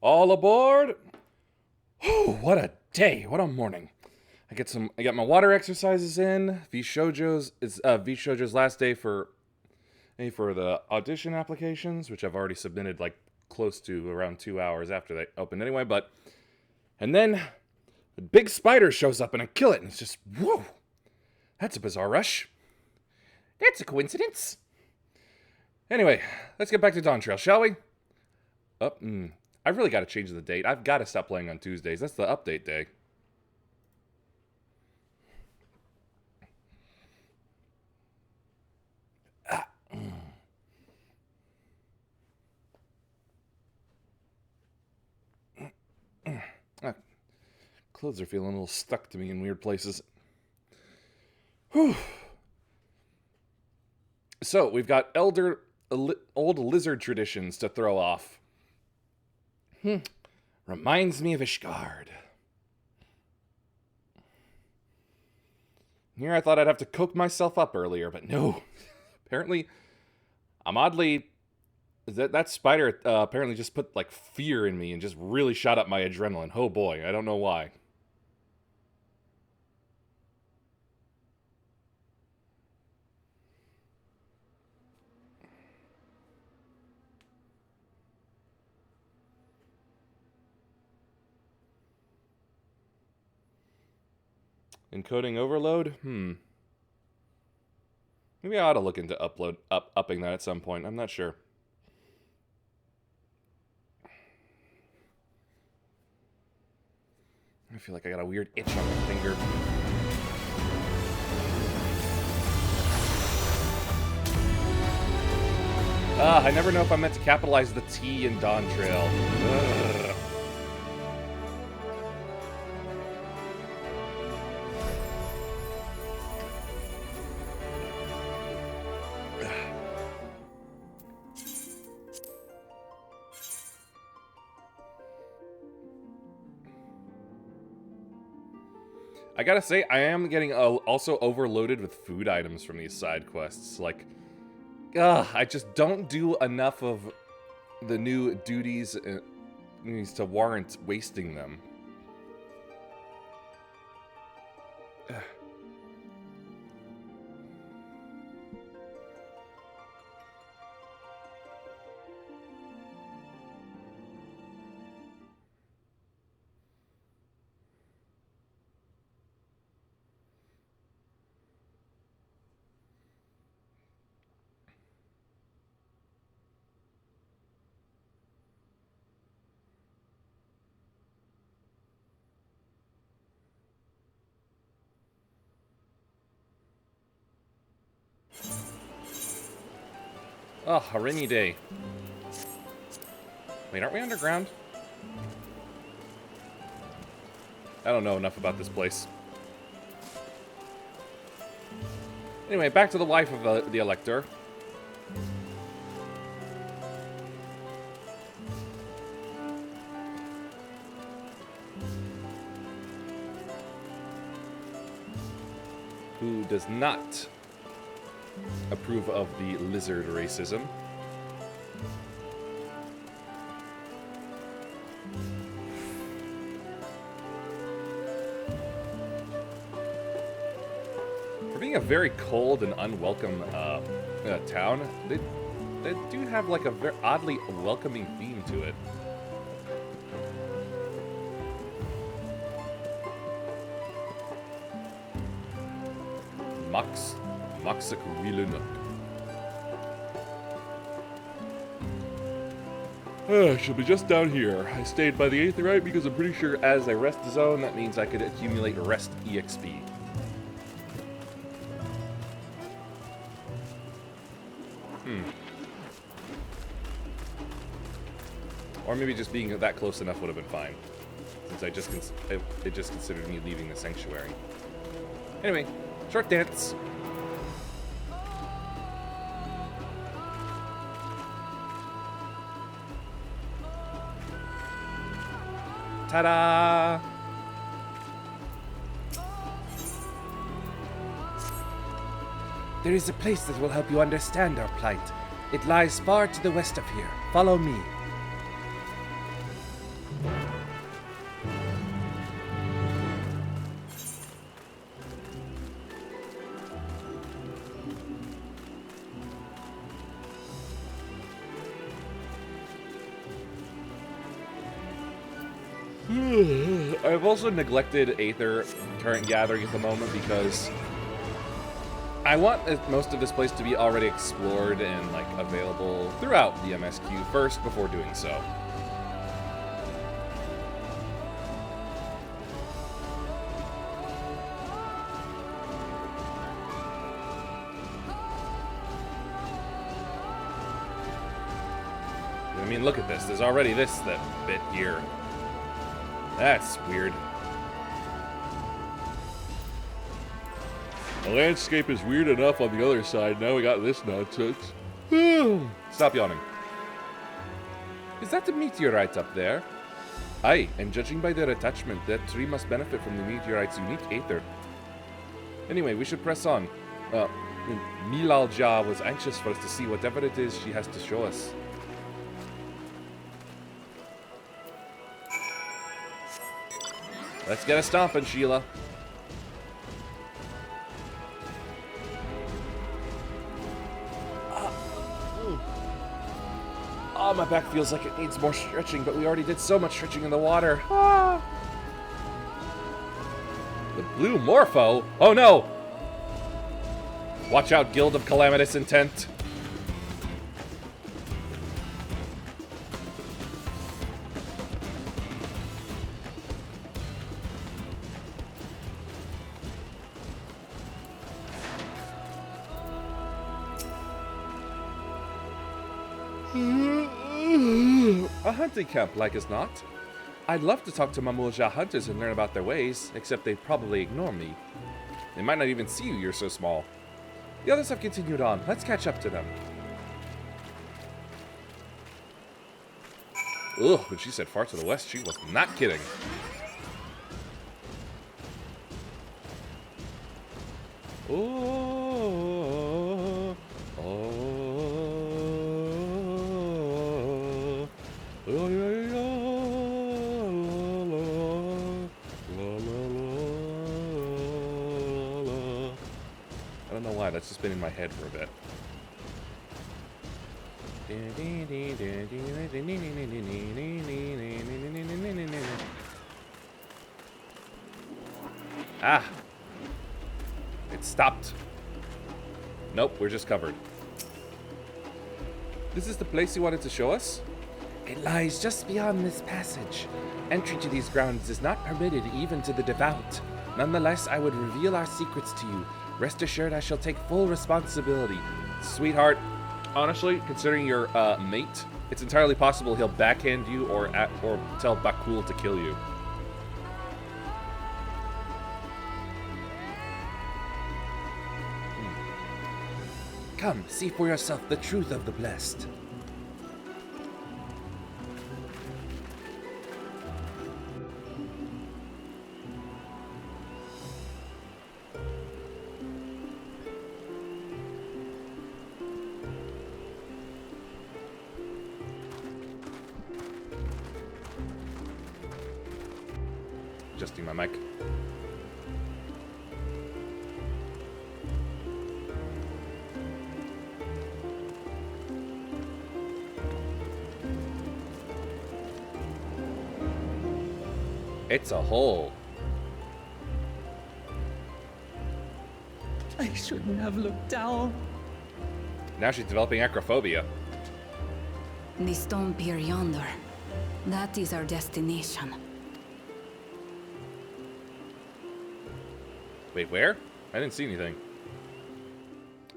All aboard! Whew, what a day! What a morning! I got my water exercises in. V Shoujo's last day for the audition applications, which I've already submitted like close to around 2 hours after they opened anyway. And then a big spider shows up and I kill it, and it's just whoa! That's a bizarre rush. That's a coincidence. Anyway, let's get back to Dawn Trail, shall we? I've really got to change the date. I've got to stop playing on Tuesdays. That's the update day. Clothes are feeling a little stuck to me in weird places. Whew. So, we've got old lizard traditions to throw off. Reminds me of Ishgard. Here I thought I'd have to cook myself up earlier, but no. Apparently, I'm oddly... That spider apparently just put, like, fear in me and just really shot up my adrenaline. Oh boy, I don't know why. Encoding overload? Maybe I ought to look into upping that at some point. I'm not sure. I feel like I got a weird itch on my finger. I never know if I'm meant to capitalize the T in Dawn Trail. Ugh. I gotta say, I am getting also overloaded with food items from these side quests. Like, I just don't do enough of the new duties to warrant wasting them. Oh, a rainy day. Wait, aren't we underground? I don't know enough about this place. Anyway, back to the wife of the Elector. Who does not approve of the lizard racism. For being a very cold and unwelcome town, they do have like a very oddly welcoming theme to it. Maxak Wielenuk. She'll be just down here. I stayed by the Aetheryte because I'm pretty sure as I rest the zone, that means I could accumulate rest EXP. Or maybe just being that close enough would have been fine, since it just considered me leaving the sanctuary. Anyway, short dance. Ta-da! There is a place that will help you understand our plight. It lies far to the west of here. Follow me. I've also neglected Aether current gathering at the moment because I want most of this place to be already explored and like available throughout the MSQ first before doing so. I mean, look at this. There's already that bit here. That's weird. The landscape is weird enough on the other side. Now we got this nonsense. Stop yawning. Is that the meteorite up there? Aye, and judging by their attachment, that tree must benefit from the meteorite's unique aether. Anyway, we should press on. Milalja was anxious for us to see whatever it is she has to show us. Let's get a stomping, Sheila. Oh, my back feels like it needs more stretching, but we already did so much stretching in the water. Ah. The blue Morpho? Oh no! Watch out, Guild of Calamitous Intent. A hunting camp, like as not. I'd love to talk to Mamulja hunters and learn about their ways, except they'd probably ignore me. They might not even see you, you're so small. The others have continued on. Let's catch up to them. Ugh, when she said far to the west, she was not kidding. Oh, I don't know why, that's just been in my head for a bit. Ah! It stopped. Nope, we're just covered. This is the place you wanted to show us? It lies just beyond this passage. Entry to these grounds is not permitted even to the devout. Nonetheless, I would reveal our secrets to you. Rest assured I shall take full responsibility. Sweetheart, honestly, considering your mate, it's entirely possible he'll backhand you or tell Bakul to kill you. Come, see for yourself the truth of the blessed. Adjusting my mic. It's a hole. I shouldn't have looked down. Now she's developing acrophobia. The stone pier yonder. That is our destination. Wait, where? I didn't see anything.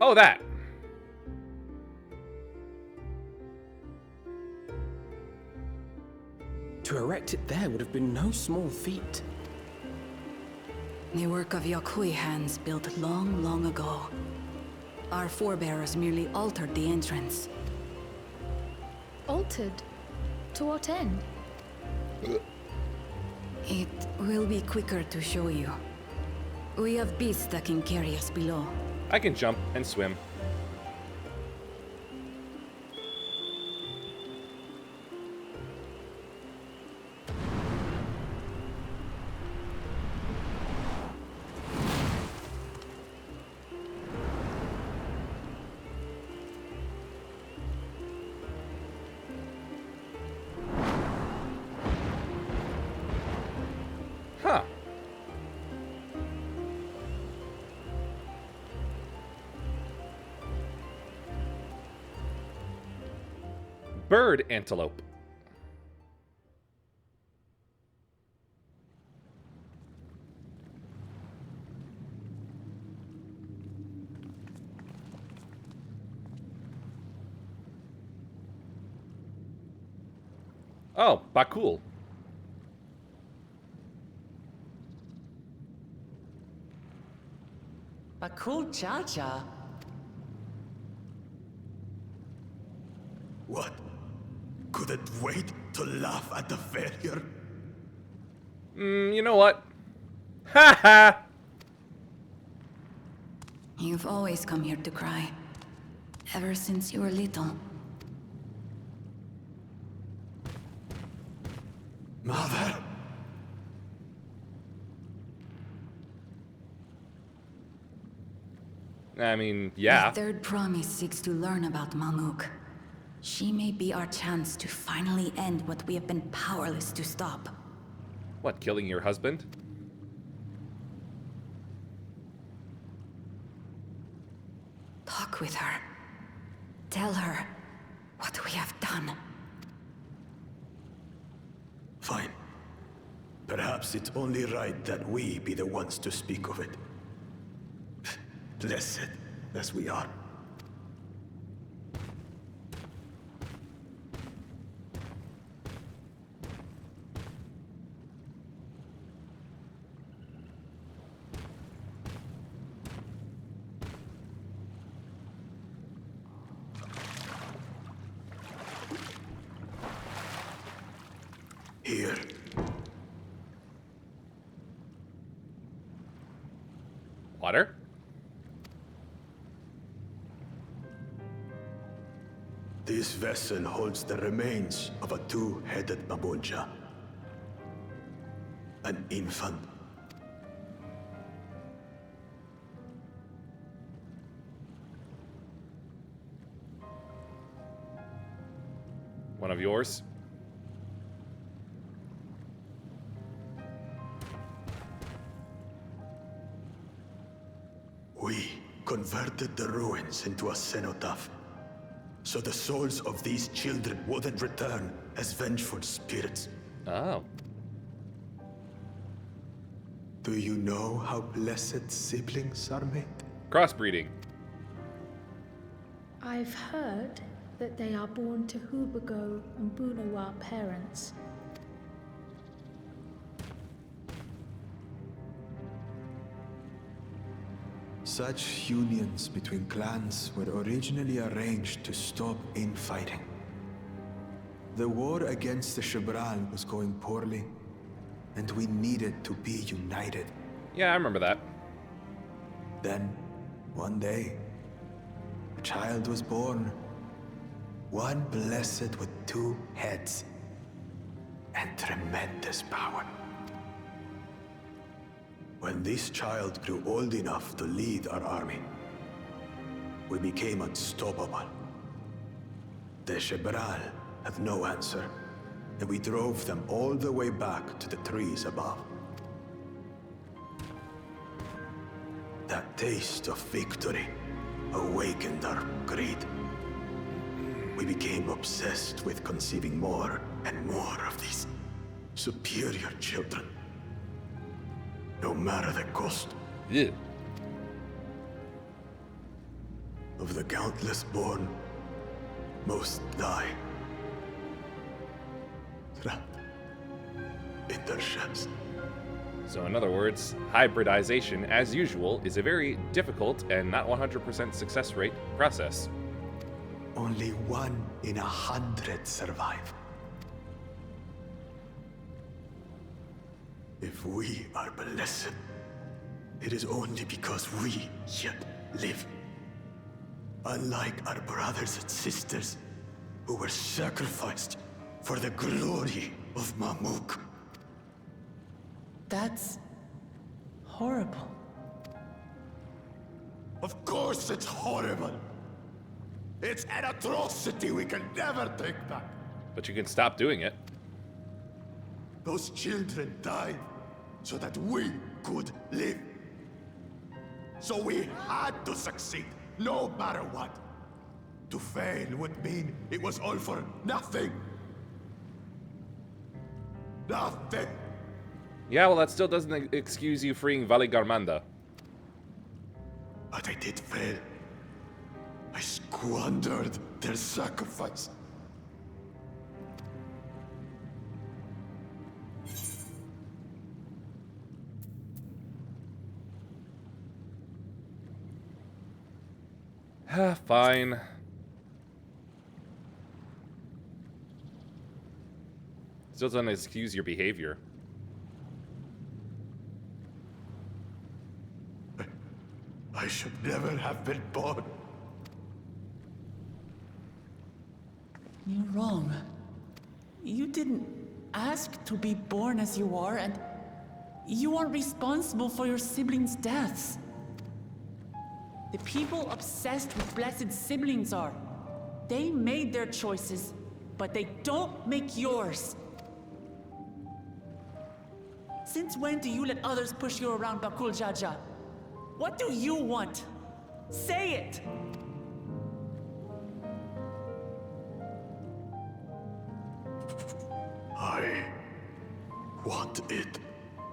Oh, that! To erect it there would have been no small feat. The work of Yakui hands built long, long ago. Our forebears merely altered the entrance. Altered? To what end? It will be quicker to show you. We have beasts that can carry us below. I can jump and swim. bird antelope. Oh, Bakul. Bakul Cha-Cha. What? Couldn't wait to laugh at the failure? You know what? Ha ha! You've always come here to cry. Ever since you were little. Mother! I mean, yeah. The third promise seeks to learn about Mamuk. She may be our chance to finally end what we have been powerless to stop. What, killing your husband? Talk with her. Tell her what we have done. Fine. Perhaps it's only right that we be the ones to speak of it. Blessed as we are. Here. Water? This vessel holds the remains of a two-headed Mabunja. An infant. One of yours? We converted the ruins into a cenotaph, so the souls of these children wouldn't return as vengeful spirits. Oh. Do you know how blessed siblings are made? Crossbreeding. I've heard that they are born to Hubago and Bunawa parents. Such unions between clans were originally arranged to stop infighting. The war against the Shibral was going poorly, and we needed to be united. Yeah, I remember that. Then, one day, a child was born. One blessed with two heads and tremendous power. When this child grew old enough to lead our army, we became unstoppable. The Shibral had no answer, and we drove them all the way back to the trees above. That taste of victory awakened our greed. We became obsessed with conceiving more and more of these superior children. No matter the cost. Yeah. Of the countless born, most die. Trapped in their shells. So in other words, hybridization, as usual, is a very difficult and not 100% success rate process. Only 1 in 100 survive. If we are blessed, it is only because we yet live. Unlike our brothers and sisters, who were sacrificed for the glory of Mamuk. That's horrible. Of course it's horrible. It's an atrocity we can never take back. But you can stop doing it. Those children died so that we could live. So we had to succeed, no matter what. To fail would mean it was all for nothing. Nothing. Yeah, well, that still doesn't excuse you freeing Vali Garmanda. But I did fail. I squandered their sacrifice. Fine. Still doesn't excuse your behavior. I should never have been born. You're wrong. You didn't ask to be born as you are, and you aren't responsible for your siblings' deaths. The people obsessed with blessed siblings are. They made their choices, but they don't make yours. Since when do you let others push you around, Bakul Jaja? What do you want? Say it! I want it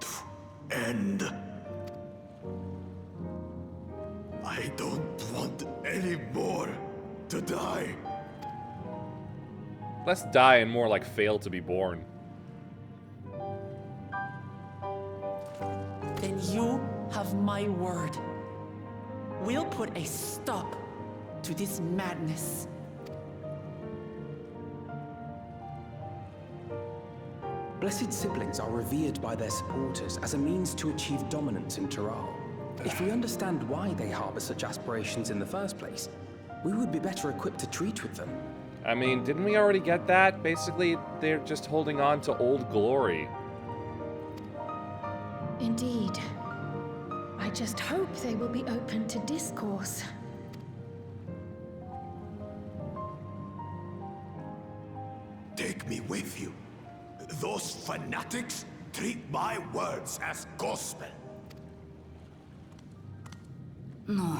to end. I don't want any more to die. Less die and more like fail to be born. Then you have my word. We'll put a stop to this madness. Blessed siblings are revered by their supporters as a means to achieve dominance in Taral. If we understand why they harbor such aspirations in the first place, we would be better equipped to treat with them. I mean, didn't we already get that? Basically, they're just holding on to old glory. Indeed. I just hope they will be open to discourse. Take me with you. Those fanatics treat my words as gospel. No.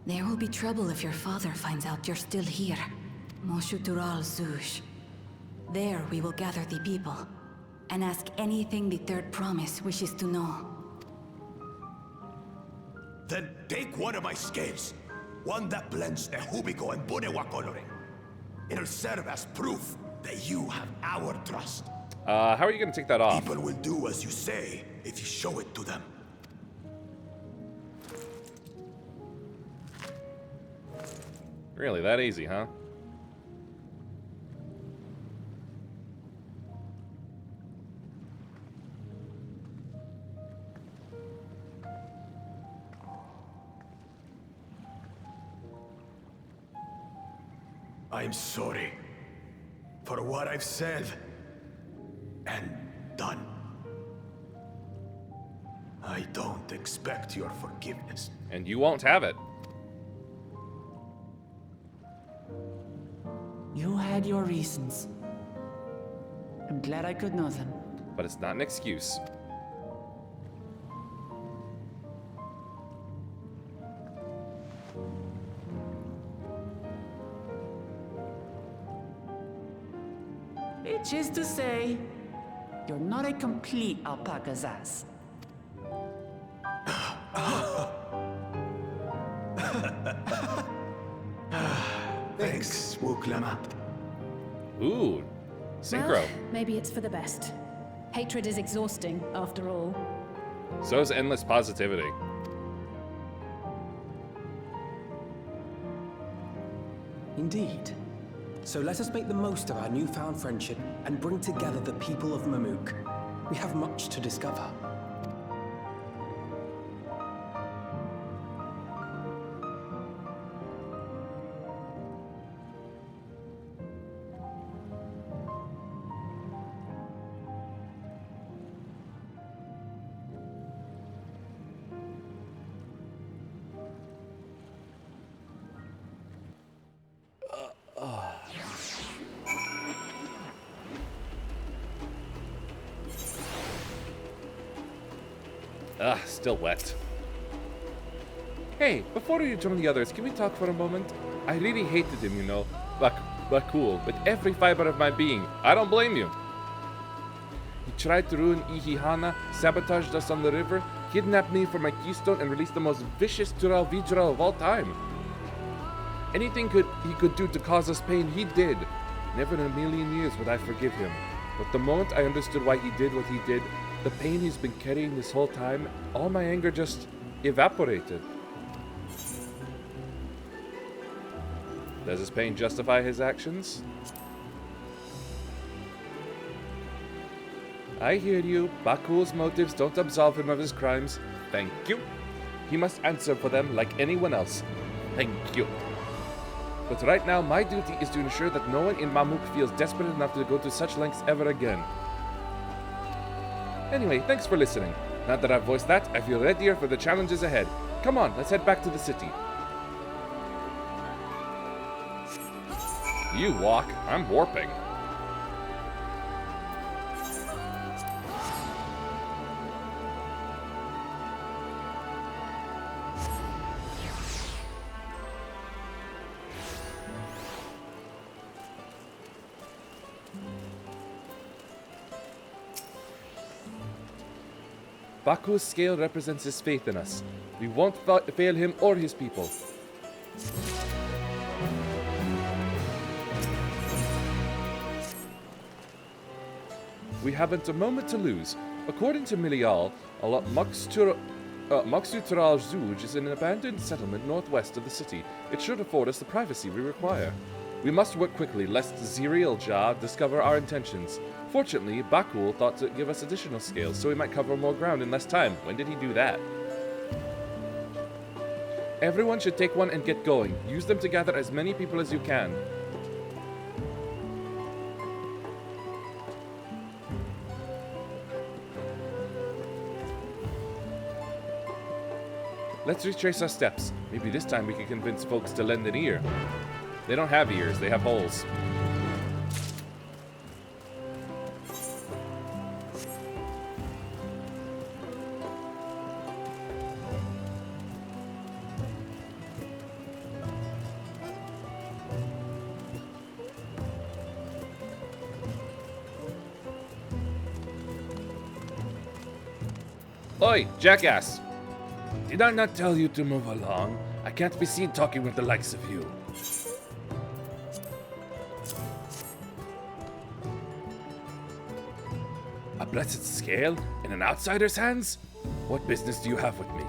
There will be trouble if your father finds out you're still here. Moshutural Zush. There we will gather the people, and ask anything the Third Promise wishes to know. Then take one of my scales. One that blends the Hubico and Bunewa coloring. It'll serve as proof that you have our trust. How are you gonna take that off? People will do as you say if you show it to them. Really, that easy, huh? I'm sorry for what I've said and done. I don't expect your forgiveness. And you won't have it. You had your reasons. I'm glad I could know them. But it's not an excuse. Which is to say, you're not a complete alpaca's ass. Thanks, Wuklama. Ooh, synchro. Well, maybe it's for the best. Hatred is exhausting, after all. So is endless positivity. Indeed. So let us make the most of our newfound friendship and bring together the people of Mamook. We have much to discover. Still wet. Hey, before you join the others, can we talk for a moment? I really hated him, you know, but cool, with every fiber of my being. I don't blame you. He tried to ruin Ihihana, sabotaged us on the river, kidnapped me for my keystone, and released the most vicious Tural Vidral of all time. Anything he could do to cause us pain, he did. Never in a million years would I forgive him. But the moment I understood why he did what he did, the pain he's been carrying this whole time, all my anger just evaporated. Does his pain justify his actions? I hear you. Baku's motives don't absolve him of his crimes. Thank you. He must answer for them like anyone else. Thank you. But right now, my duty is to ensure that no one in Mamuk feels desperate enough to go to such lengths ever again. Anyway, thanks for listening. Now that I've voiced that, I feel readier for the challenges ahead. Come on, let's head back to the city. You walk, I'm warping. Baku's scale represents his faith in us. We won't fail him or his people. We haven't a moment to lose. According to Milial, Maksutural Zuj is an abandoned settlement northwest of the city. It should afford us the privacy we require. We must work quickly, lest Ziriel Jah discover our intentions. Fortunately, Bakul thought to give us additional scales, so we might cover more ground in less time. When did he do that? Everyone should take one and get going. Use them to gather as many people as you can. Let's retrace our steps. Maybe this time we can convince folks to lend an ear. They don't have ears, they have holes. Oi, jackass! Did I not tell you to move along? I can't be seen talking with the likes of you. A blessed scale in an outsider's hands? What business do you have with me?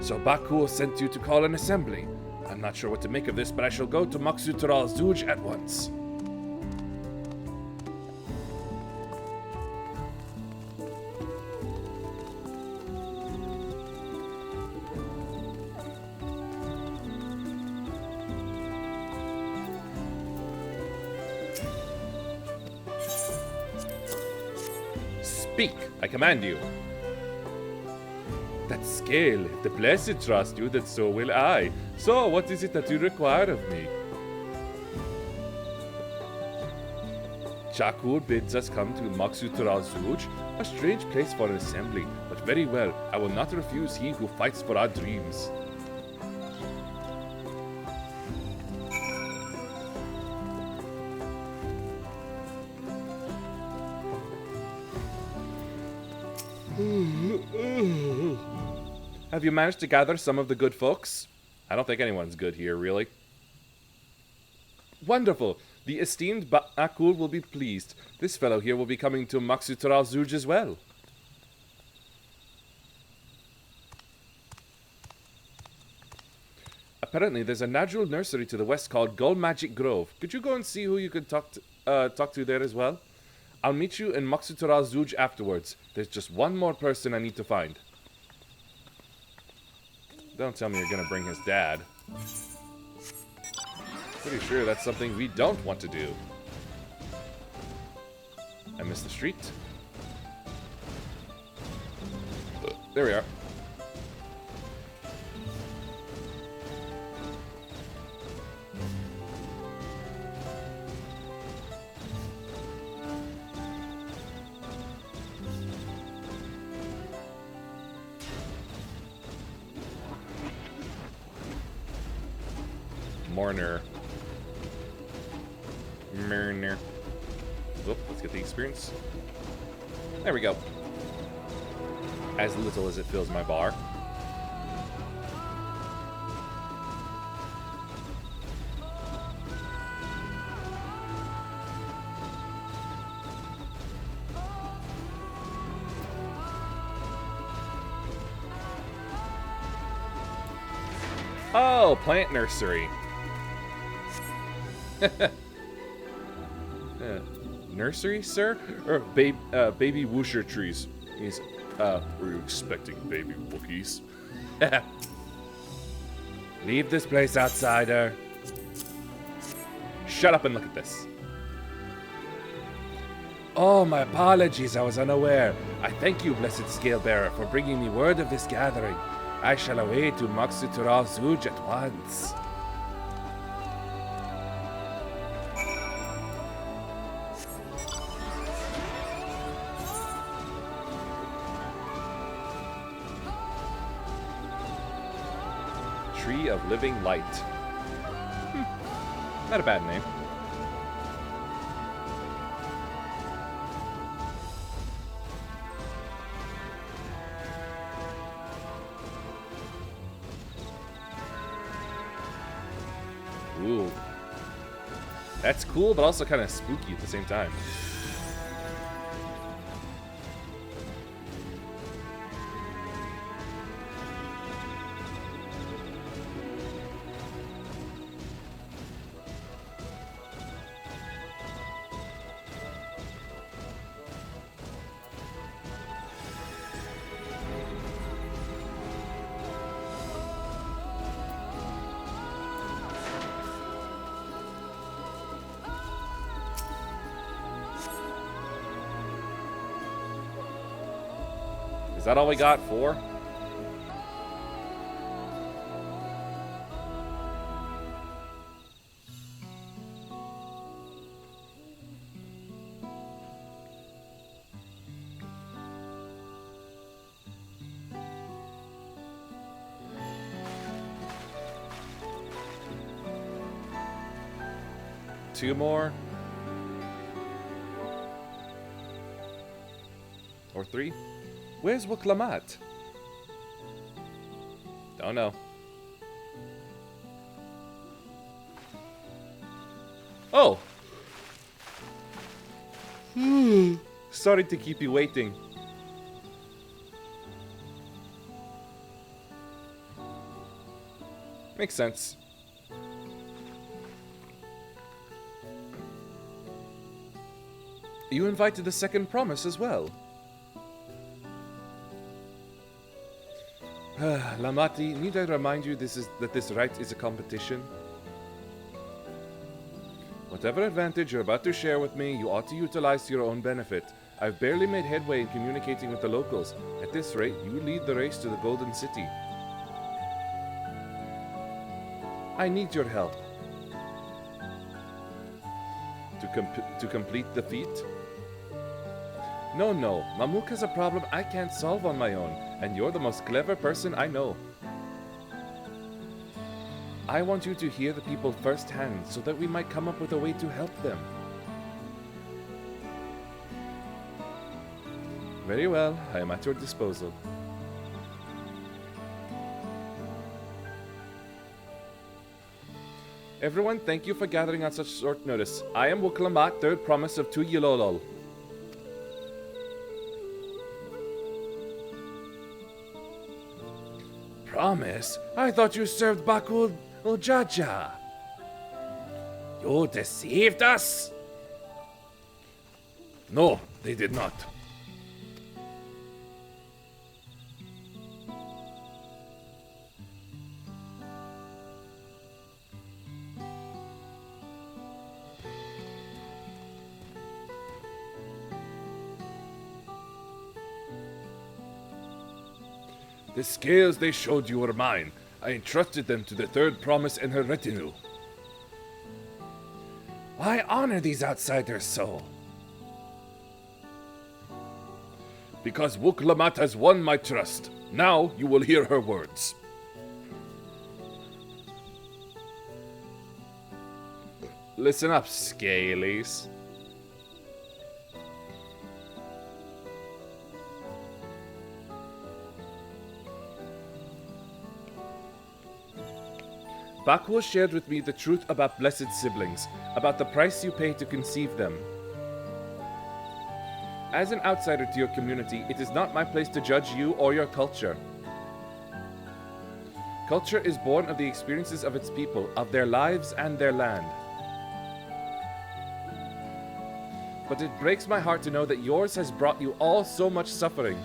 So Baku sent you to call an assembly. I'm not sure what to make of this, but I shall go to Maksutural Zuj at once. Speak, I command you. That scale, if the blessed trust you, then so will I. So, what is it that you require of me? Chakur bids us come to Maksutural Zuj, a strange place for an assembly, but very well, I will not refuse he who fights for our dreams. Have you managed to gather some of the good folks? I don't think anyone's good here, really. Wonderful! The esteemed Akul will be pleased. This fellow here will be coming to Maksutural Zuj as well. Apparently, there's a natural nursery to the west called Gull Magic Grove. Could you go and see who you could talk to there as well? I'll meet you in Maksutural Zuj afterwards. There's just one more person I need to find. Don't tell me you're gonna bring his dad. Pretty sure that's something we don't want to do. I missed the street. There we are. Mourner. Mourner. Whoop, let's get the experience. There we go. As little as it fills my bar. Oh, plant nursery. Nursery, sir? Or baby woosher trees. He's, were you expecting baby Wookiees? Leave this place, outsider. Shut up and look at this. Oh, my apologies, I was unaware. I thank you, blessed Scalebearer, for bringing me word of this gathering. I shall away to Moxitural Zuj at once. Tree of Living Light. Not a bad name. Ooh. That's cool, but also kind of spooky at the same time. Is that all we got? 4? Two more? Or 3? Where's Wuklamat? Don't know. Oh! Sorry to keep you waiting. Makes sense. You invited the second promise as well. Lamati, need I remind you that this rite is a competition? Whatever advantage you're about to share with me, you ought to utilize to your own benefit. I've barely made headway in communicating with the locals. At this rate, you lead the race to the Golden City. I need your help. To complete the feat? No, Mamook has a problem I can't solve on my own, and you're the most clever person I know. I want you to hear the people firsthand, so that we might come up with a way to help them. Very well, I am at your disposal. Everyone, thank you for gathering on such short notice. I am Wuklamat, third promise of Tuyilolol. Promise? I thought you served Bakul Ujaja. You deceived us? No, they did not. The scales they showed you were mine. I entrusted them to the third promise and her retinue. Why honor these outsiders so? Because Wuklamat has won my trust. Now you will hear her words. Listen up, Scalies. Bakuo shared with me the truth about blessed siblings, about the price you pay to conceive them. As an outsider to your community, it is not my place to judge you or your culture. Culture is born of the experiences of its people, of their lives and their land. But it breaks my heart to know that yours has brought you all so much suffering.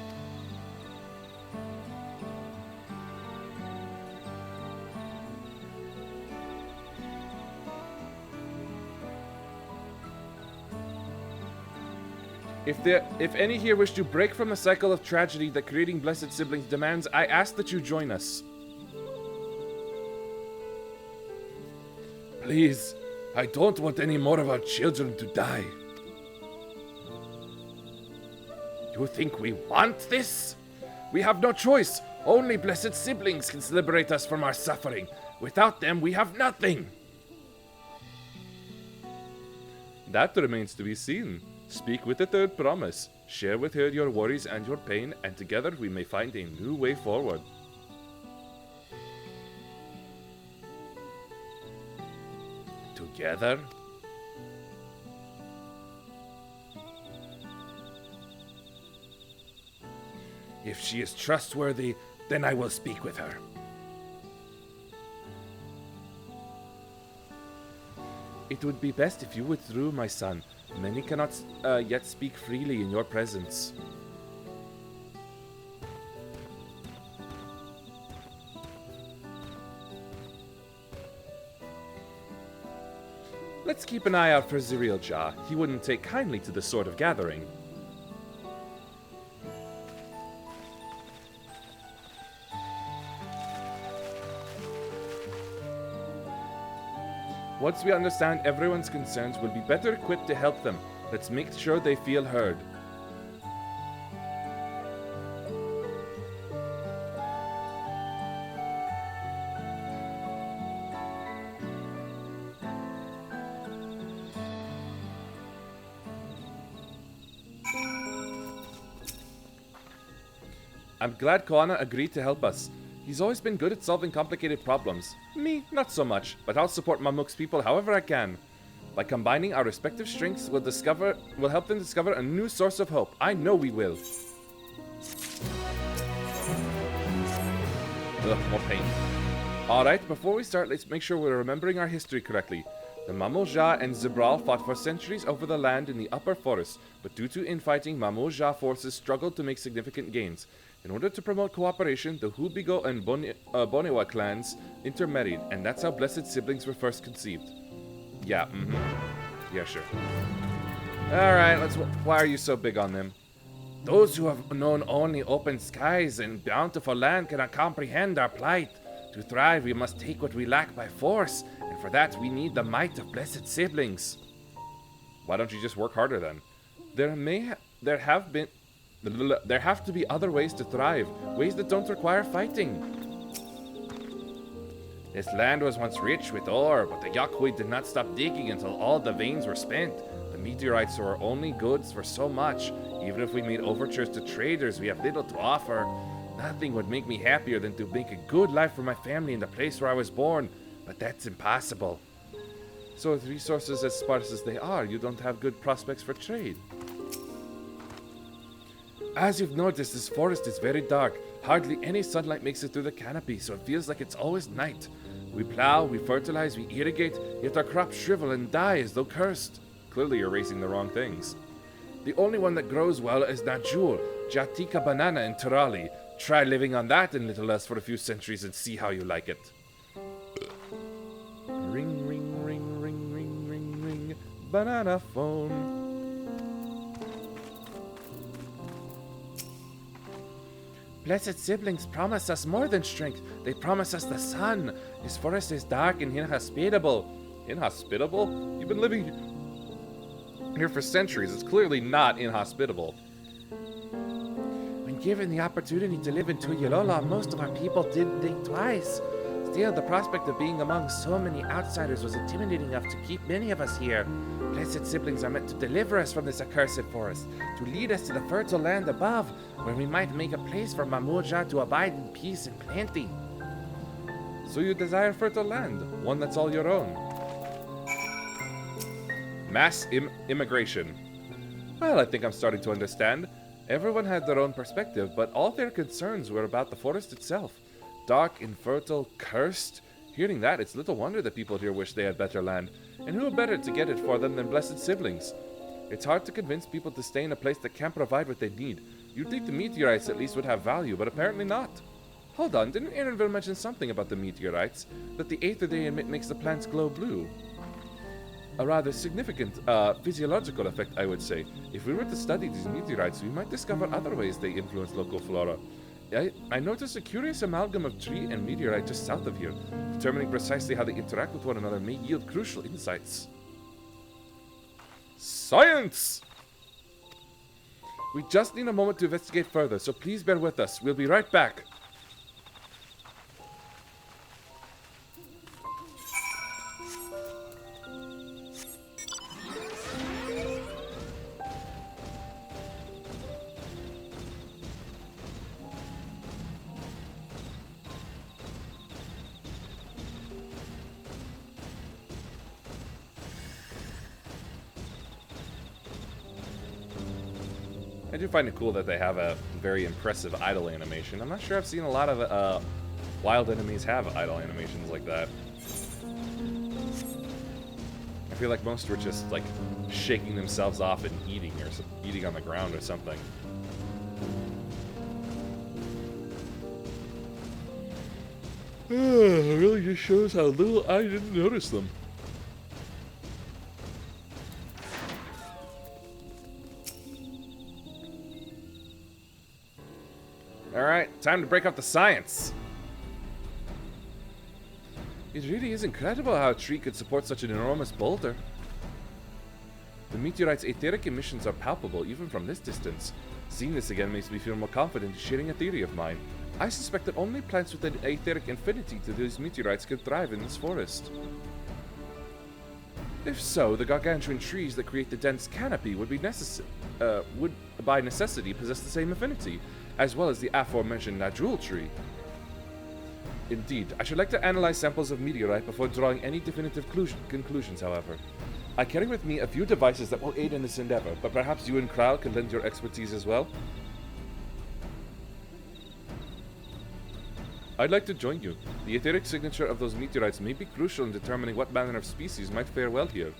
If any here wish to break from the cycle of tragedy that creating blessed siblings demands, I ask that you join us. Please, I don't want any more of our children to die. You think we want this? We have no choice. Only blessed siblings can liberate us from our suffering. Without them, we have nothing. That remains to be seen. Speak with the third promise. Share with her your worries and your pain, and together we may find a new way forward. Together? If she is trustworthy, then I will speak with her. It would be best if you withdrew, my son. Many cannot yet speak freely in your presence. Let's keep an eye out for Ziriel-Ja. He wouldn't take kindly to this sort of gathering. Once we understand everyone's concerns, we'll be better equipped to help them. Let's make sure they feel heard. I'm glad Koana agreed to help us. He's always been good at solving complicated problems. Me, not so much, but I'll support Mamuk's people however I can. By combining our respective strengths, we'll help them discover a new source of hope. I know we will. Ugh, more pain. Alright, before we start, let's make sure we're remembering our history correctly. The Mamou-Ja and Zibral fought for centuries over the land in the upper forest, but due to infighting, Mamou-Ja forces struggled to make significant gains. In order to promote cooperation, the Hubigo and Bonewa clans intermarried, and that's how blessed siblings were first conceived. Yeah, Yeah, sure. Alright, why are you so big on them? Those who have known only open skies and bountiful land cannot comprehend our plight. To thrive, we must take what we lack by force, and for that we need the might of blessed siblings. Why don't you just work harder then? There have to be other ways to thrive, ways that don't require fighting. This land was once rich with ore, but the Yakuid did not stop digging until all the veins were spent. The meteorites were our only goods for so much. Even if we made overtures to traders, we have little to offer. Nothing would make me happier than to make a good life for my family in the place where I was born, but that's impossible. So with resources as sparse as they are, you don't have good prospects for trade. As you've noticed, this forest is very dark. Hardly any sunlight makes it through the canopy, so it feels like it's always night. We plow, we fertilize, we irrigate, yet our crops shrivel and die as though cursed. Clearly you're raising the wrong things. The only one that grows well is Najul, Jatika banana in Tirali. Try living on that in Little Less for a few centuries and see how you like it. Ring, ring, ring, ring, ring, ring, ring, banana phone. Blessed siblings promise us more than strength. They promise us the sun. This forest is dark and inhospitable. Inhospitable? You've been living here for centuries. It's clearly not inhospitable. When given the opportunity to live in Tuyelola, most of our people didn't think twice. Still, the prospect of being among so many outsiders was intimidating enough to keep many of us here. Blessed siblings are meant to deliver us from this accursed forest, to lead us to the fertile land above, where we might make a place for Mamuja to abide in peace and plenty. So you desire fertile land, one that's all your own. Mass immigration. Well, I think I'm starting to understand. Everyone had their own perspective, but all their concerns were about the forest itself. Dark, infertile, cursed. Hearing that, it's little wonder that people here wish they had better land. And who better to get it for them than blessed siblings? It's hard to convince people to stay in a place that can't provide what they need. You'd think the meteorites at least would have value, but apparently not. Hold on, didn't Aaronville mention something about the meteorites? That the aether they emit makes the plants glow blue? A rather significant physiological effect, I would say. If we were to study these meteorites, we might discover other ways they influence local flora. I noticed a curious amalgam of tree and meteorite just south of here. Determining precisely how they interact with one another may yield crucial insights. Science! We just need a moment to investigate further, so please bear with us. We'll be right back. I do find it cool that they have a very impressive idle animation. I'm not sure I've seen a lot of wild enemies have idle animations like that. I feel like most were just like shaking themselves off and eating, or eating on the ground or something. It really just shows how little I didn't notice them. Alright, time to break up the science. It really is incredible how a tree could support such an enormous boulder. The meteorite's etheric emissions are palpable even from this distance. Seeing this again makes me feel more confident in sharing a theory of mine. I suspect that only plants with an etheric affinity to these meteorites can thrive in this forest. If so, the gargantuan trees that create the dense canopy would by necessity possess the same affinity, as well as the aforementioned Nadrul tree. Indeed, I should like to analyze samples of meteorite before drawing any definitive conclusions, however. I carry with me a few devices that will aid in this endeavor, but perhaps you and Kral can lend your expertise as well? I'd like to join you. The etheric signature of those meteorites may be crucial in determining what manner of species might fare well here.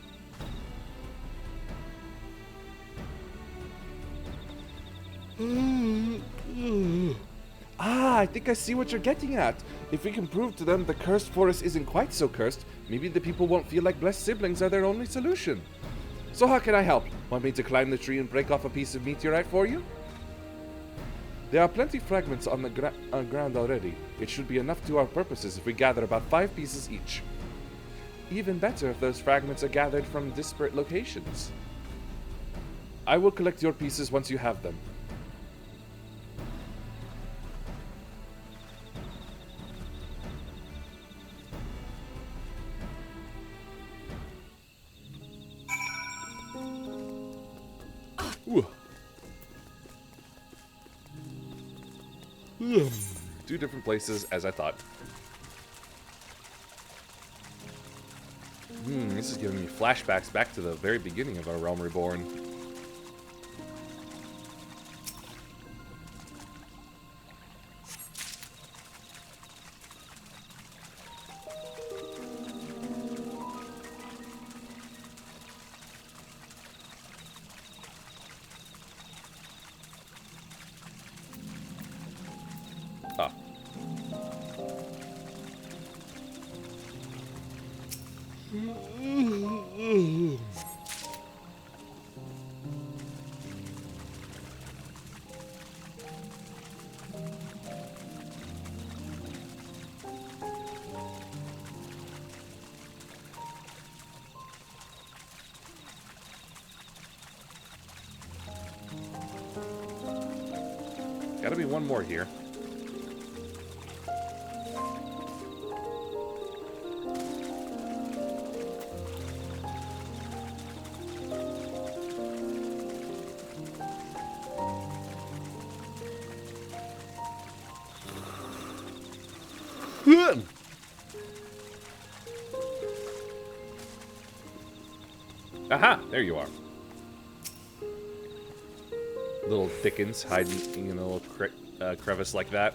I think I see what you're getting at. If we can prove to them the cursed forest isn't quite so cursed, maybe the people won't feel like blessed siblings are their only solution. So how can I help? Want me to climb the tree and break off a piece of meteorite for you? There are plenty fragments on the ground already. It should be enough to our purposes if we gather about 5 pieces each. Even better if those fragments are gathered from disparate locations. I will collect your pieces once you have them. Ooh. 2 different places, as I thought. This is giving me flashbacks back to the very beginning of our Realm Reborn. Gotta be one more here. Ugh. Aha! There you are. Little Dickens hiding in a little crevice like that.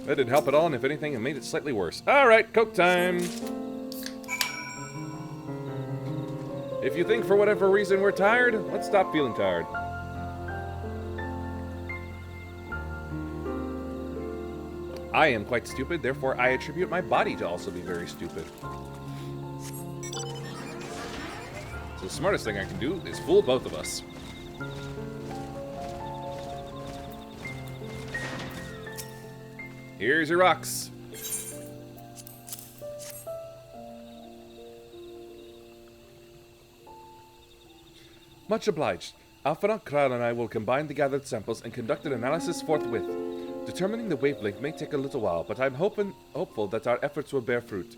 That didn't help at all, and if anything, it made it slightly worse. Alright, Coke time! If you think for whatever reason we're tired, let's stop feeling tired. I am quite stupid, therefore I attribute my body to also be very stupid. So the smartest thing I can do is fool both of us. Here's your rocks. Much obliged. Alpha Kral and I will combine the gathered samples and conduct an analysis forthwith. Determining the wavelength may take a little while, but I'm hopeful that our efforts will bear fruit.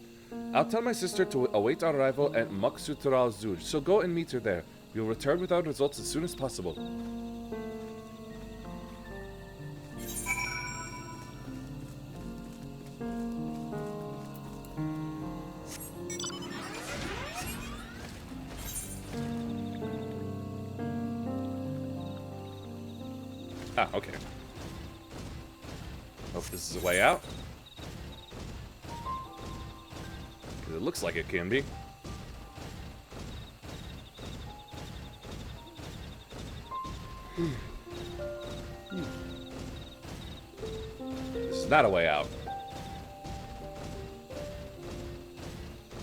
I'll tell my sister to await our arrival at Maksutural Zuj, so go and meet her there. We'll return with our results as soon as possible. Ah, okay. Hope this is a way out. 'Cause it looks like it can be. This is not a way out.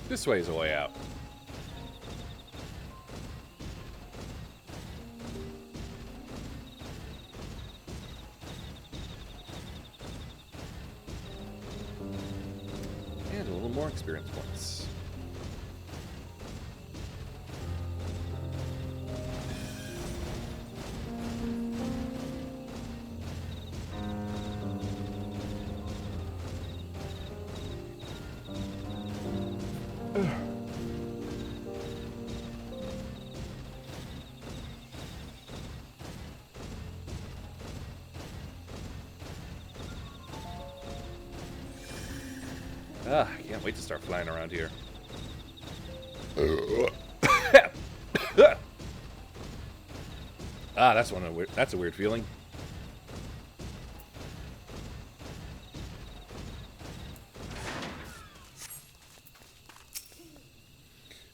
This way is a way out. And a little more experience points. Ah, I can't wait to start flying around here. Ah, that's a weird feeling.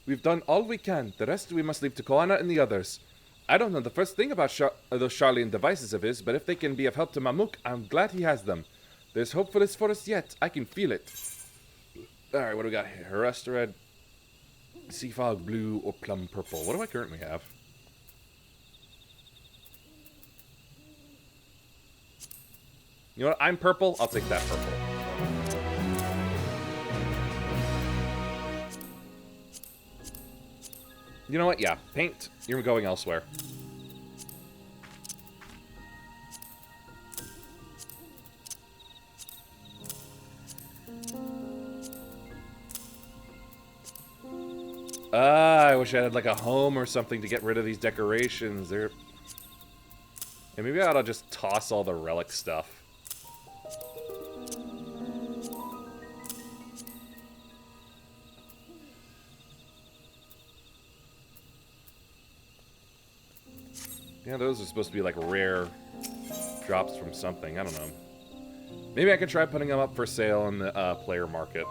We've done all we can. The rest we must leave to Koana and the others. I don't know the first thing about those Charlian devices of his, but if they can be of help to Mamuk, I'm glad he has them. There's hope for this forest yet. I can feel it. Alright, what do we got here? Rust red, sea fog blue, or plum purple. What do I currently have? You know what? I'm purple. I'll take that purple. You know what? Yeah. Paint. You're going elsewhere. I wish I had like a home or something to get rid of these decorations. They're... Yeah, maybe I ought to just toss all the relic stuff. Yeah, those are supposed to be like rare drops from something. I don't know. Maybe I could try putting them up for sale on the player market.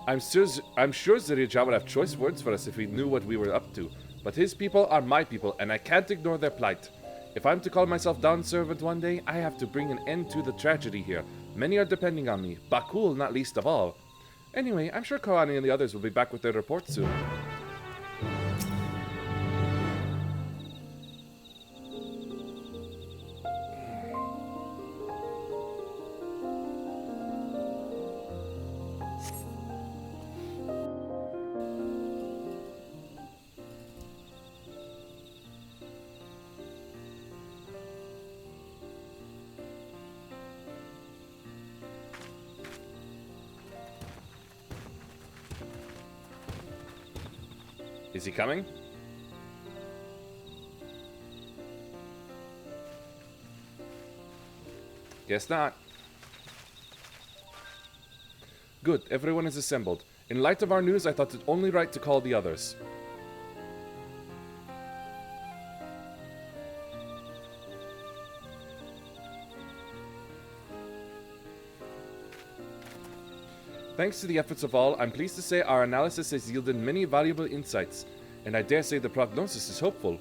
I'm sure Zirija would have choice words for us if he knew what we were up to. But his people are my people, and I can't ignore their plight. If I'm to call myself Dawnservant one day, I have to bring an end to the tragedy here. Many are depending on me, Bakul not least of all. Anyway, I'm sure Koani and the others will be back with their report soon. Is he coming? Guess not. Good, everyone is assembled. In light of our news, I thought it only right to call the others. Thanks to the efforts of all, I'm pleased to say our analysis has yielded many valuable insights, and I dare say the prognosis is hopeful.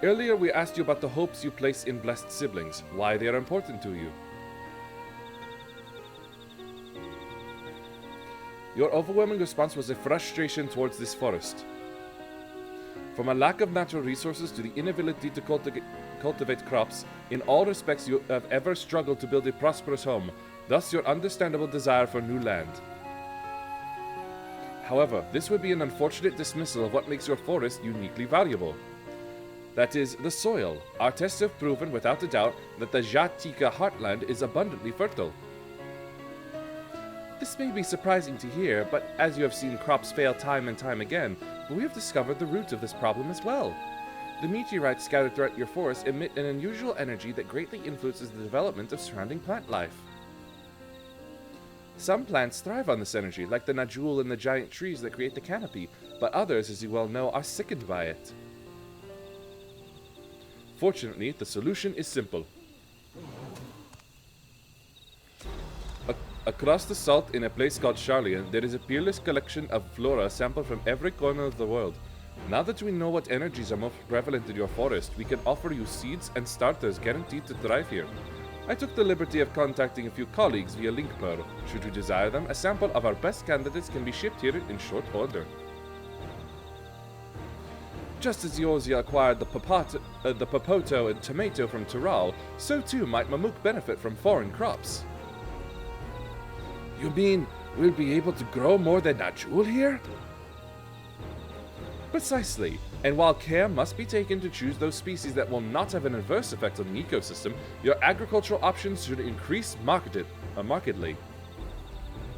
Earlier we asked you about the hopes you place in blessed siblings, why they are important to you. Your overwhelming response was a frustration towards this forest. From a lack of natural resources to the inability to cultivate crops, in all respects you have ever struggled to build a prosperous home, thus your understandable desire for new land. However, this would be an unfortunate dismissal of what makes your forest uniquely valuable. That is, the soil. Our tests have proven without a doubt that the Jatika heartland is abundantly fertile. This may be surprising to hear, but as you have seen crops fail time and time again, we have discovered the root of this problem as well. The meteorites scattered throughout your forest emit an unusual energy that greatly influences the development of surrounding plant life. Some plants thrive on this energy, like the Najul and the giant trees that create the canopy, but others, as you well know, are sickened by it. Fortunately, the solution is simple. Across the salt in a place called Charlian, there is a peerless collection of flora sampled from every corner of the world. Now that we know what energies are most prevalent in your forest, we can offer you seeds and starters guaranteed to thrive here. I took the liberty of contacting a few colleagues via Linkpearl. Should you desire them, a sample of our best candidates can be shipped here in short order. Just as Eorzea acquired the Popoto and tomato from Tural, so too might Mamuk benefit from foreign crops. You mean we'll be able to grow more than Najul here? Precisely, and while care must be taken to choose those species that will not have an adverse effect on the ecosystem, your agricultural options should increase markedly.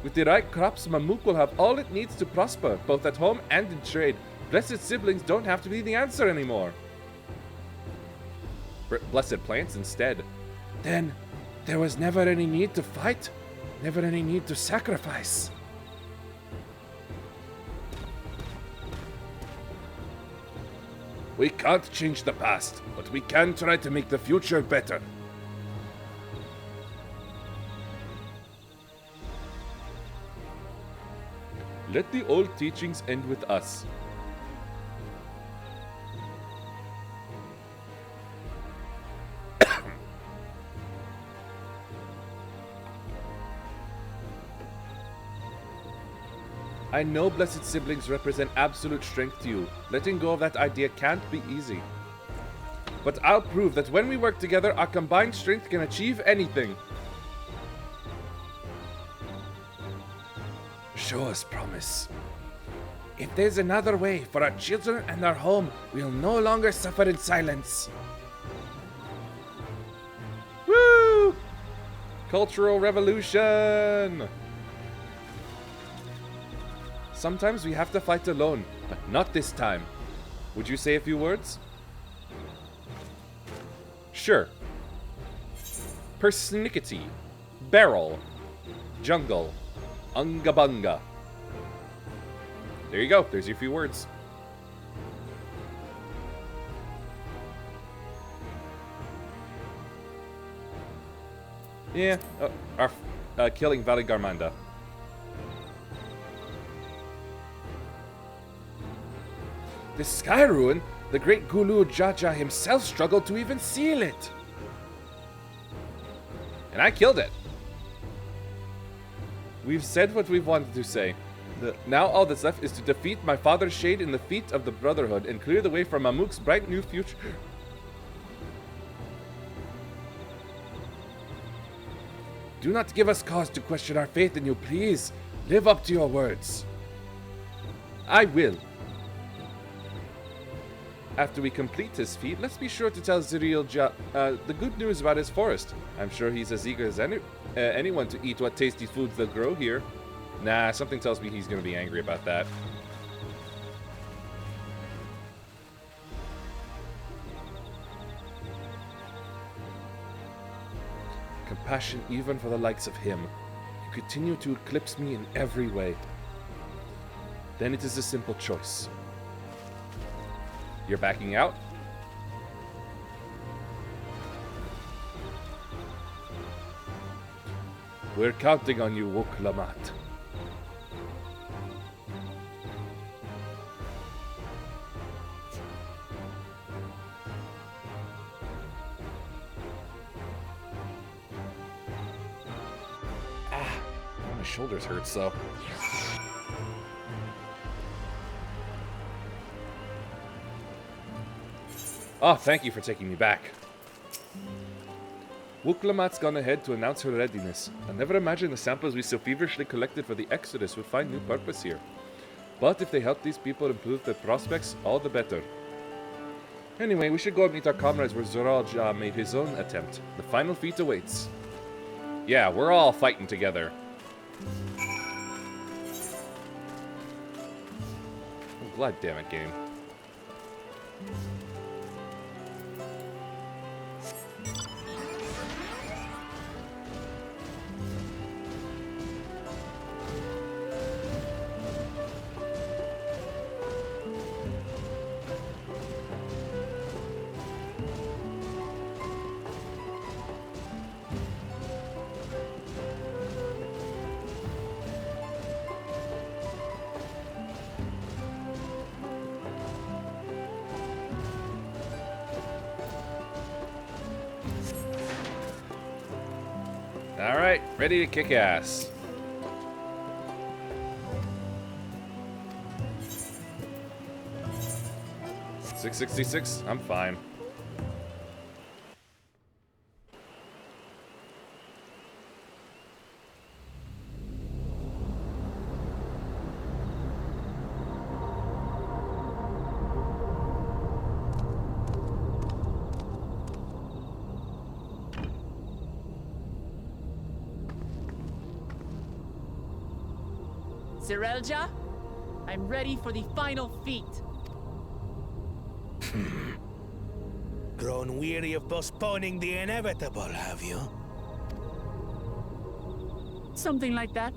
With the right crops, Mamuk will have all it needs to prosper, both at home and in trade. Blessed siblings don't have to be the answer anymore. Blessed plants instead. Then, there was never any need to fight? Never any need to sacrifice? We can't change the past, but we can try to make the future better. Let the old teachings end with us. I know blessed siblings represent absolute strength to you. Letting go of that idea can't be easy. But I'll prove that when we work together, our combined strength can achieve anything. Show us promise. If there's another way for our children and our home, we'll no longer suffer in silence. Woo! Cultural revolution! Sometimes we have to fight alone, but not this time. Would you say a few words? Sure. Persnickety. Barrel. Jungle. Ungabunga. There you go. There's your few words. Yeah. Killing Valley Garmanda. The Sky Ruin, the great Gulu Jaja himself struggled to even seal it. And I killed it. We've said what we've wanted to say. Now all that's left is to defeat my father's shade in the feet of the Brotherhood and clear the way for Mamuk's bright new future. Do not give us cause to question our faith in you, please. Live up to your words. I will. After we complete his feat, let's be sure to tell Ziriel the good news about his forest. I'm sure he's as eager as anyone to eat what tasty foods that grow here. Nah, something tells me he's going to be angry about that. Compassion even for the likes of him. You continue to eclipse me in every way. Then it is a simple choice. You're backing out? We're counting on you, Wuklamat. Ah, my shoulders hurt so. Oh, thank you for taking me back. Wuklamat's gone ahead to announce her readiness. I never imagined the samples we so feverishly collected for the Exodus would find new purpose here. But if they help these people improve their prospects, all the better. Anyway, we should go and meet our comrades where Zoralja made his own attempt. The final feat awaits. Yeah, we're all fighting together. Oh, God damn it, game. Alright, ready to kick ass. $666, I'm fine. Zirelja, I'm ready for the final feat. Grown weary of postponing the inevitable, have you? Something like that.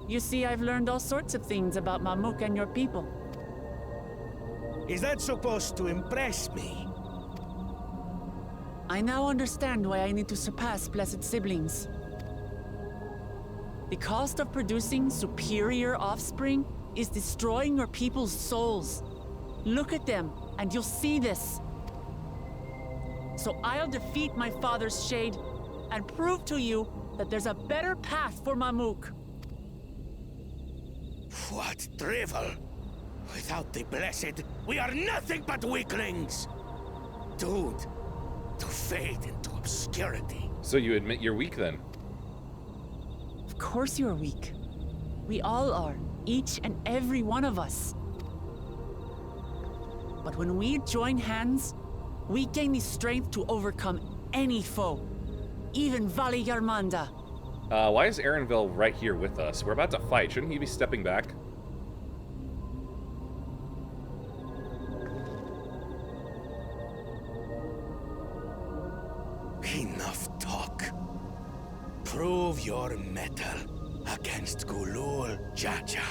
You see, I've learned all sorts of things about Mamuk and your people. Is that supposed to impress me? I now understand why I need to surpass Blessed Siblings. The cost of producing superior offspring is destroying your people's souls. Look at them, and you'll see this. So I'll defeat my father's shade, and prove to you that there's a better path for Mamuk. What drivel! Without the Blessed, we are nothing but weaklings! Doomed to fade into obscurity. So you admit you're weak then? Of course you're weak. We all are, each and every one of us. But when we join hands, we gain the strength to overcome any foe, even Vali Yarmanda. Why is Aaronville right here with us? We're about to fight. Shouldn't he be stepping back? Enough talk. Prove your mettle against Gulul Jaja,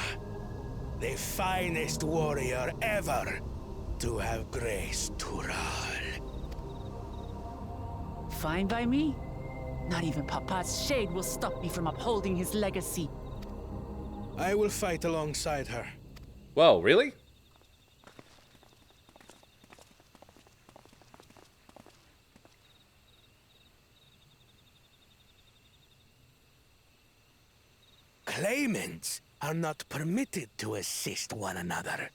the finest warrior ever to have graced Tural. Fine by me. Not even Papa's shade will stop me from upholding his legacy. I will fight alongside her. Whoa, really? Claimants are not permitted to assist one another.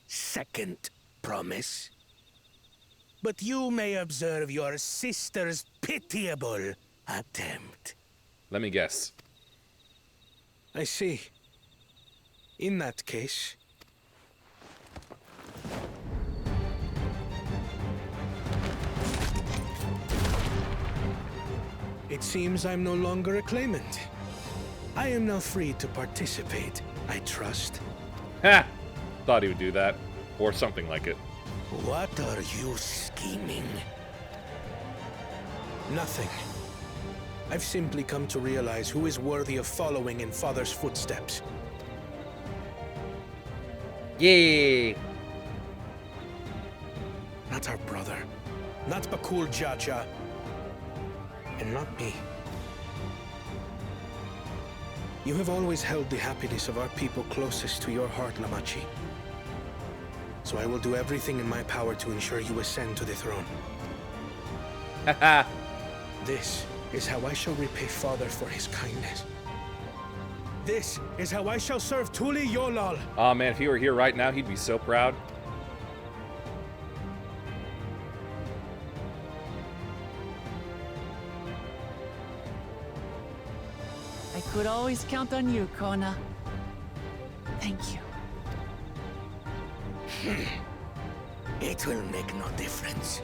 Second promise. But you may observe your sister's pitiable attempt. Let me guess. I see. In that case... It seems I'm no longer a claimant. I am now free to participate, I trust. Ha! Thought he would do that. Or something like it. What are you scheming? Nothing. I've simply come to realize who is worthy of following in Father's footsteps. Yay! Not our brother. Not Bakul Jaja. And not me. You have always held the happiness of our people closest to your heart, Lamachi. So I will do everything in my power to ensure you ascend to the throne. Haha! This is how I shall repay Father for his kindness. This is how I shall serve Tuli Yolal. Oh man, if he were here right now, he'd be so proud. I could always count on you, Kona. Thank you. It will make no difference.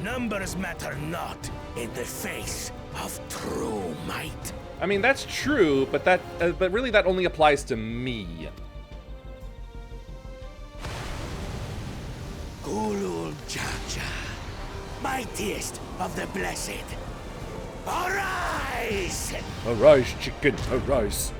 Numbers matter not in the face of true might. I mean, that's true, but but really that only applies to me. Gulul Jaja, mightiest of the blessed. Arise! Arise, chicken, arise.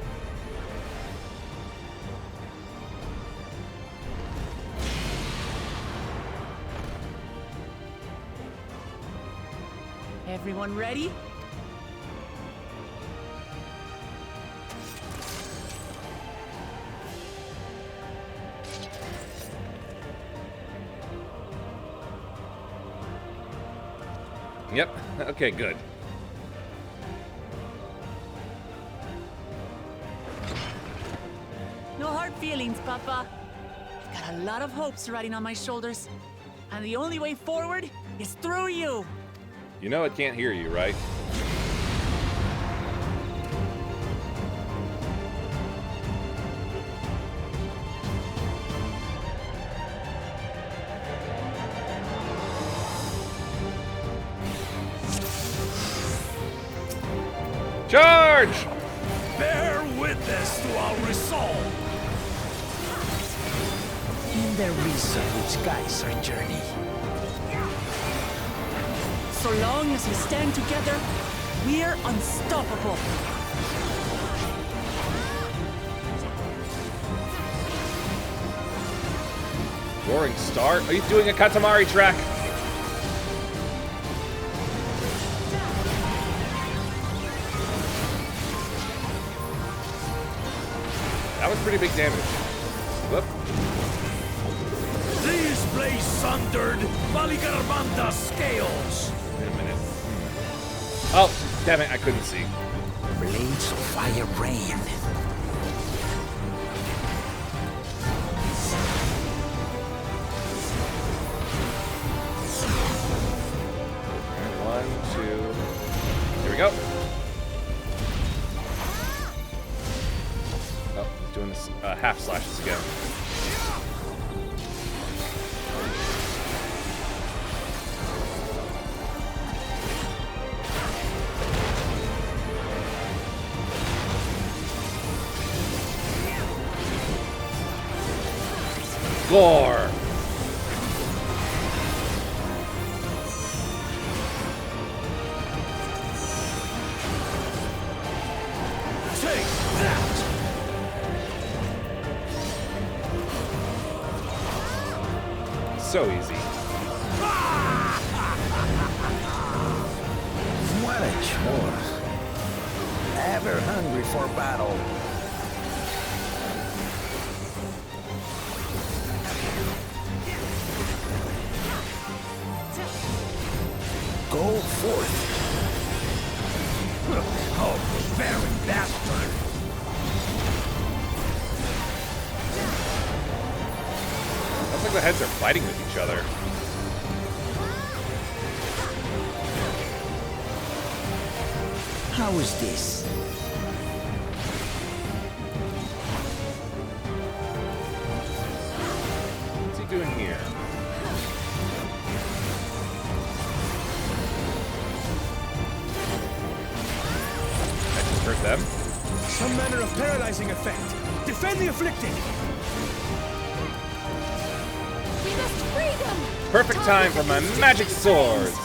Everyone ready? Yep, okay, good. No hard feelings, Papa. I've got a lot of hopes riding on my shoulders. And the only way forward is through you. You know it can't hear you, right? Charge! Bear witness to our resolve. In the reason which guides our journey. So long as we stand together, we're unstoppable. Roaring Star? Are you doing a Katamari track? That was pretty big damage. Whoop. These blaze sundered Valigarbanda's scales. Wait a minute. Oh, damn it, I couldn't see. Blades of fire rain. Alright, 1, 2. Here we go. Oh, he's doing this half slashes again. Gore! Take that! So easy. What a chore. Ever hungry for battle. Go forth. Oh, barren bastard. Looks like the heads are fighting with each other. How is this? What's he doing here? paralyze them. Some manner of paralyzing effect. Defend the afflicted! We must free them! Perfect time for my magic swords.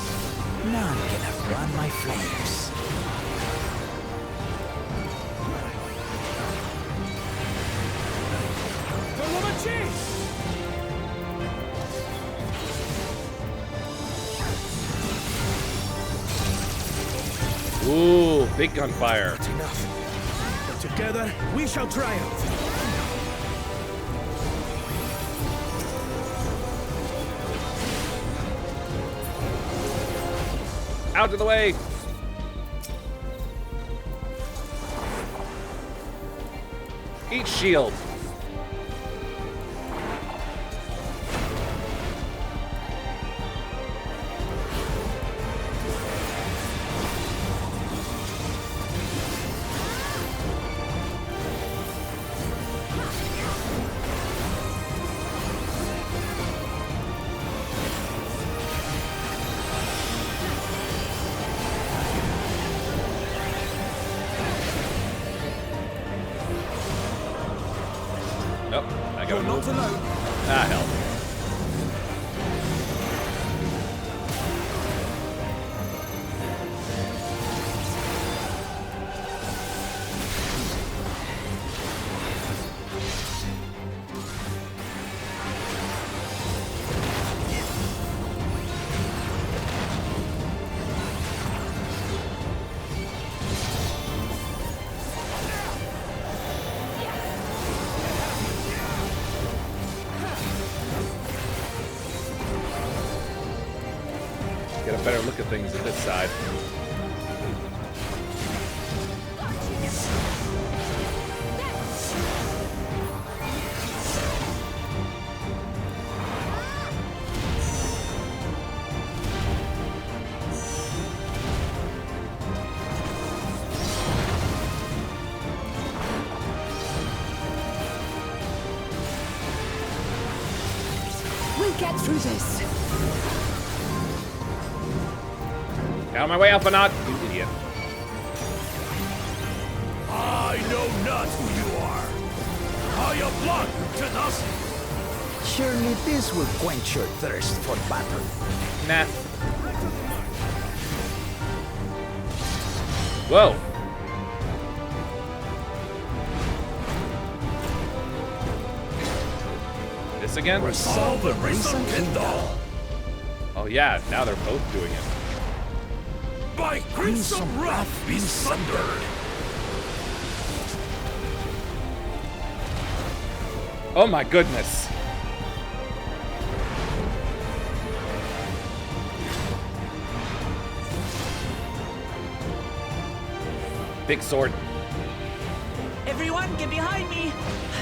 None can outrun my flames. Ooh, big gunfire. That's enough. But together, we shall triumph. Out of the way. Eat shield. Nope, I got Not alone. Ah, hell. Get a better look at things at this side. We'll get through this. Out of my way, Alphanot, you idiot. I know not who you are. I am blood to nothing. Surely this will quench your thirst for battle. Nah. Whoa. This again? Resolve the reason Kindle. Oh yeah, now they're both doing it. By crimson wrath be sundered. Oh my goodness. Big sword. Everyone, get behind me!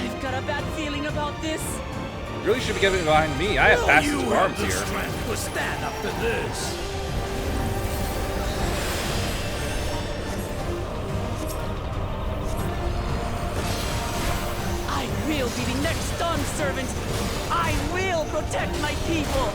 I've got a bad feeling about this. Really should be getting behind me. I have Will fast you have arms the here. strength to stand up to this? I will be the next Dawnservant. I will protect my people.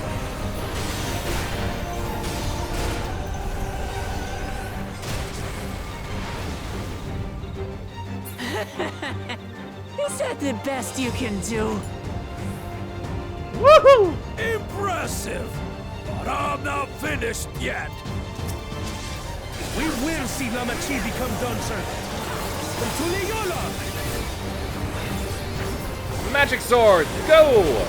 Is that the best you can do? Woohoo! Impressive! But I'm not finished yet. We will see Lamachi become Dawnservant. Tuliyola! Magic sword, go!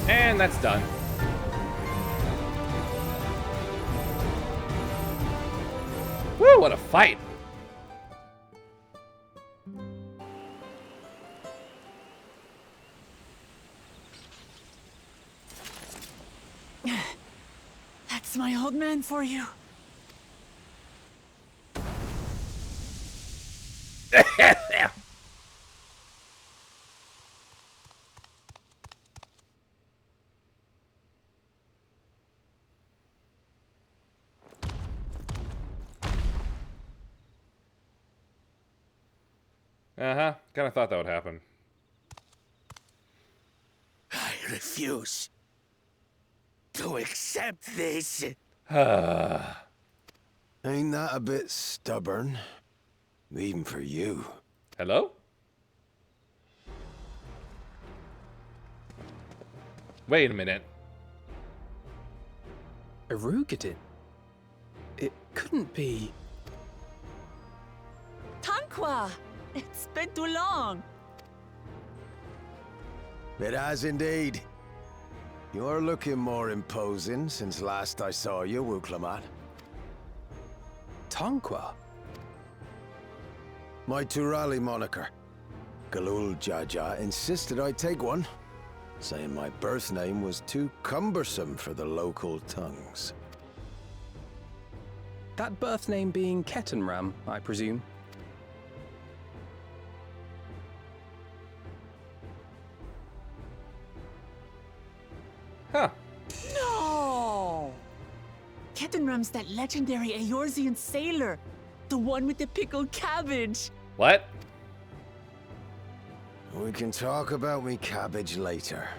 And that's done. Woo, what a fight! That's my old man for you. Uh-huh. Kind of thought that would happen. I refuse to accept this. Ain't that a bit stubborn? Even for you. Hello? Wait a minute. Arugadin? It couldn't be... Tanqua! It's been too long. It has indeed. You're looking more imposing since last I saw you, Wuklamat. Tanqua? My Turali moniker. Galul Jaja insisted I take one, saying my birth name was too cumbersome for the local tongues. That birth name being Ketenram, I presume? Huh. No! Ketenram's that legendary Eorzean sailor. The one with the pickled cabbage. What? We can talk about me cabbage later.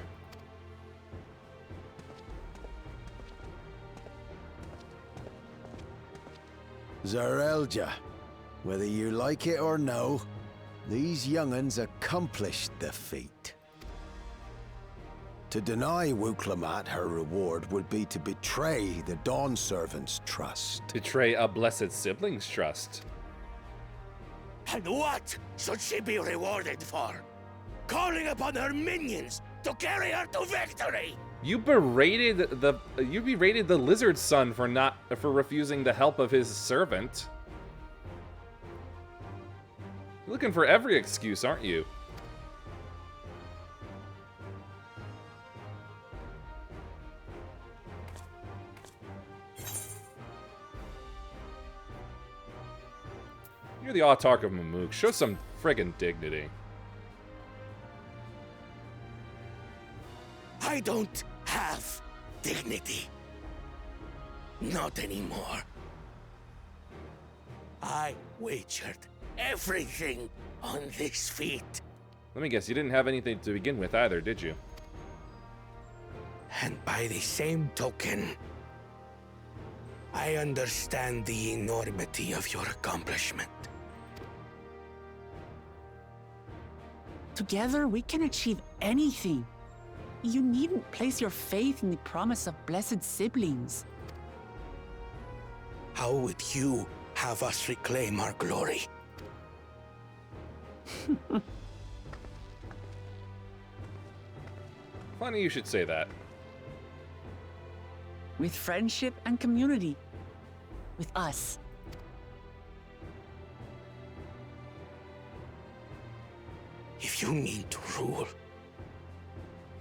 Zarelja, whether you like it or no, these young'uns accomplished the feat. To deny Wuklamat her reward would be to betray the Dawnservant's trust. Betray a blessed sibling's trust. And what should she be rewarded for? Calling upon her minions to carry her to victory! You berated the lizard son for refusing the help of his servant. You're looking for every excuse, aren't you? You're the autarch of Mamook. Show some friggin' dignity. I don't have dignity. Not anymore. I wagered everything on this feat. Let me guess, you didn't have anything to begin with either, did you? And by the same token, I understand the enormity of your accomplishment. Together, we can achieve anything. You needn't place your faith in the promise of blessed siblings. How would you have us reclaim our glory? Funny you should say that. With friendship and community. With us. If you need to rule,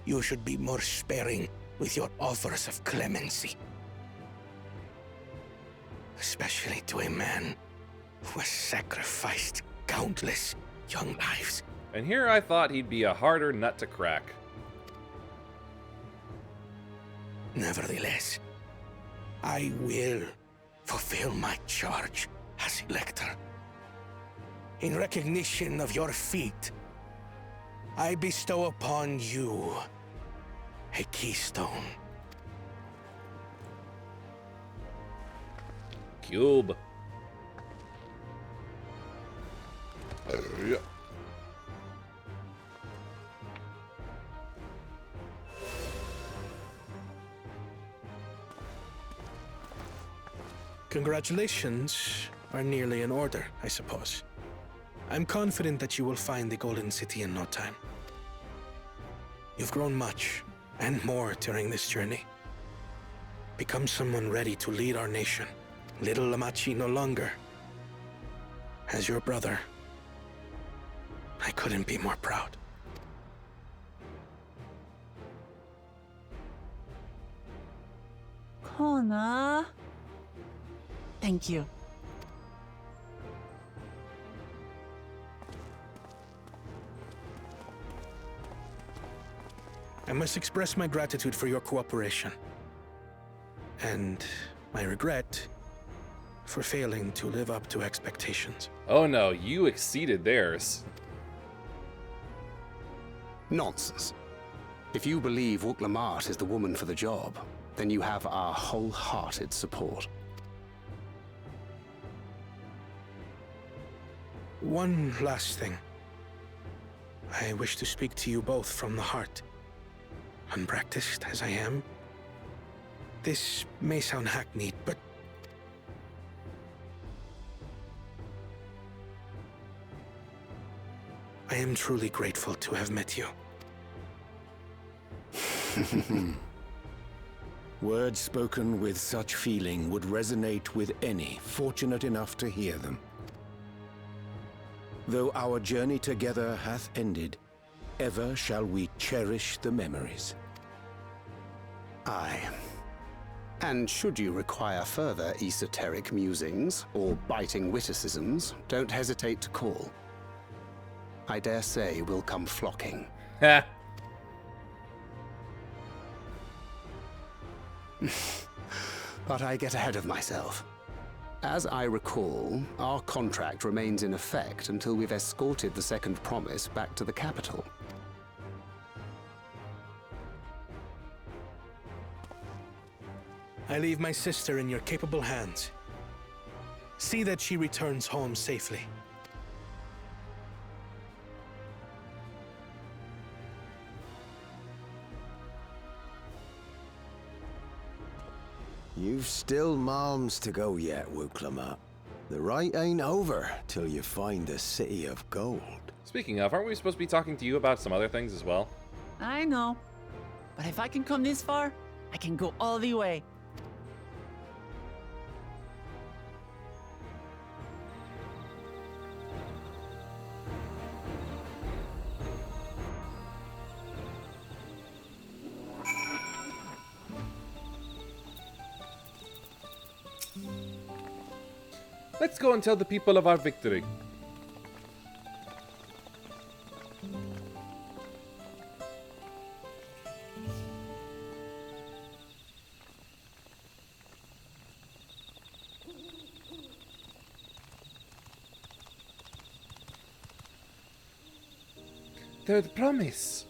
you should be more sparing with your offers of clemency. Especially to a man who has sacrificed countless young lives. And here I thought he'd be a harder nut to crack. Nevertheless, I will fulfill my charge as Elector. In recognition of your feat, I bestow upon you a keystone. Cube. Congratulations are nearly in order, I suppose. I'm confident that you will find the Golden City in no time. You've grown much, and more during this journey. Become someone ready to lead our nation. Little Lamachi no longer As your brother, I couldn't be more proud. Kona. Thank you. I must express my gratitude for your cooperation. And my regret for failing to live up to expectations. Oh no, you exceeded theirs. Nonsense. If you believe Wuk-Lamat is the woman for the job, then you have our wholehearted support. One last thing. I wish to speak to you both from the heart. Unpracticed as I am, this may sound hackneyed, but I am truly grateful to have met you. Words spoken with such feeling would resonate with any fortunate enough to hear them. Though our journey together hath ended, ever shall we cherish the memories. Aye. And should you require further esoteric musings or biting witticisms, don't hesitate to call. I dare say we'll come flocking. Ha! But I get ahead of myself. As I recall, our contract remains in effect until we've escorted the second promise back to the capital. I leave my sister in your capable hands. See that she returns home safely. You've still malms to go yet, Wuk-Lamat. The rite ain't over till you find the city of gold. Speaking of, aren't we supposed to be talking to you about some other things as well? I know. But if I can come this far, I can go all the way. Let's go and tell the people of our victory. Third promise.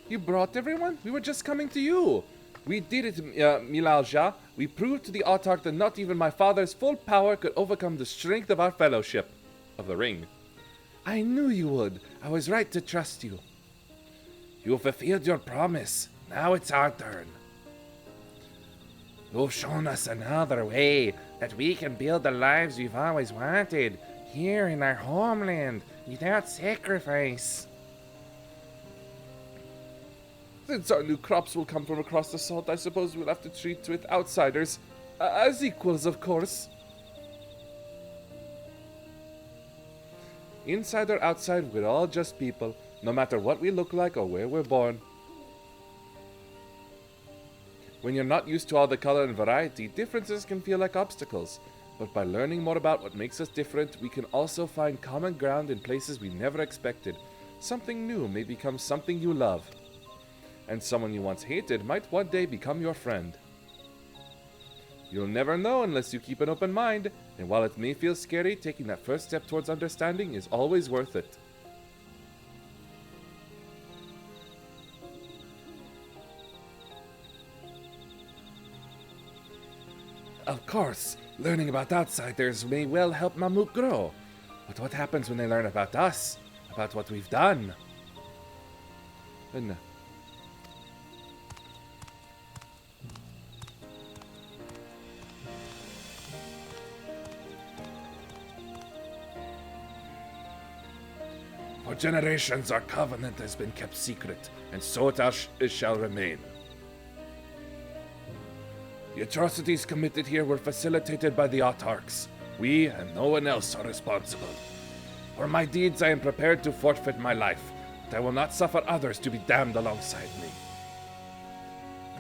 You brought everyone? We were just coming to you. We did it, Milalja. We proved to the Autarch that not even my father's full power could overcome the strength of our fellowship of the ring. I knew you would. I was right to trust you. You fulfilled your promise. Now it's our turn. You've shown us another way that we can build the lives we've always wanted here in our homeland without sacrifice. Since our new crops will come from across the salt, I suppose we'll have to treat with outsiders as equals, of course. Inside or outside, we're all just people, no matter what we look like or where we're born. When you're not used to all the color and variety, differences can feel like obstacles. But by learning more about what makes us different, we can also find common ground in places we never expected. Something new may become something you love. And someone you once hated might one day become your friend. You'll never know unless you keep an open mind, and while it may feel scary, taking that first step towards understanding is always worth it. Of course, learning about outsiders may well help Mamuk grow. But what happens when they learn about us? About what we've done? And for generations, our covenant has been kept secret, and so it shall remain. The atrocities committed here were facilitated by the Autarchs. We and no one else are responsible. For my deeds I am prepared to forfeit my life, but I will not suffer others to be damned alongside me.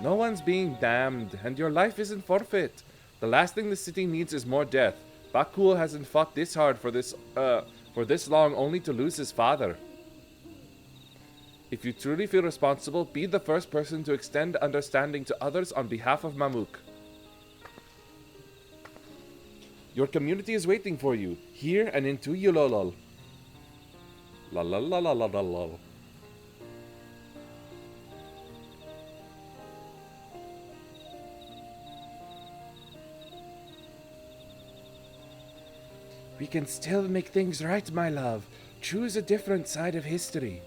No one's being damned, and your life isn't forfeit. The last thing the city needs is more death. Bakul hasn't fought this hard for this long only to lose his father. If you truly feel responsible, be the first person to extend understanding to others on behalf of Mamuk. Your community is waiting for you, here and in Tuyulolol. La la la la la la la. We can still make things right, my love. Choose a different side of history.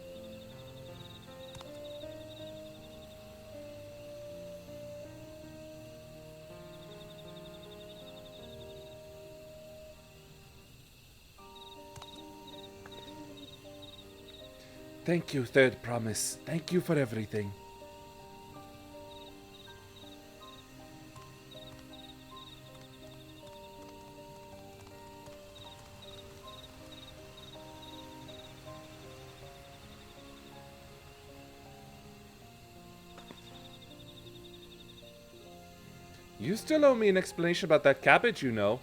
Thank you, Third Promise. Thank you for everything. You still owe me an explanation about that cabbage, you know.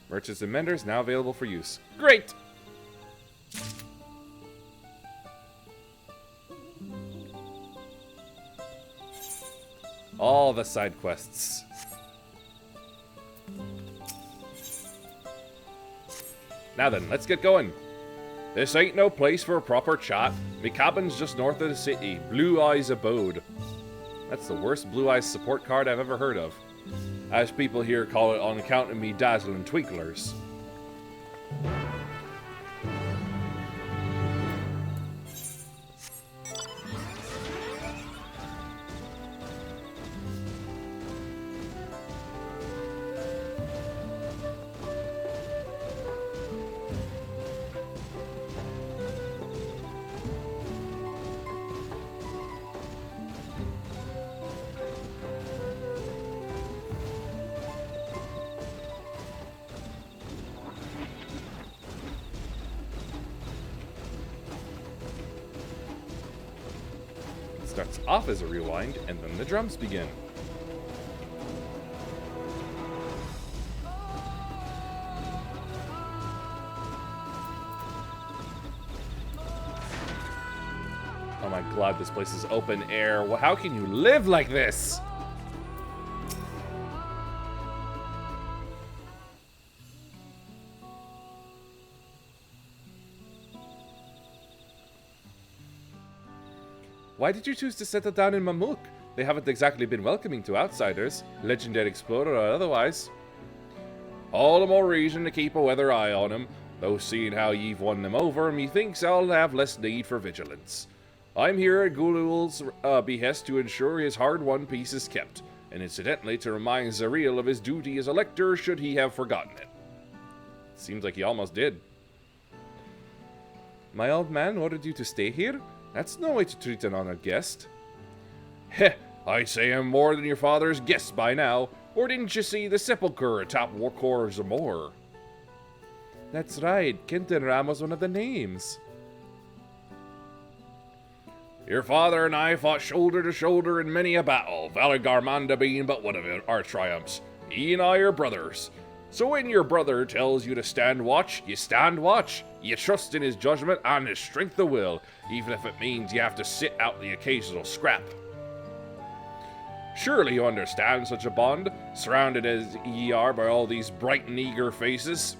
Merchants and Menders now available for use. Great! All the side quests. Now then, let's get going. This ain't no place for a proper chat. Me cabin's just north of the city. Blue Eyes Abode. That's the worst Blue Eyes support card I've ever heard of. As people here call it on account of me dazzling twinklers. Starts off as a rewind, and then the drums begin. Oh my god, this place is open air. Well, how can you live like this? Why did you choose to settle down in Mamuk? They haven't exactly been welcoming to outsiders, legendary explorer or otherwise. All the more reason to keep a weather eye on him, though seeing how ye've won them over, methinks I'll have less need for vigilance. I'm here at Gulul's behest to ensure his hard-won peace is kept, and incidentally to remind Zariel of his duty as a lector should he have forgotten it. Seems like he almost did. My old man ordered you to stay here? That's no way to treat an honored guest. Heh, I'd say I'm more than your father's guest by now. Or didn't you see the sepulchre atop Warkor Zamor? That's right, Kenton Ram was one of the names. Your father and I fought shoulder to shoulder in many a battle, Valagarmanda being but one of our triumphs. He and I are brothers. So when your brother tells you to stand watch, you stand watch. You trust in his judgment and his strength of will, even if it means you have to sit out the occasional scrap. Surely you understand such a bond, surrounded as ye are by all these bright and eager faces.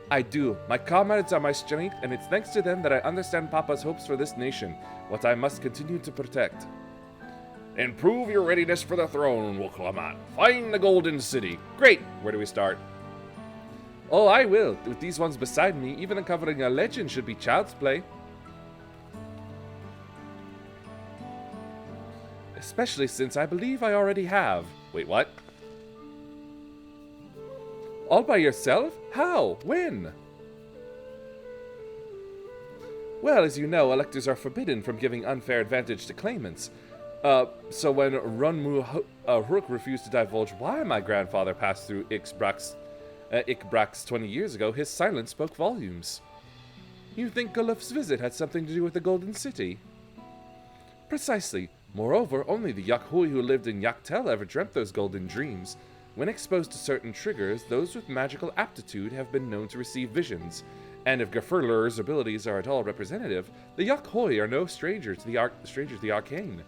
I do. My comrades are my strength, and it's thanks to them that I understand Papa's hopes for this nation, what I must continue to protect. Improve your readiness for the throne, Wuklamat. Find the Golden City. Great! Where do we start? Oh, I will. With these ones beside me, even uncovering a legend should be child's play. Especially since I believe I already have. Wait, what? All by yourself? How? When? Well, as you know, electors are forbidden from giving unfair advantage to claimants. So when Runmu-Hurk refused to divulge why my grandfather passed through Ikbrax 20 years ago, his silence spoke volumes. You think Goluf's visit had something to do with the Golden City? Precisely. Moreover, only the Yakhui who lived in Yaktel ever dreamt those golden dreams. When exposed to certain triggers, those with magical aptitude have been known to receive visions. And if Gefurler's abilities are at all representative, the Yakhoi are no stranger to the arcane.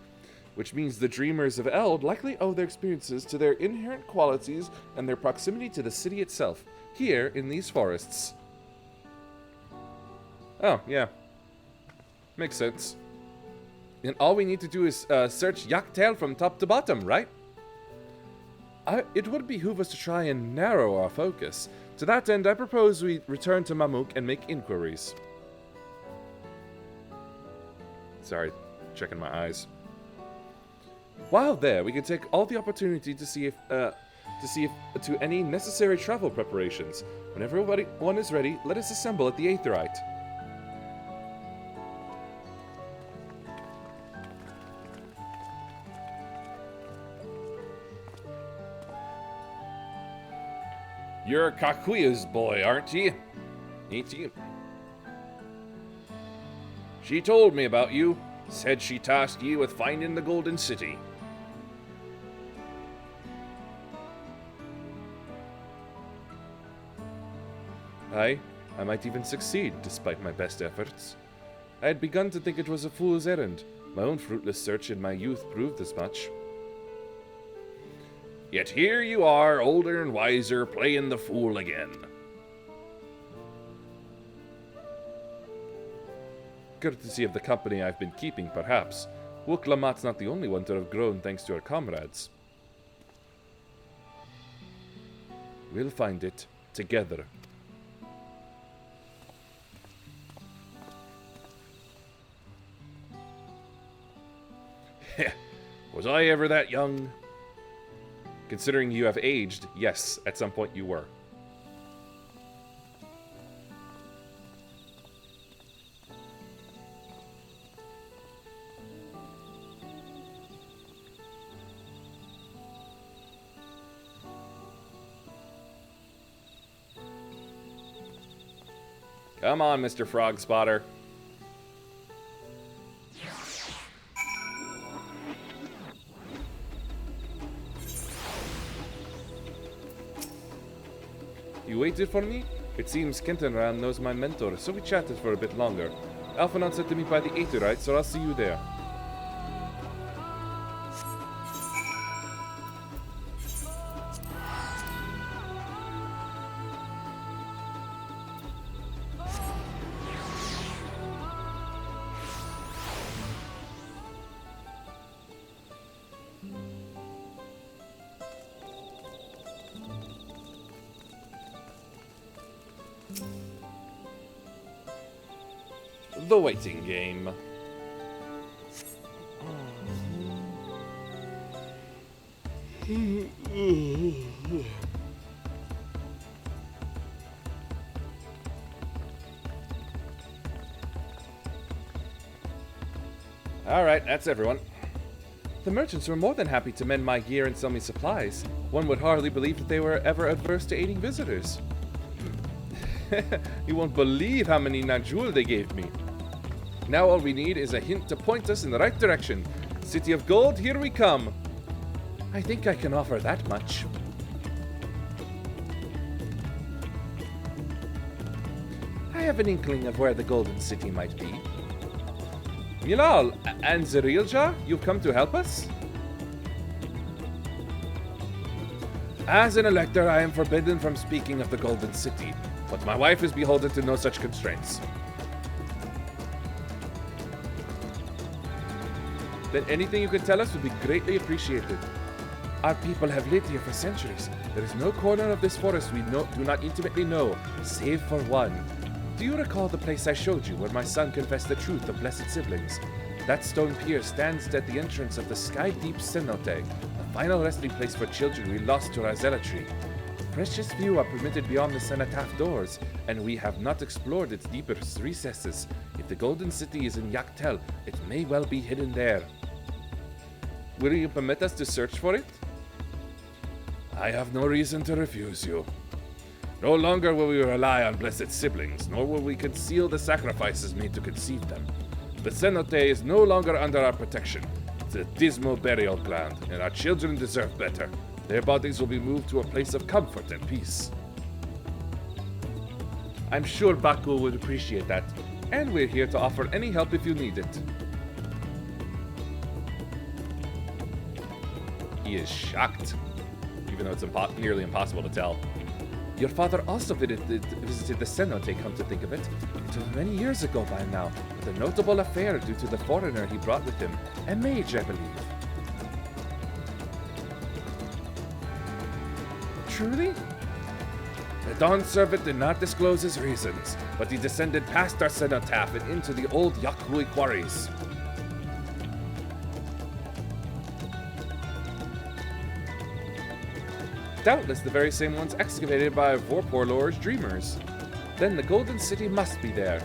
Which means the Dreamers of Eld likely owe their experiences to their inherent qualities and their proximity to the city itself, here in these forests. Oh, yeah. Makes sense. And all we need to do is search Yaktel from top to bottom, right? It would behoove us to try and narrow our focus. To that end, I propose we return to Mamuk and make inquiries. Sorry, checking my eyes. While there, we can take all the opportunity to see if to any necessary travel preparations. Whenever one is ready, let us assemble at the Aetherite. You're Kakuya's boy, aren't you? Ain't you? She told me about you. Said she tasked you with finding the Golden City. I might even succeed, despite my best efforts. I had begun to think it was a fool's errand. My own fruitless search in my youth proved as much. Yet here you are, older and wiser, playing the fool again. Courtesy of the company I've been keeping, perhaps. Wuklamat's not the only one to have grown thanks to her comrades. We'll find it, together. Was I ever that young? Considering you have aged, yes, at some point you were. Come on, Mr. Frog Spotter. You waited for me? It seems Kentenran knows my mentor, so we chatted for a bit longer. Alphanon said to meet by the Aetherite, so I'll see you there. The waiting game. Alright, that's everyone. The merchants were more than happy to mend my gear and sell me supplies. One would hardly believe that they were ever adverse to aiding visitors. You won't believe how many Najul they gave me. Now all we need is a hint to point us in the right direction. City of Gold, here we come. I think I can offer that much. I have an inkling of where the Golden City might be. Milal, and Zerilja, you've come to help us? As an elector, I am forbidden from speaking of the Golden City, but my wife is beholden to no such constraints. Then anything you can tell us would be greatly appreciated. Our people have lived here for centuries. There is no corner of this forest we do not intimately know, save for one. Do you recall the place I showed you where my son confessed the truth of blessed siblings? That stone pier stands at the entrance of the sky-deep cenote, a final resting place for children we lost to our zealotry. precious few are permitted beyond the cenotaph doors, and we have not explored its deepest recesses. If the Golden City is in Yaktel, it may well be hidden there. Will you permit us to search for it? I have no reason to refuse you. No longer will we rely on blessed siblings, nor will we conceal the sacrifices made to conceive them. The cenote is no longer under our protection. It's a dismal burial ground, and our children deserve better. Their bodies will be moved to a place of comfort and peace. I'm sure Baku would appreciate that, and we're here to offer any help if you need it. He is shocked, even though it's nearly impossible to tell. Your father also visited the cenote, come to think of it. It was many years ago by now, with a notable affair due to the foreigner he brought with him, a mage, I believe. Truly? The Dawnservant did not disclose his reasons, but he descended past our cenotaph and into the old Yakuy quarries. Doubtless the very same ones excavated by Vorporlor's dreamers. Then the Golden City must be there.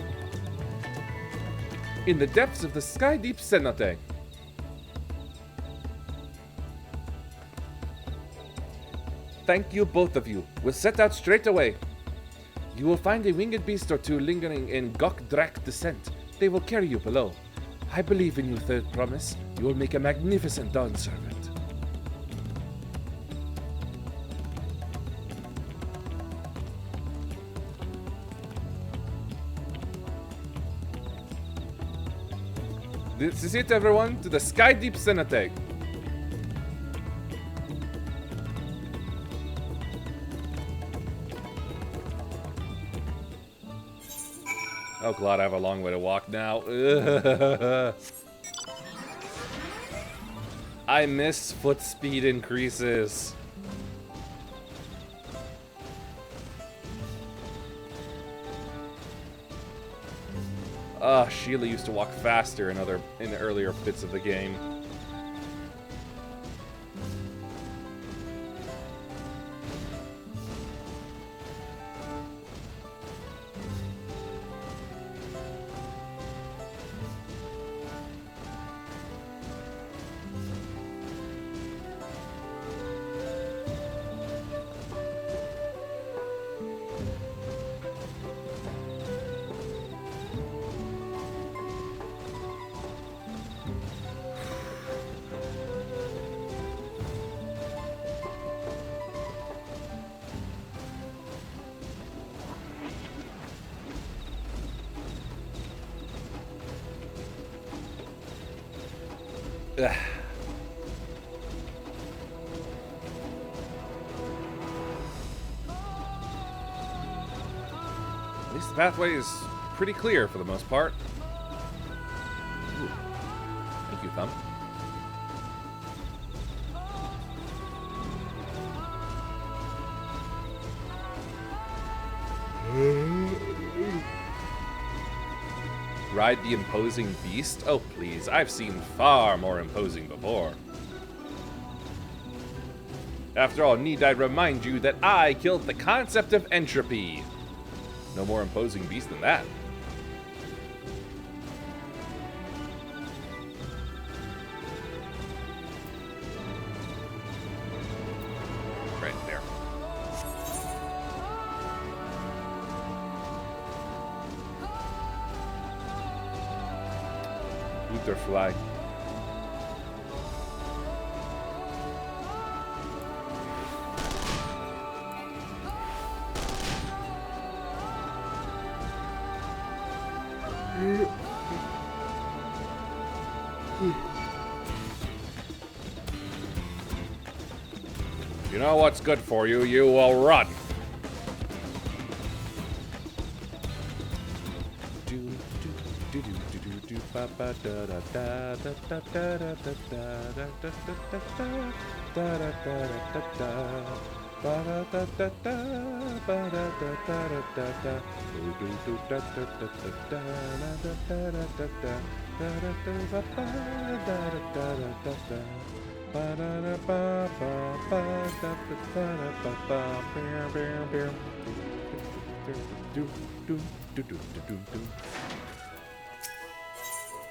In the depths of the sky-deep cenote. Thank you, both of you. We'll set out straight away. You will find a winged beast or two lingering in Gokdrak descent. They will carry you below. I believe in you, Third Promise. You will make a magnificent Dawnservant. This is it, everyone, to the Sky Deep Cenote. Oh, glad I have a long way to walk now. I miss foot speed increases. Sheila used to walk faster in the earlier bits of the game. Ugh. At least the pathway is pretty clear for the most part. Ooh. Thank you, Thumb. Ride the imposing beast? Oh, please. I've seen far more imposing before. After all, need I remind you that I killed the concept of entropy? No more imposing beast than that. Right there. Lutherfly. You know what's good for you, you will run.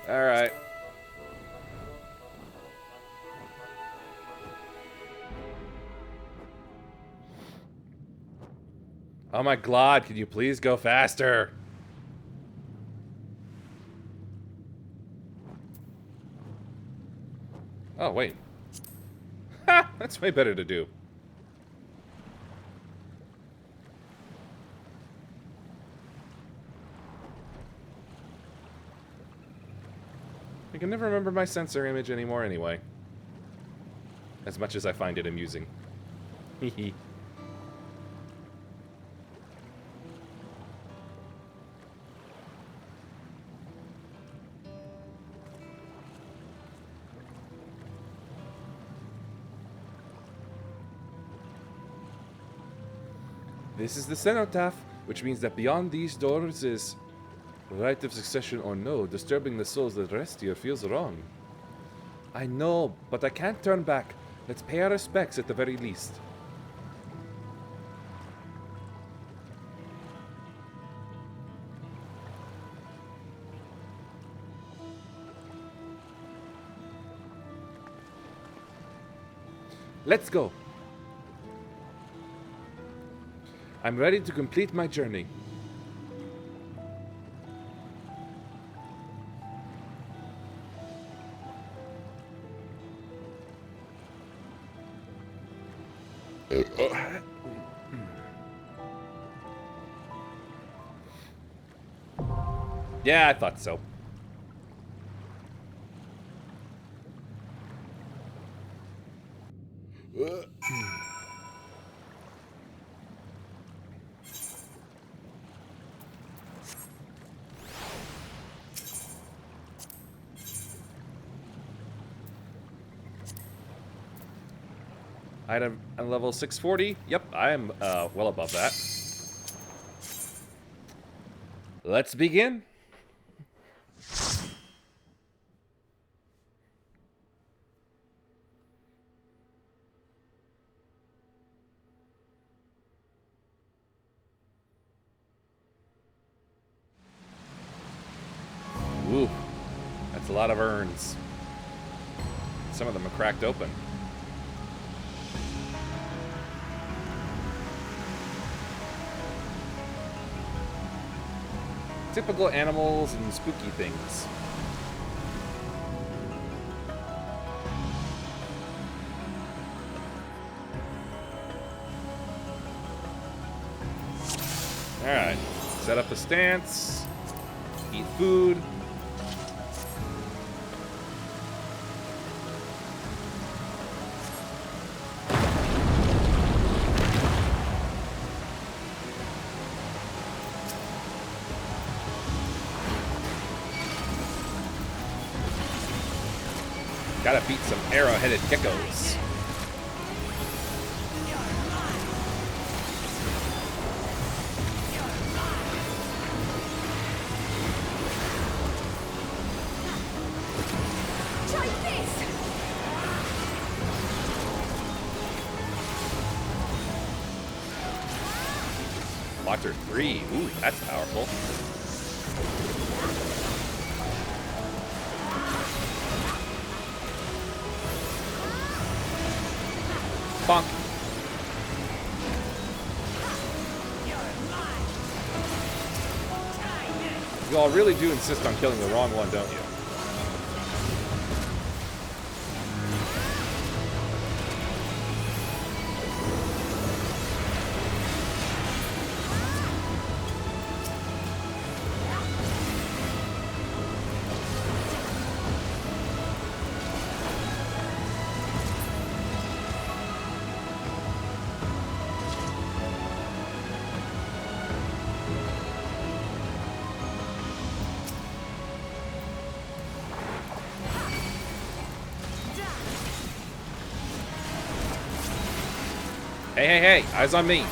All right. Oh my God, can you please go faster? Oh, wait. Ha! That's way better to do. I can never remember my sensor image anymore anyway. As much as I find it amusing. Hehe. This is the cenotaph, which means that beyond these doors is right of succession or no, disturbing the souls that rest here feels wrong. I know, but I can't turn back. Let's pay our respects at the very least. Let's go. I'm ready to complete my journey. Yeah, I thought so. Item at level 640. Yep, I am well above that. Let's begin. Ooh, that's a lot of urns. Some of them are cracked open. Typical animals and spooky things. Alright, set up a stance, eat food. Gotta beat some arrow-headed geckos. Try this! Water 3. Ooh, that's powerful. Bonk. You all really do insist on killing the wrong one, don't you? Hey, hey, hey, eyes on me.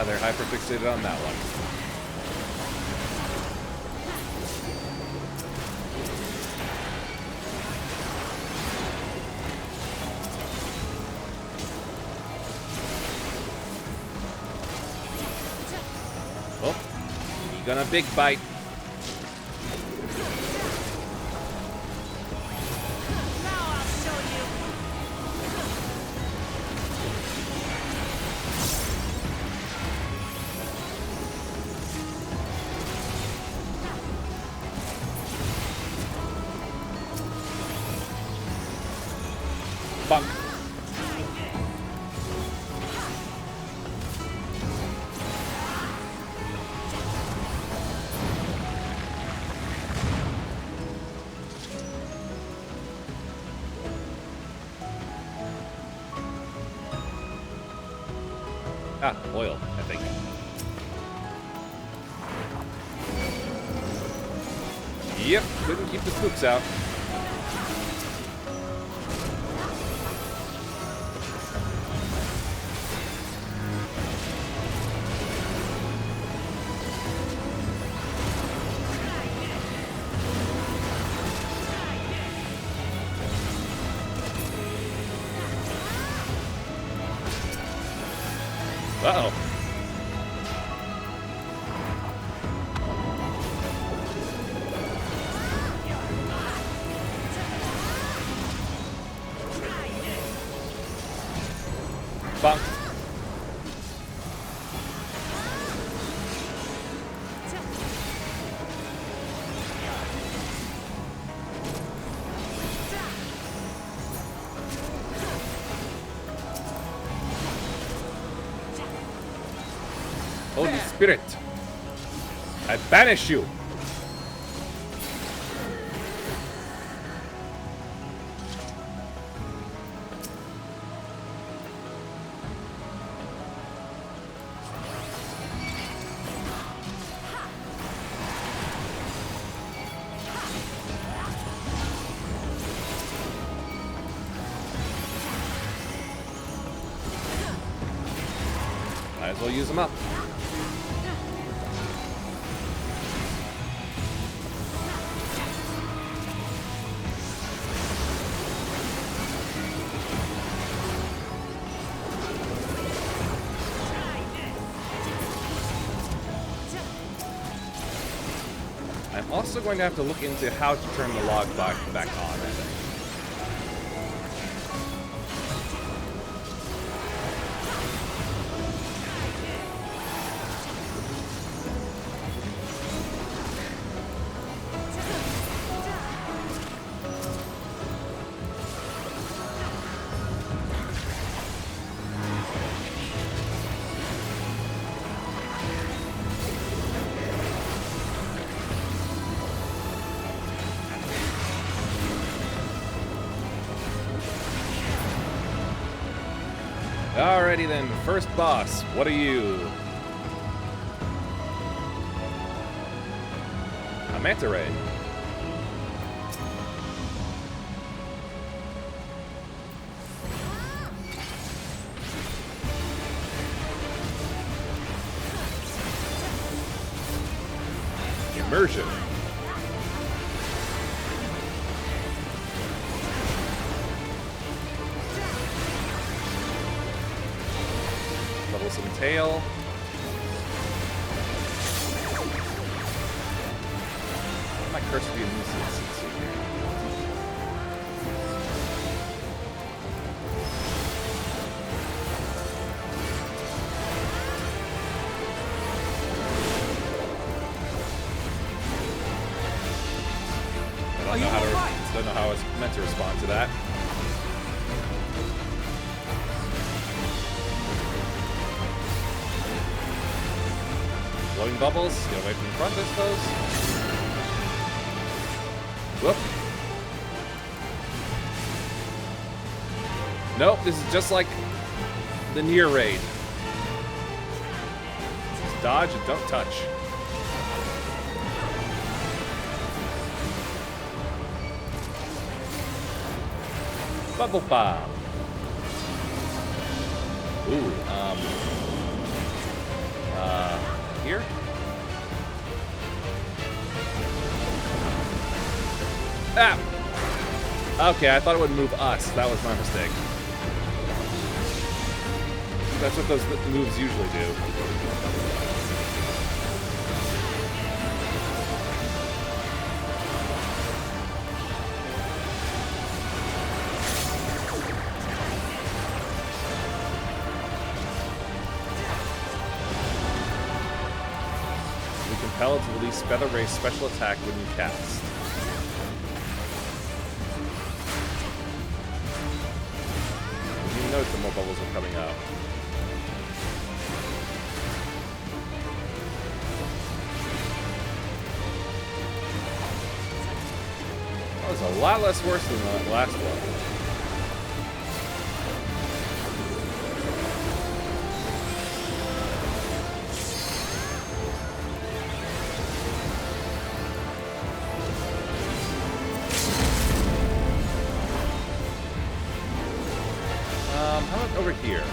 Ah, they're hyperfixated on that one. Oh, you gonna big bite. Bunk. Ah, oil, I think. Yep, couldn't keep the spooks out. Uh-oh. Bonk. Holy Spirit, I banish you. Might as well use them up. I'm also going to have to look into how to turn the log back on, I think. Alrighty then, first boss, what are you? A manta ray. Immersion. Some tail. My cursor being useless here. I don't know how it's meant to respond to that. Blowing bubbles, get away from the front, I suppose. Whoop. Nope, this is just like the near raid. Just dodge and don't touch. Bubble bomb. Ooh, Here? Ah! Okay, I thought it would move us. That was my mistake. That's what those moves usually do. We compel it to release Feather Ray's special attack when you cast. You notice the more bubbles are coming out. That was a lot less worse than the last one. How about over here?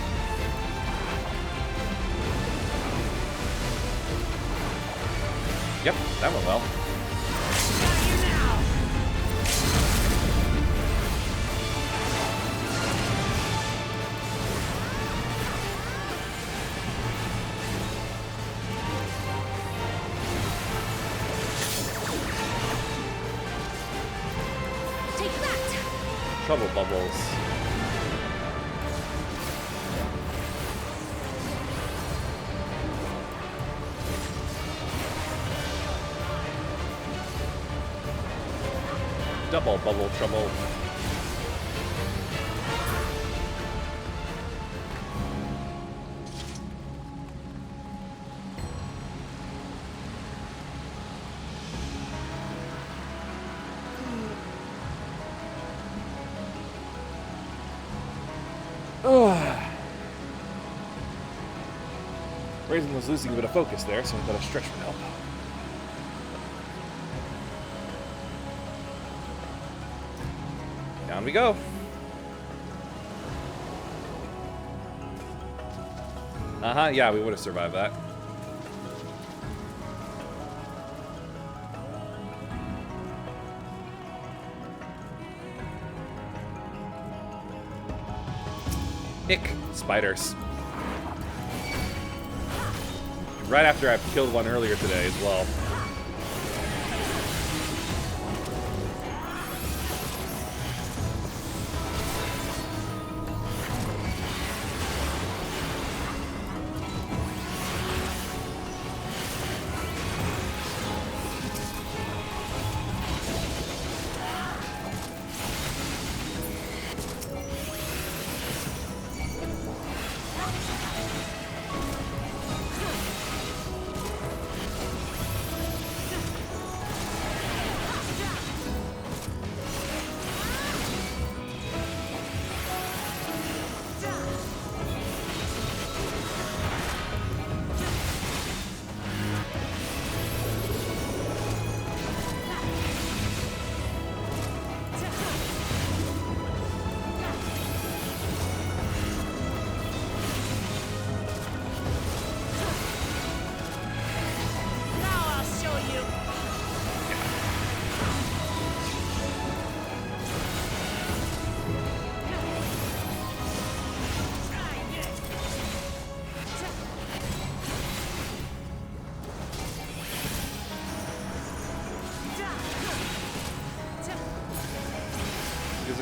Yep, that went well. Take that! Trouble bubbles. Double bubble trouble. Raisin was losing a bit of focus there, so I thought a stretch would help. Down we go. Yeah, we would have survived that. Ick, spiders. Right after I've killed one earlier today as well.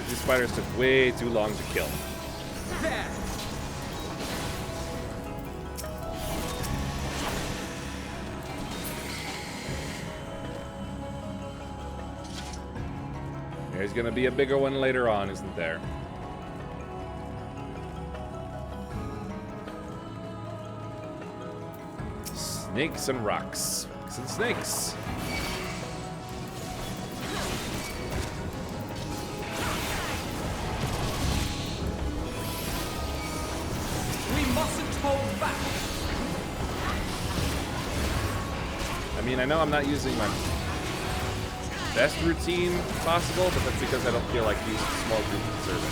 These spiders took way too long to kill. There's gonna be a bigger one later on, isn't there? Snakes and rocks. Rocks and snakes. I mean, I know I'm not using my best routine possible, but that's because I don't feel like these small groups deserve it.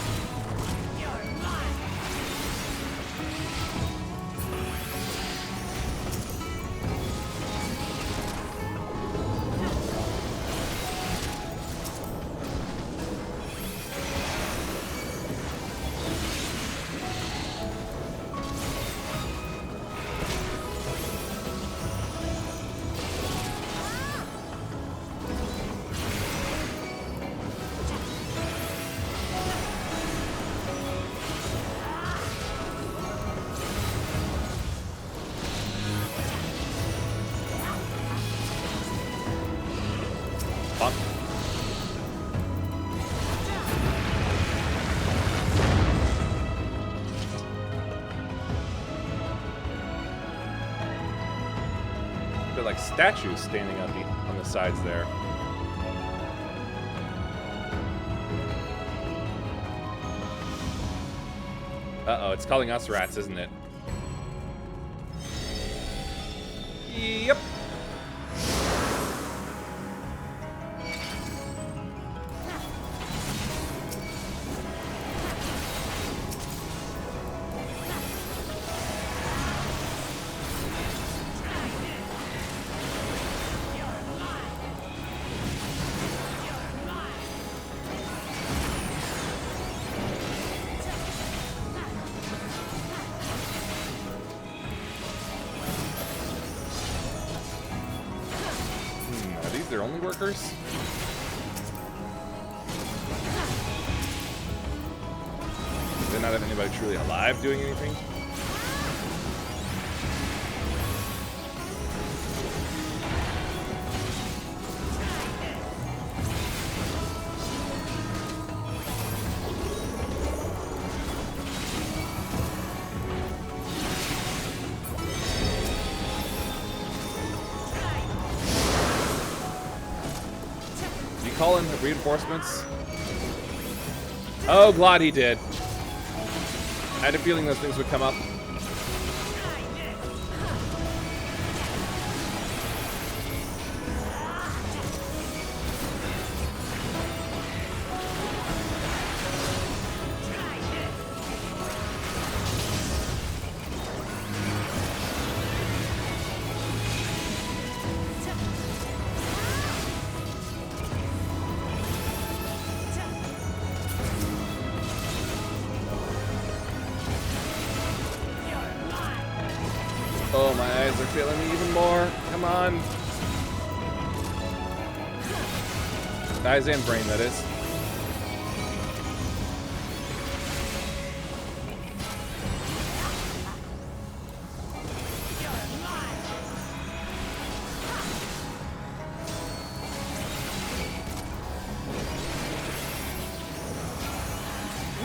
like statues standing on the sides there. Uh-oh, it's calling us rats, isn't it? Yep. Are these their only workers? Do they not have anybody truly alive doing anything? Call in reinforcements? Oh, glad he did. I had a feeling those things would come up. Oh, my eyes are failing me even more. Come on. Eyes and brain, that is.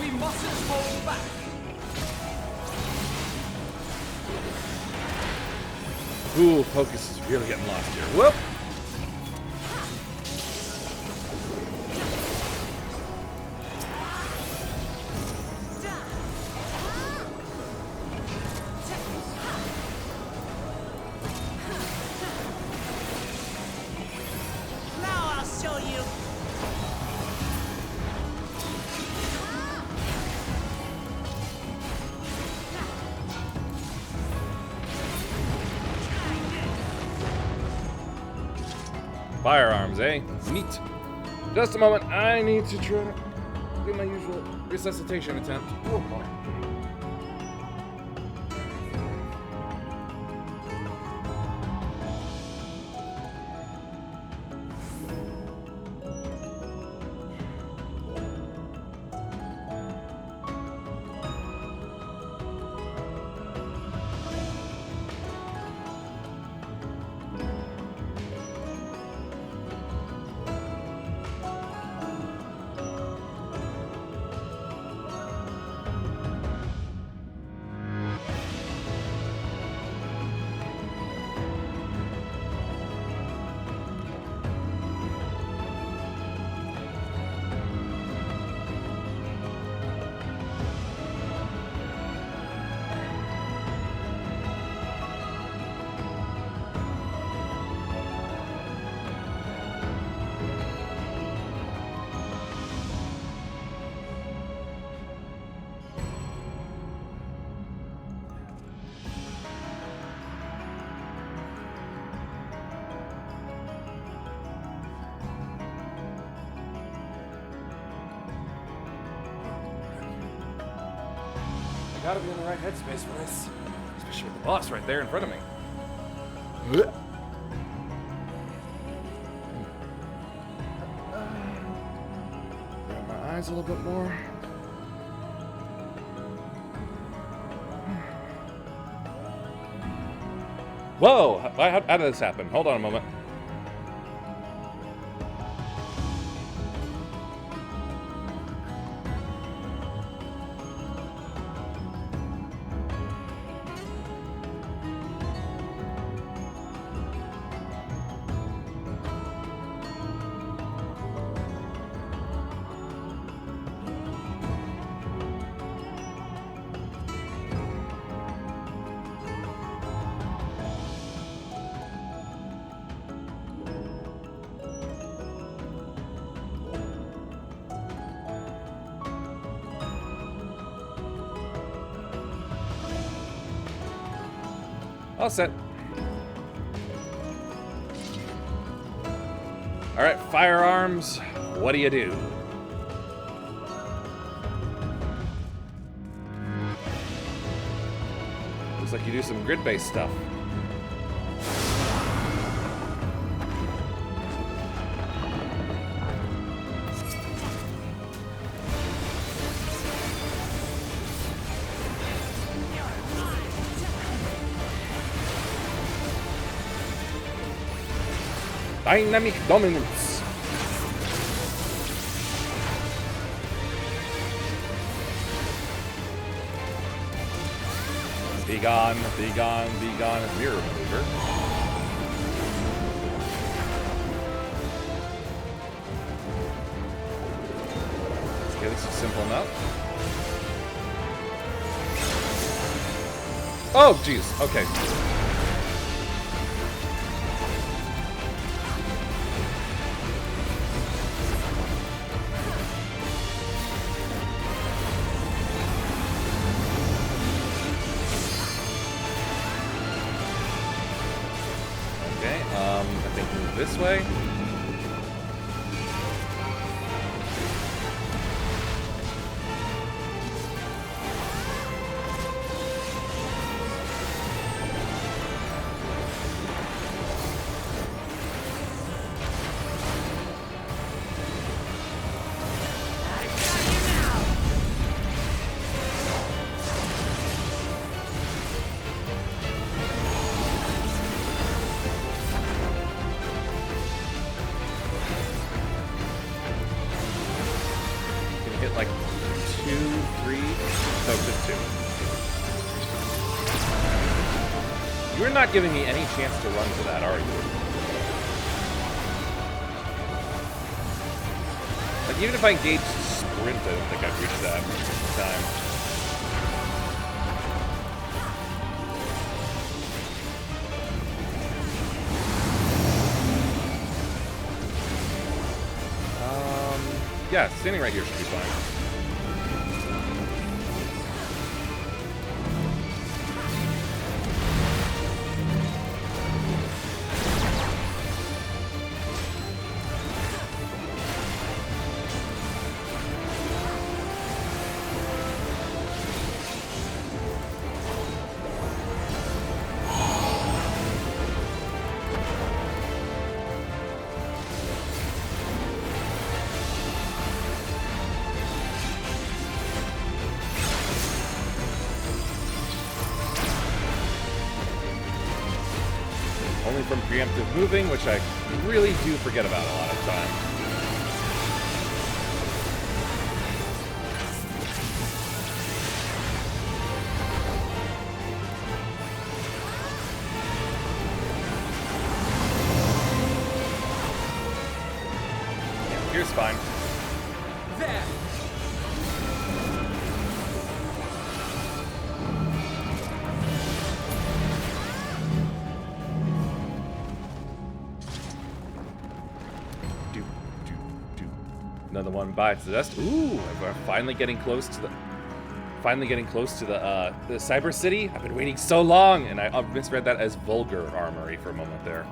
We mustn't hold back. Ooh, focus is really getting lost here. Whoop! Now I'll show you. Firearms, eh? Neat. Just a moment. I need to try to do my usual resuscitation attempt. Oh boy. I gotta be in the right headspace for this. Especially with the boss right there in front of me. Grab my eyes a little bit more. Whoa! How did this happen? Hold on a moment. All set. Alright, firearms. What do you do? Looks like you do some grid-based stuff. Dynamic dominance. Be gone, be gone, be gone. Mirror maneuver. Okay, this is simple enough. Oh, jeez. Okay. I think move this way. Hit like 2, 3, no, just 2. You're not giving me any chance to run to that, are you? Like, even if I engage sprint, I don't think I'd reach that in time. Yeah, standing right here should be fine. Only from preemptive moving, which I really do forget about a lot of the time. Yeah, here's fine. There! Another one bites the dust. Ooh, we're finally getting close to the cyber city. I've been waiting so long, and I misread that as vulgar armory for a moment there.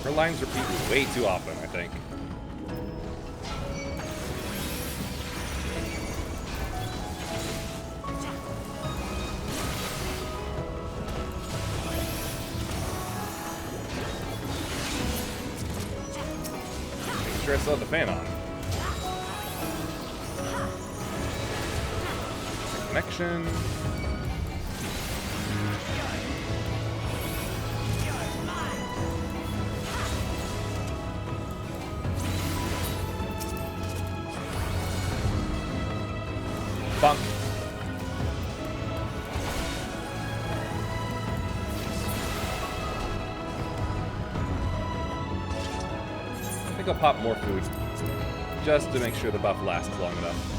Her lines repeat way too often, I think. Make sure I still have the fan on. connection. Bonk. I think I'll pop more food just to make sure the buff lasts long enough.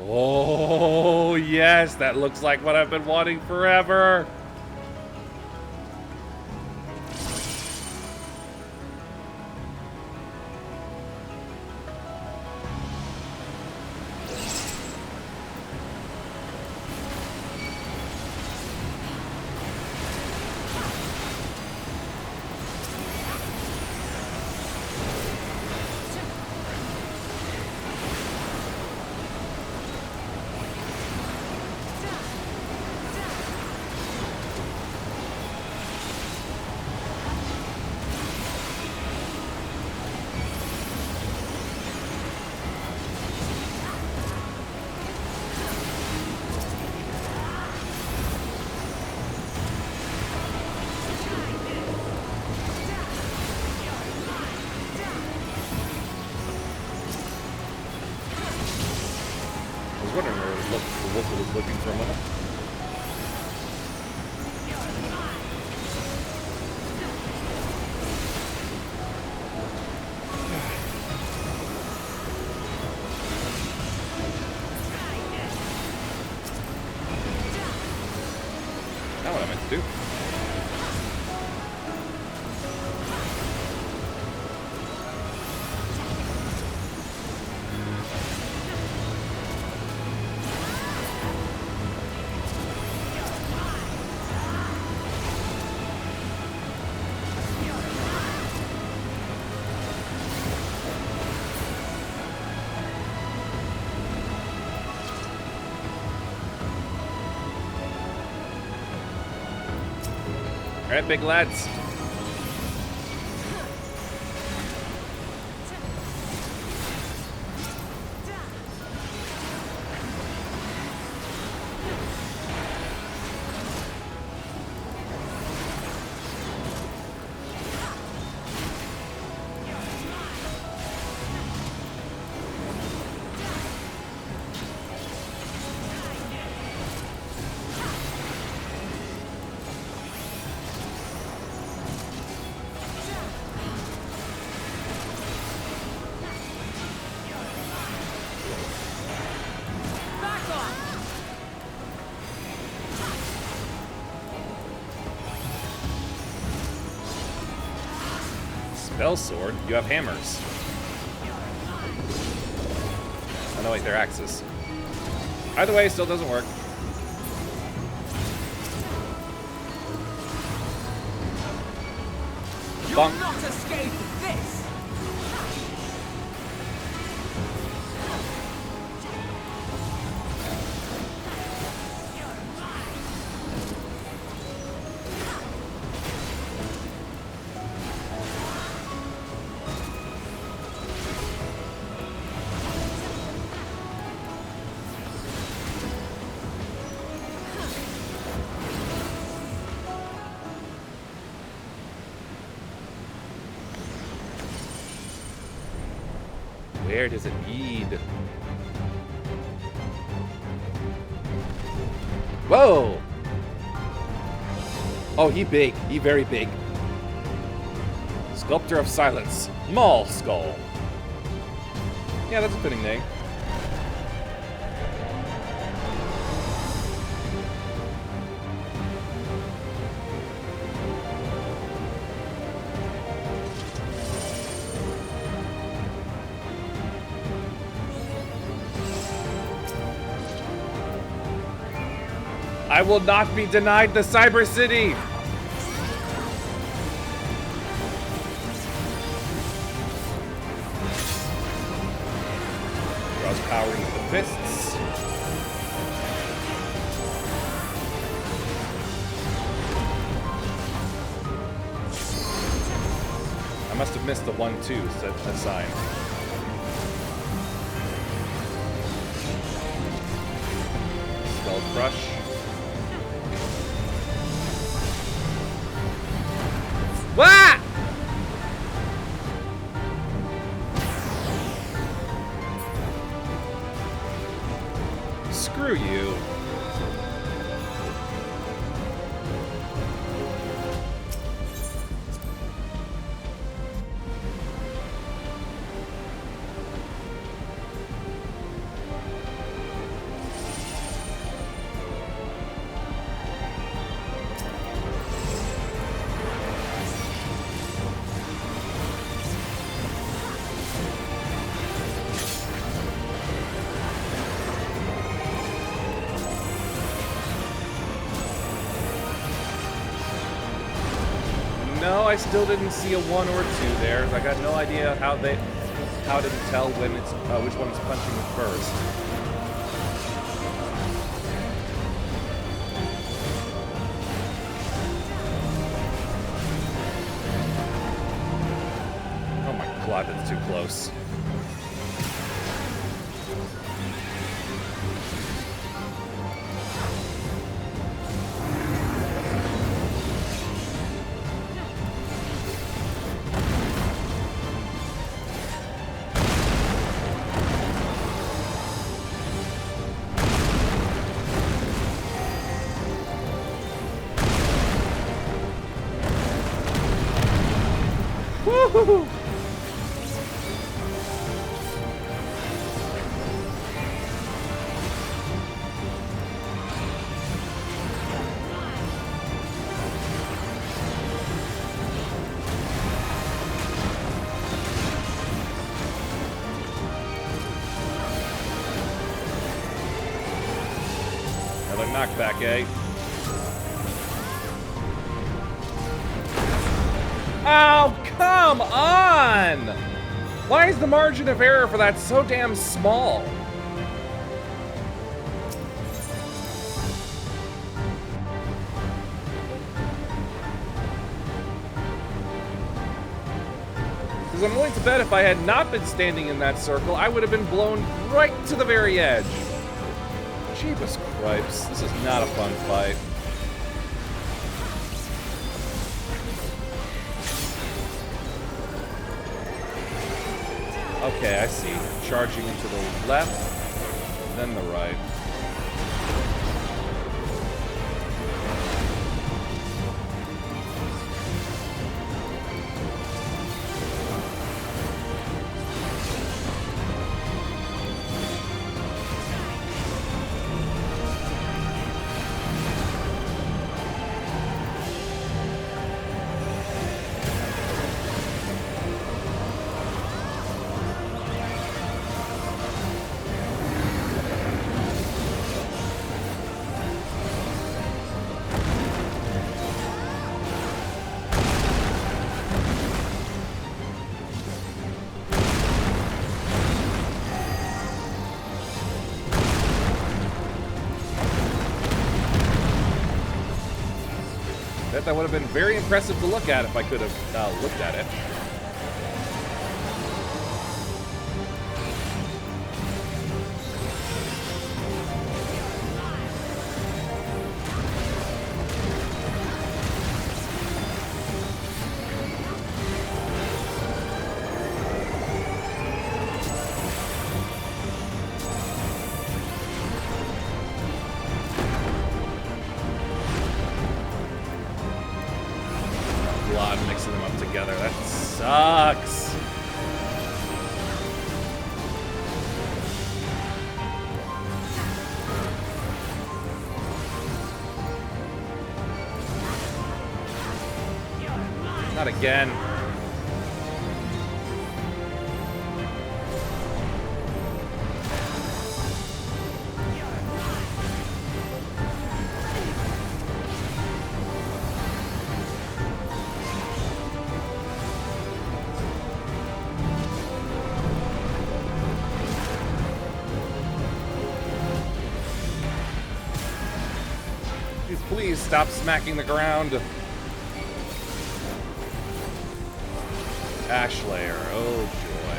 Oh, yes, that looks like what I've been wanting forever. I was wondering where the wolf was looking for a moment. Not what I meant to do. Alright, big lads. Spell sword? You have hammers. Oh no, wait, they're axes. Either way, still doesn't work. Bonk. You'll not escape this! Where does it lead? Whoa! Oh, he big. He very big. Sculptor of Silence. Maul Skull. Yeah, that's a fitting name. I will not be denied the Cyber City! Draws power into the fists. I must have missed the 1-2 sign. crush. Wah! Screw you. No, I still didn't see a 1 or 2 there. I got no idea how to tell when it's which one is punching first. Oh my god, that's too close. Woohoo! Another knockback, eh? Oh, come on! Why is the margin of error for that so damn small? Because I'm willing to bet if I had not been standing in that circle, I would have been blown right to the very edge. Jeepus cripes, this is not a fun fight. Okay, I see. Charging into the left, then the right. That would have been very impressive to look at if I could have looked at it. Mixing them up together. That sucks. Not again. Please stop smacking the ground. Ash Layer, oh joy.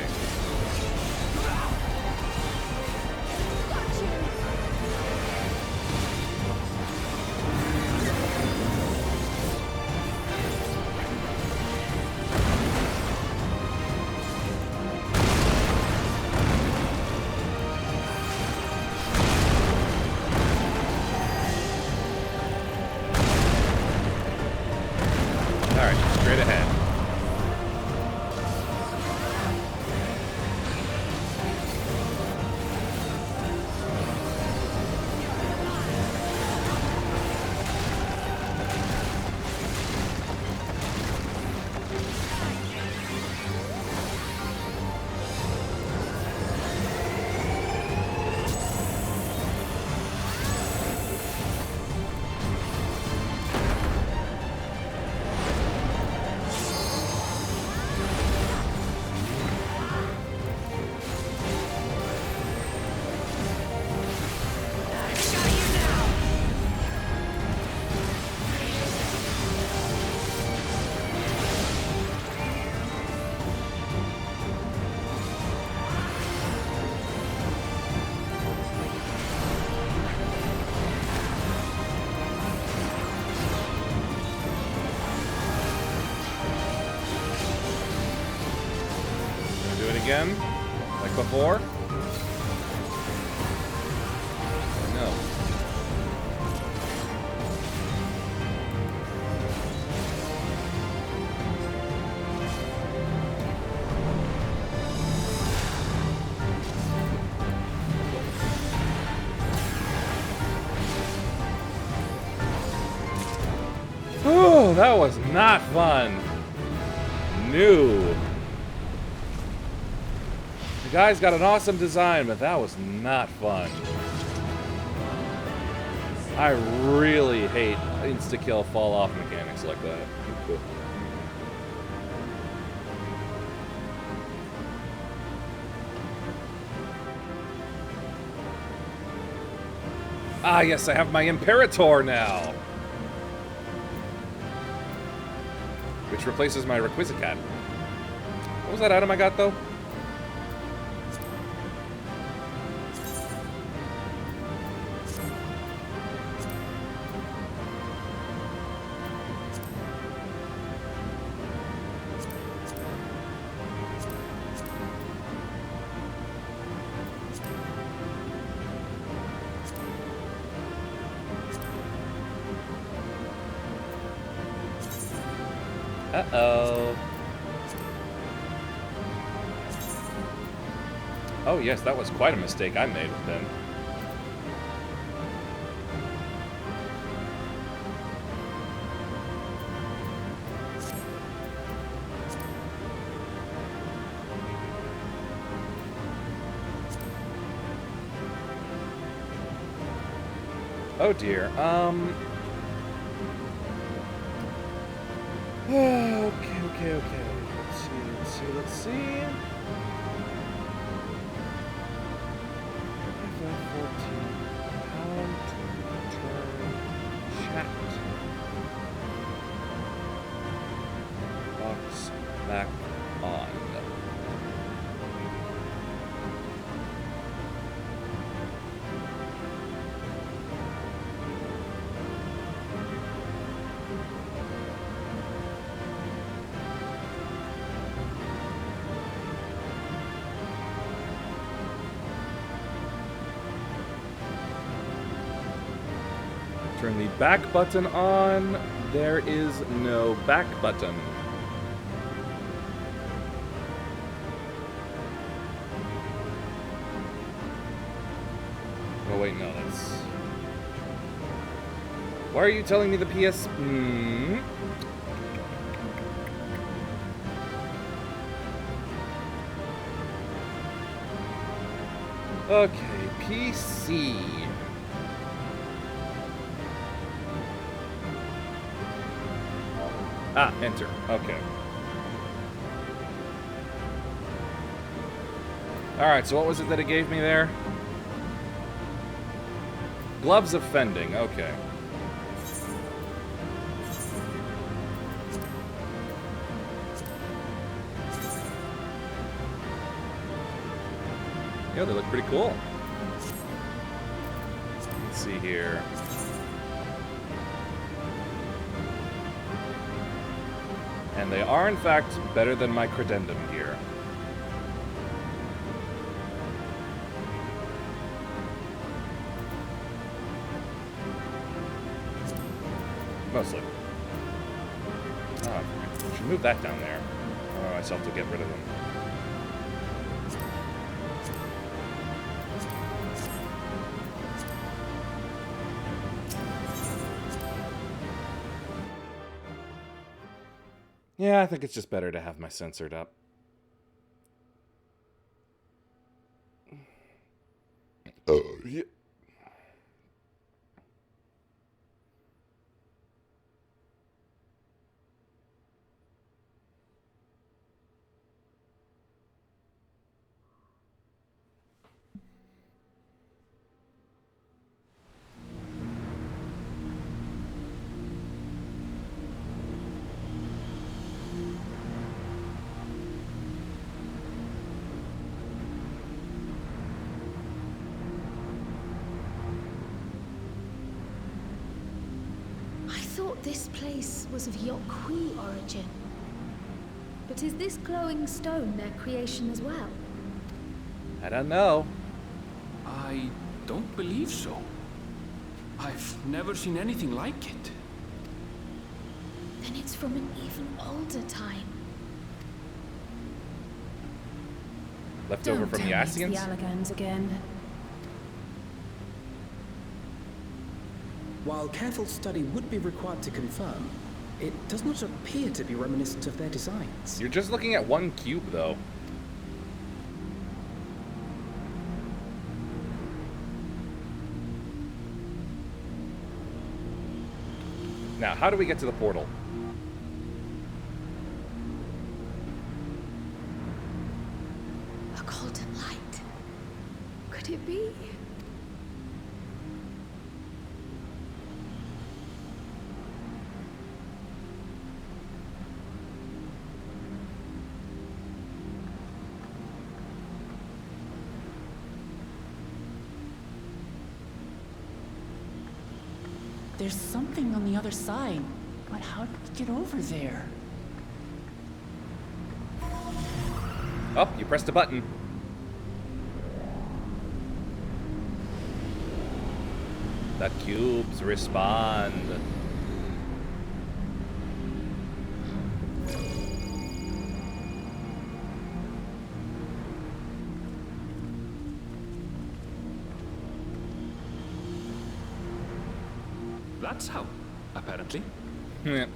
straight ahead. Again, like before? No. Oh, that was not fun. No. The guy's got an awesome design, but that was not fun. I really hate insta-kill fall-off mechanics like that. Ah, yes, I have my Imperator now! Which replaces my Requisicat. What was that item I got, though? Uh-oh. Oh, yes, that was quite a mistake I made with them. Oh, dear. Okay. Let's see. FF14. How to turn chat box back on. Turn the back button on. There is no back button. Oh wait, no, that's... Why are you telling me the PS... Okay, PC. Ah, enter. Okay. Alright, so what was it that it gave me there? Gloves of Fending. Okay. Yeah, they look pretty cool. Let's see here. And they are, in fact, better than my Credendum gear. Mostly. Oh, Should move that down there. Allow myself to get rid of them. Yeah, I think it's just better to have my censored up. Oh, yeah. I thought this place was of Yokwi origin. But is this glowing stone their creation as well? I don't know. I don't believe so. I've never seen anything like it. Then it's from an even older time. Left over from the Asians? The Allagans again. While careful study would be required to confirm, it does not appear to be reminiscent of their designs. You're just looking at one cube, though. Now, how do we get to the portal? A golden light. Could it be? There's something on the other side, but how did we get over there? Oh, you pressed a button. The cubes respond. That's how, apparently. Yeah.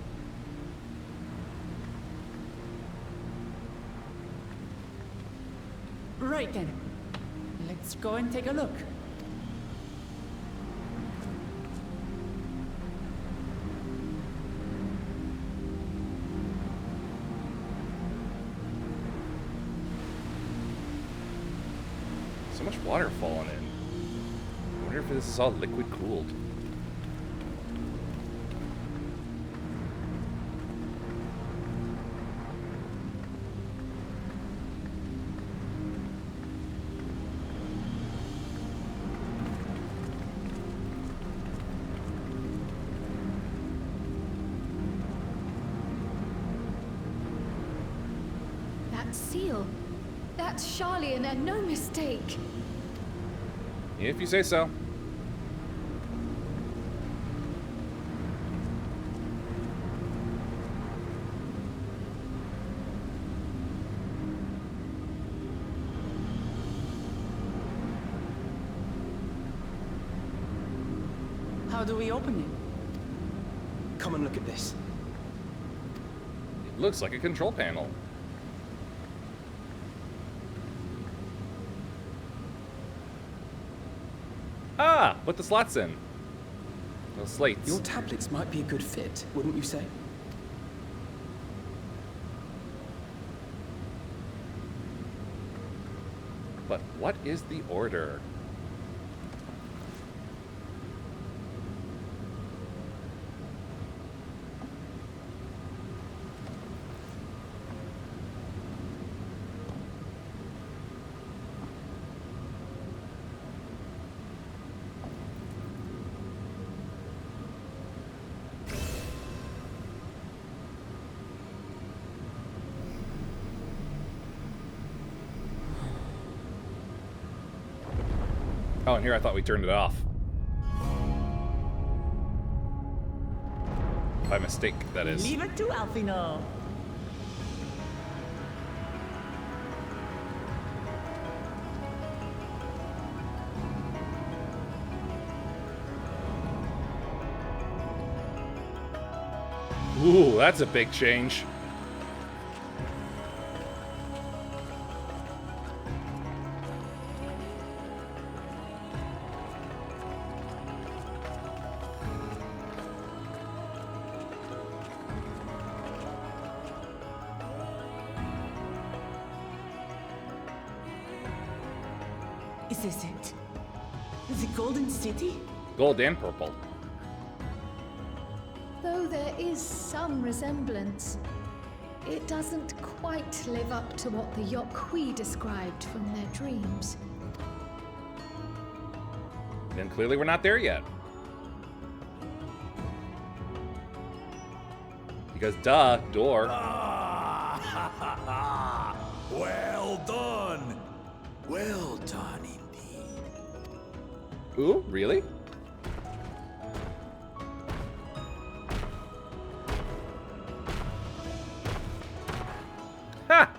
Right then. Let's go and take a look. So much water falling in. I wonder if this is all liquid cooled. That seal. That's Charlian and no mistake. If you say so. How do we open it? Come and look at this. It looks like a control panel. Ah, put the slots in. Those slates. Your tablets might be a good fit, wouldn't you say? But what is the order? Oh, and here I thought we turned it off. By mistake, that is. Leave it to Alfino. Ooh, that's a big change. Is this it? The Golden City? Gold and purple. Though there is some resemblance, it doesn't quite live up to what the Yokwi described from their dreams. Then clearly we're not there yet. Because duh, door. Well done! Well done indeed. Ooh, really? Ha!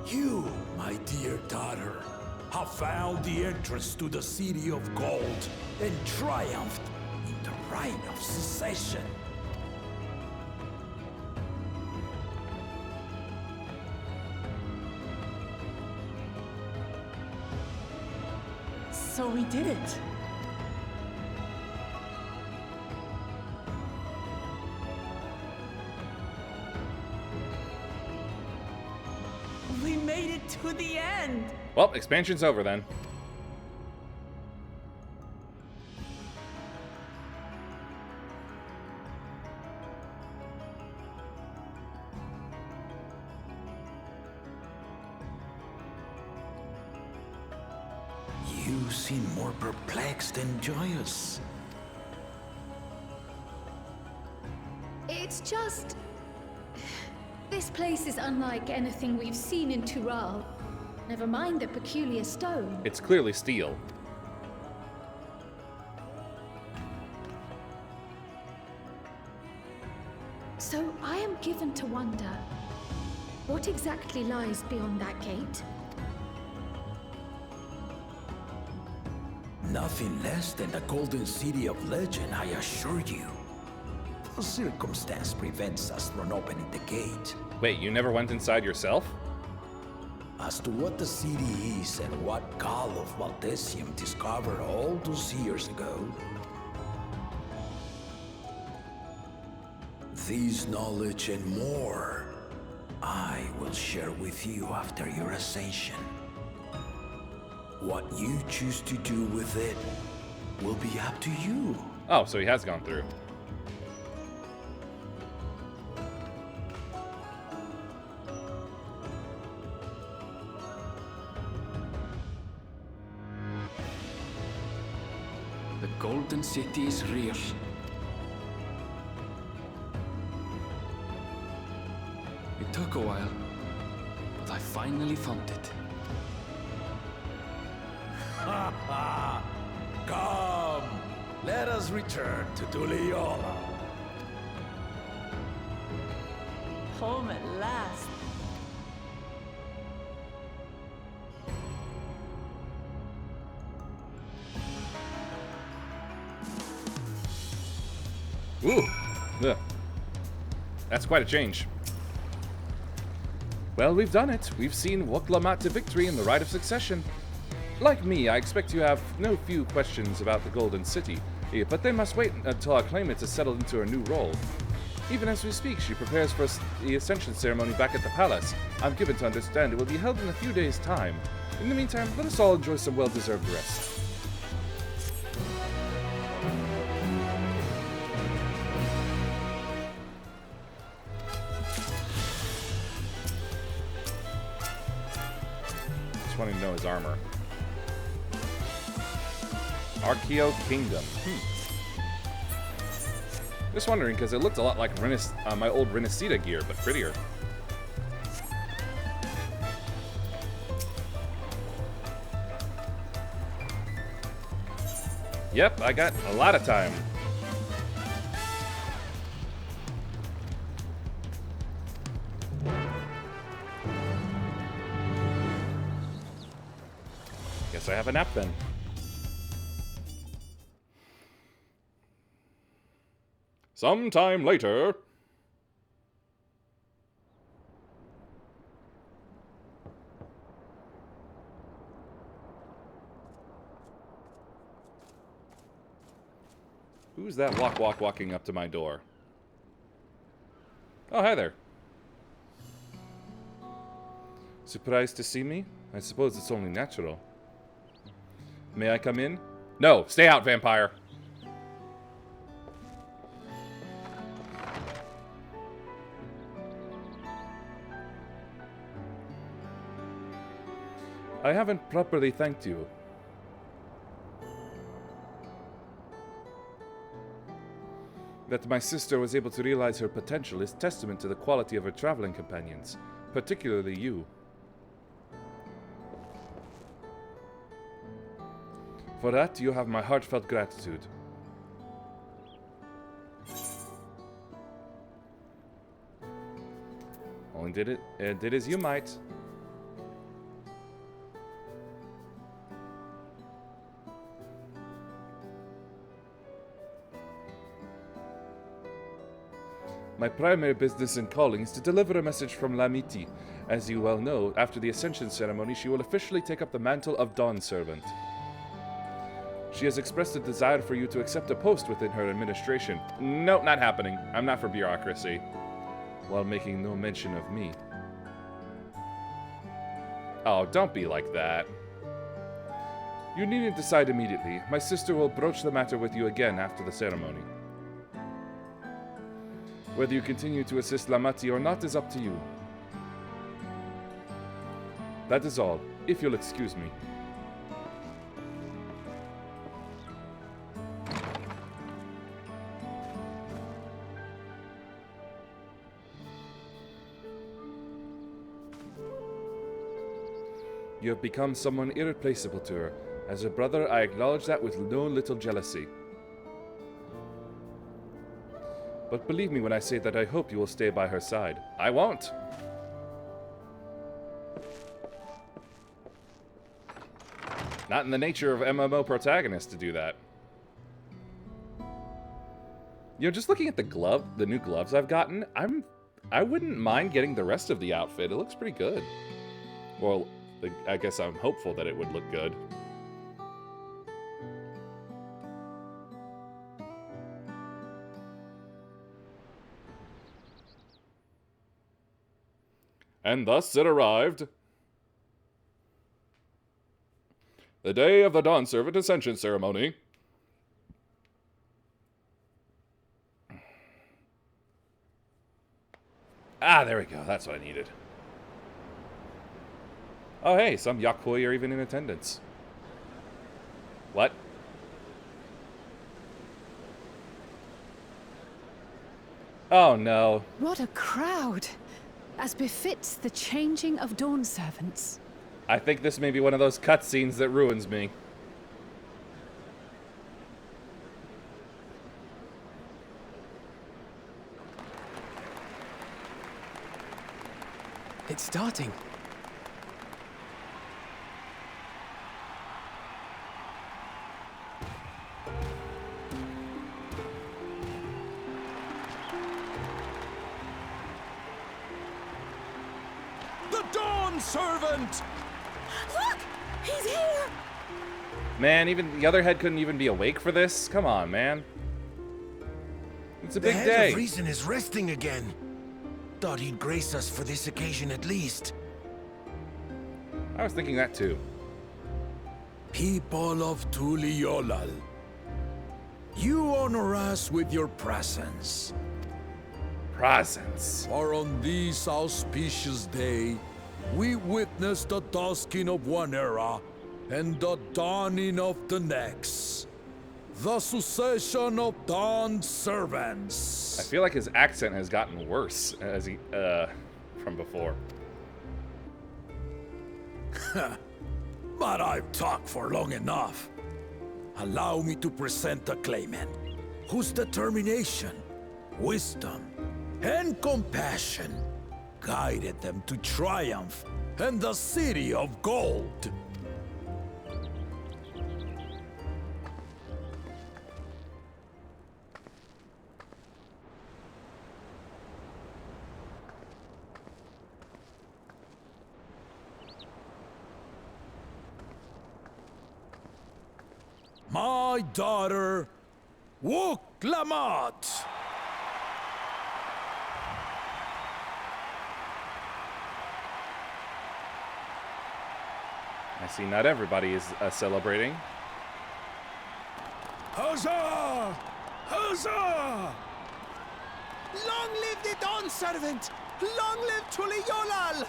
You, my dear daughter, have found the entrance to the City of Gold and triumphed in the right of secession. So we did it. We made it to the end. Well, expansion's over then. You seem more perplexed than joyous. It's just... This place is unlike anything we've seen in Tural. Never mind the peculiar stone. It's clearly steel. So I am given to wonder, what exactly lies beyond that gate? Nothing less than the Golden City of Legend, I assure you. A circumstance prevents us from opening the gate. Wait, you never went inside yourself? As to what the city is and what Gall of Valdesium discovered all those years ago, this knowledge and more, I will share with you after your ascension. What you choose to do with it will be up to you. Oh, so he has gone through. The Golden City is real. It took a while, but I finally found it. Come, let us return to Duliola. Home at last. Ooh. Ugh. That's quite a change. Well, we've done it. We've seen Woklamat to victory in the Rite of Succession. Like me, I expect you have no few questions about the Golden City, but they must wait until our claimant is settled into her new role. Even as we speak, she prepares for the Ascension ceremony back at the palace. I'm given to understand it will be held in a few days' time. In the meantime, let us all enjoy some well-deserved rest. Just wanting to know his armor. Archeo Kingdom. Just wondering, because it looked a lot like my old Renacita gear, but prettier. Yep, I got a lot of time. Guess I have a nap then. Sometime later. Who's that walking up to my door? Oh, hi there. Surprised to see me? I suppose it's only natural. May I come in? No, stay out, vampire. I haven't properly thanked you. That my sister was able to realize her potential is testament to the quality of her traveling companions, particularly you. For that, you have my heartfelt gratitude. Only did as you might. My primary business and calling is to deliver a message from Lamiti. As you well know, after the Ascension ceremony, she will officially take up the mantle of Dawnservant. She has expressed a desire for you to accept a post within her administration. Nope, not happening. I'm not for bureaucracy. While making no mention of me. Oh, don't be like that. You needn't decide immediately. My sister will broach the matter with you again after the ceremony. Whether you continue to assist Lamati or not is up to you. That is all, if you'll excuse me. You have become someone irreplaceable to her. As a brother, I acknowledge that with no little jealousy. But believe me when I say that I hope you will stay by her side. I won't. Not in the nature of MMO protagonists to do that. You know, just looking at the new gloves I've gotten, I wouldn't mind getting the rest of the outfit. It looks pretty good. Well, I guess I'm hopeful that it would look good. And thus it arrived. The day of the Dawnservant Ascension ceremony. Ah, there we go. That's what I needed. Oh, hey, some Yakoi are even in attendance. What? Oh, no. What a crowd! As befits the changing of Dawnservants. I think this may be one of those cutscenes that ruins me. It's starting. Dawnservant! Look! He's here! Man, even the other head couldn't even be awake for this? Come on, man. It's a big The day. Head of Reason is resting again. Thought he'd grace us for this occasion at least. I was thinking that too. People of Tuliolal, you honor us with your presence. Presence. For on this auspicious day, we witness the dusking of one era and the dawning of the next. The succession of Dawnservants. I feel like his accent has gotten worse as he from before. But I've talked for long enough. Allow me to present the claimant, whose determination, wisdom, and compassion guided them to triumph and the City of Gold. my daughter, Wuklamat. I see not everybody is celebrating. Huzzah! Huzzah! Long live the Dawnservant! Long live Tuliolal!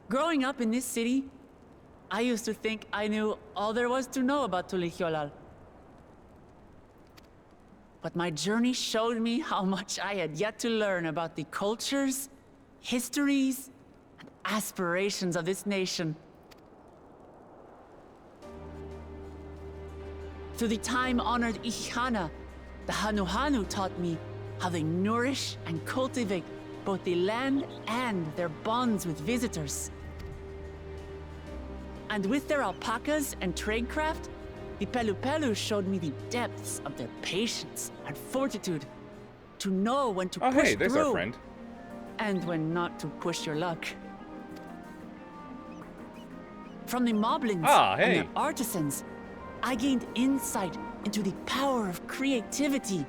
Growing up in this city, I used to think I knew all there was to know about Tuliolal. But my journey showed me how much I had yet to learn about the cultures, histories, and aspirations of this nation. Through the time-honored Ihana, the Hanuhanu taught me how they nourish and cultivate both the land and their bonds with visitors. And with their alpacas and tradecraft, the Pelupelu showed me the depths of their patience and fortitude to know when to push hey, there's through our friend. and when not to push your luck. From the moblins and hey. their artisans, I gained insight into the power of creativity,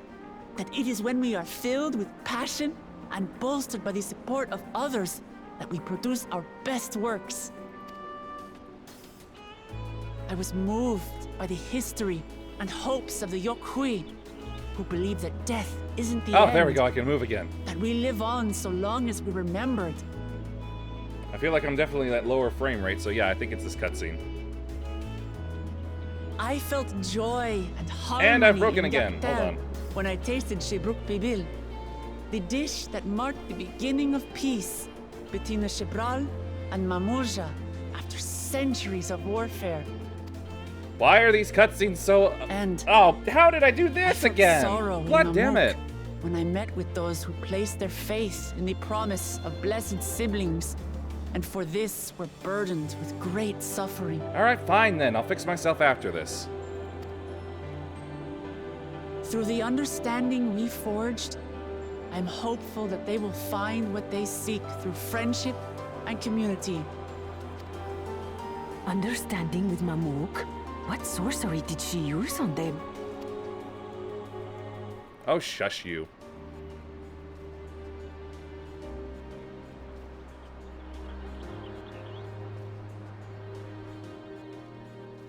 that it is when we are filled with passion and bolstered by the support of others that we produce our best works. I was moved by the history and hopes of the Yokhui, who believe that death isn't the end. Oh, there we go. I can move again. That we live on so long as we're remembered. I feel like I'm definitely at lower frame rate, so yeah, I think it's this cutscene. I felt joy and harmony And I've broken in again. Hold Yaktel on. when I tasted Shebruk Bibil, the dish that marked the beginning of peace between the Shebral and Mamurja after centuries of warfare. Why are these cutscenes so... And oh, how did I do I this felt again? sorrow in God damn Mamuk it. when I met with those who placed their faith in the promise of blessed siblings, and for this were burdened with great suffering. Alright, fine then. I'll fix myself after this. Through the understanding we forged, I'm hopeful that they will find what they seek through friendship and community. Understanding with Mamuk? What sorcery did she use on them? Oh, shush you.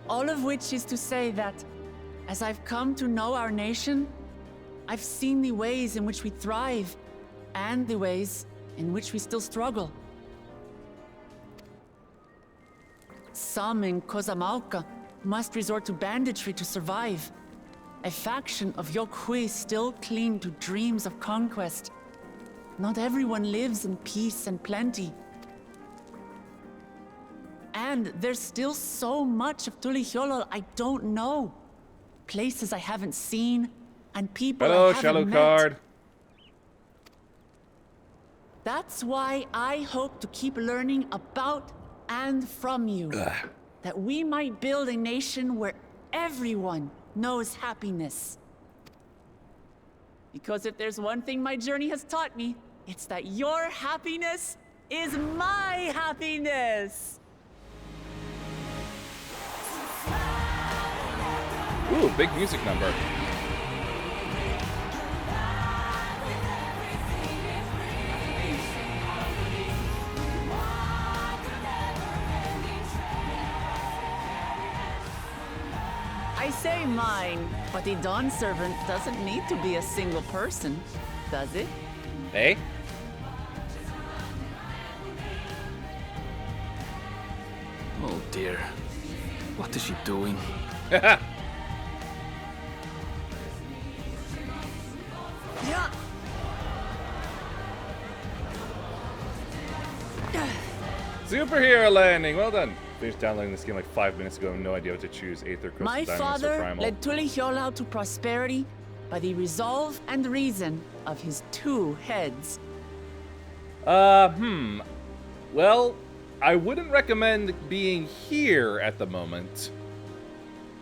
All of which is to say that, as I've come to know our nation, I've seen the ways in which we thrive, and the ways in which we still struggle. Some in Kozamauka must resort to banditry to survive. A faction of Yokhui still cling to dreams of conquest. Not everyone lives in peace and plenty. And there's still so much of Tuliolal I don't know. Places I haven't seen, and people Hello, I haven't met. Shadowcard. That's why I hope to keep learning about and from you. That we might build a nation where everyone knows happiness. Because if there's one thing my journey has taught me, it's that your happiness is my happiness! Ooh, big music number. I say mine, but the Dawnservant doesn't need to be a single person, does it? Eh? Oh dear. What is she doing? Yeah. Superhero landing. Well done. Finished downloading this game like 5 minutes ago. No idea what to choose. Aether, Crystal, My Diamonds, or father Primal. led Tuliolal to prosperity by the resolve and reason of his two heads. Well, I wouldn't recommend being here at the moment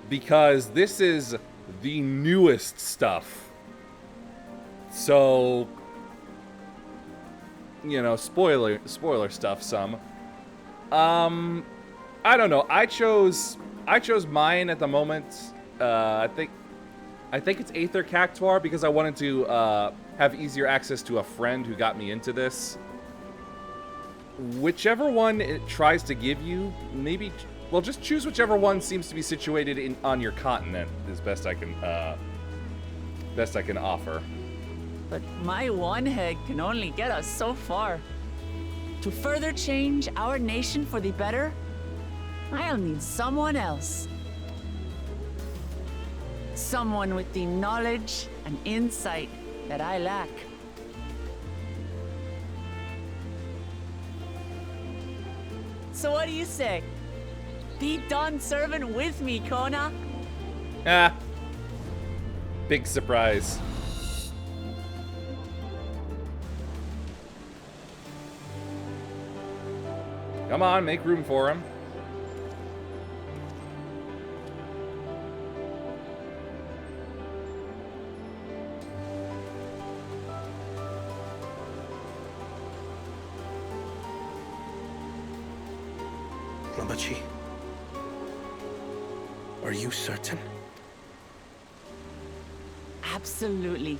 because this is the newest stuff. So, you know, spoiler stuff some. I don't know. I chose mine at the moment. I think it's Aether Cactuar because I wanted to have easier access to a friend who got me into this. Whichever one it tries to give you, maybe, well, just choose whichever one seems to be situated on your continent, is best I can offer. But my one head can only get us so far. To further change our nation for the better, I'll need someone else. Someone with the knowledge and insight that I lack. So what do you say? Be Dawnservant with me, Kona? Ah. Big surprise. Come on, make room for him. Ramachi, are you certain? Absolutely.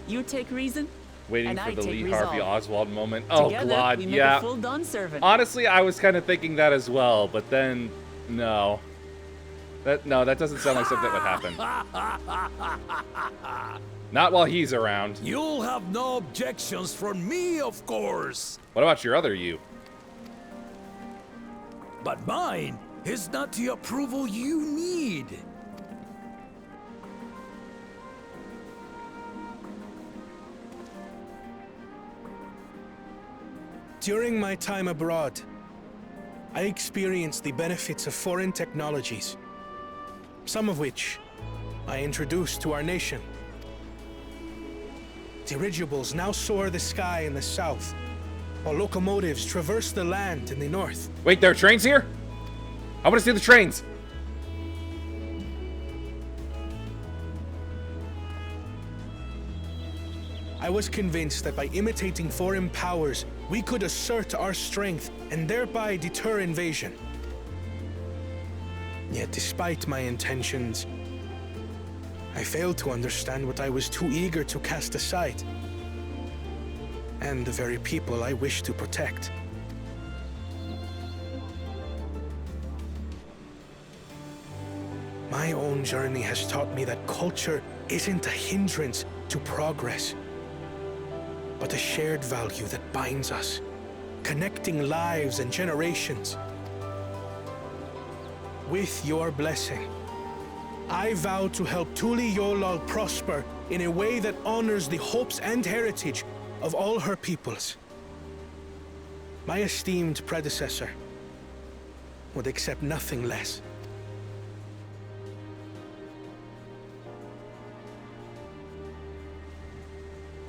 You take reason, Waiting and for I the take Lee resolve. Harvey Oswald moment. Oh, Together, God, we make yeah. a full Dawnservant. Honestly, I was kind of thinking that as well, but then, no. That doesn't sound like something that would happen. Not while he's around. You'll have no objections from me, of course. What about your other you? But mine is not the approval you need. During my time abroad, I experienced the benefits of foreign technologies, some of which I introduced to our nation. Dirigibles now soar the sky in the south, while locomotives traverse the land in the north. Wait, there are trains here? I want to see the trains. I was convinced that by imitating foreign powers, we could assert our strength and thereby deter invasion. Yet despite my intentions, I failed to understand what I was too eager to cast aside, and the very people I wish to protect. My own journey has taught me that culture isn't a hindrance to progress, but a shared value that binds us, connecting lives and generations. With your blessing, I vow to help Tuli Yolal prosper in a way that honors the hopes and heritage of all her peoples. My esteemed predecessor would accept nothing less.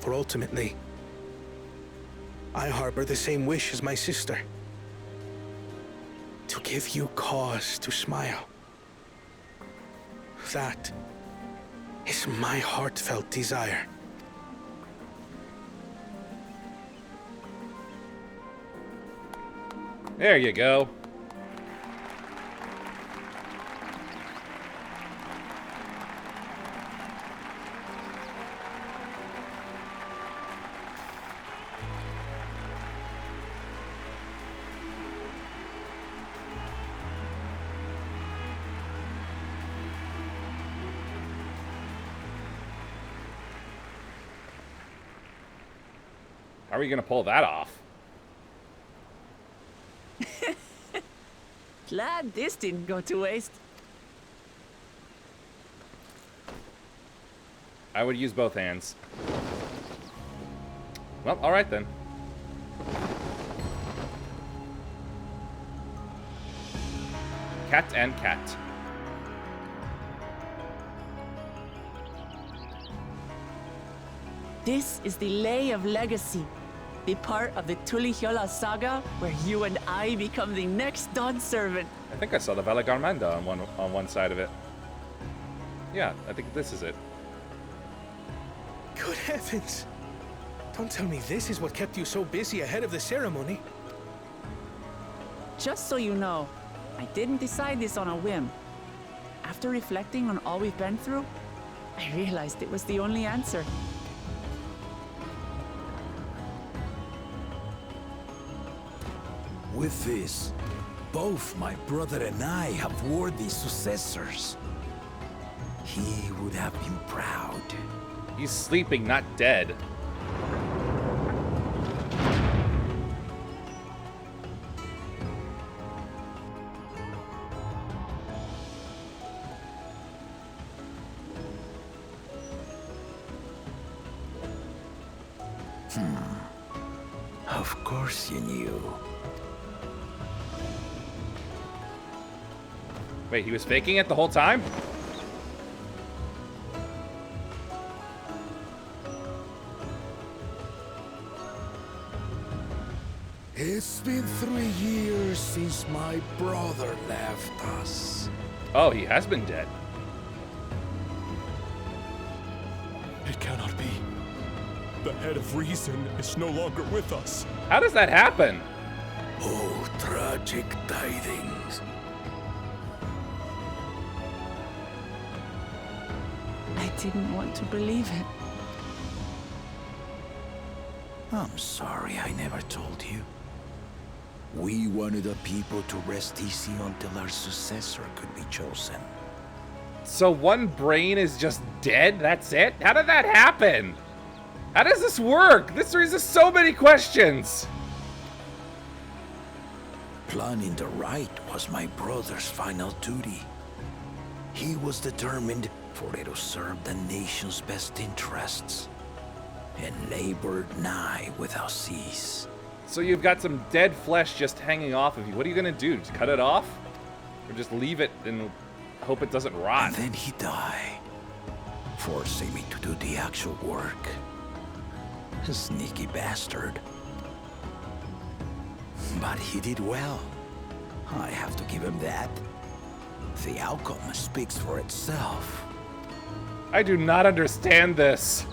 For ultimately, I harbor the same wish as my sister. To give you cause to smile. That is my heartfelt desire. There you go. How are you going to pull that off? Glad this didn't go to waste. I would use both hands. Well, alright then. Cat and cat. This is the Lay of Legacy, the part of the Tulihyola saga where you and I become the next Dawnservant. I think I saw the Velagarmanda on one side of it. Yeah, I think this is it. Good heavens! Don't tell me this is what kept you so busy ahead of the ceremony. Just so you know, I didn't decide this on a whim. After reflecting on all we've been through, I realized it was the only answer. With this, both my brother and I have worthy successors. He would have been proud. He's sleeping, not dead. Of course you knew. Wait, he was faking it the whole time? It's been 3 years since my brother left us. Oh, he has been dead. It cannot be. The head of reason is no longer with us. How does that happen? Oh, tragic tidings. I didn't want to believe it. I'm sorry I never told you. We wanted the people to rest easy until our successor could be chosen. So one brain is just dead? That's it? How did that happen? How does this work? This raises so many questions. Planning the right was my brother's final duty. He was determined for it to serve the nation's best interests, and labored nigh without cease. So you've got some dead flesh just hanging off of you. What are you gonna do? Just cut it off? Or just leave it and hope it doesn't rot? And then he died, forcing me to do the actual work. A sneaky bastard. But he did well. I have to give him that. The outcome speaks for itself. I do not understand this.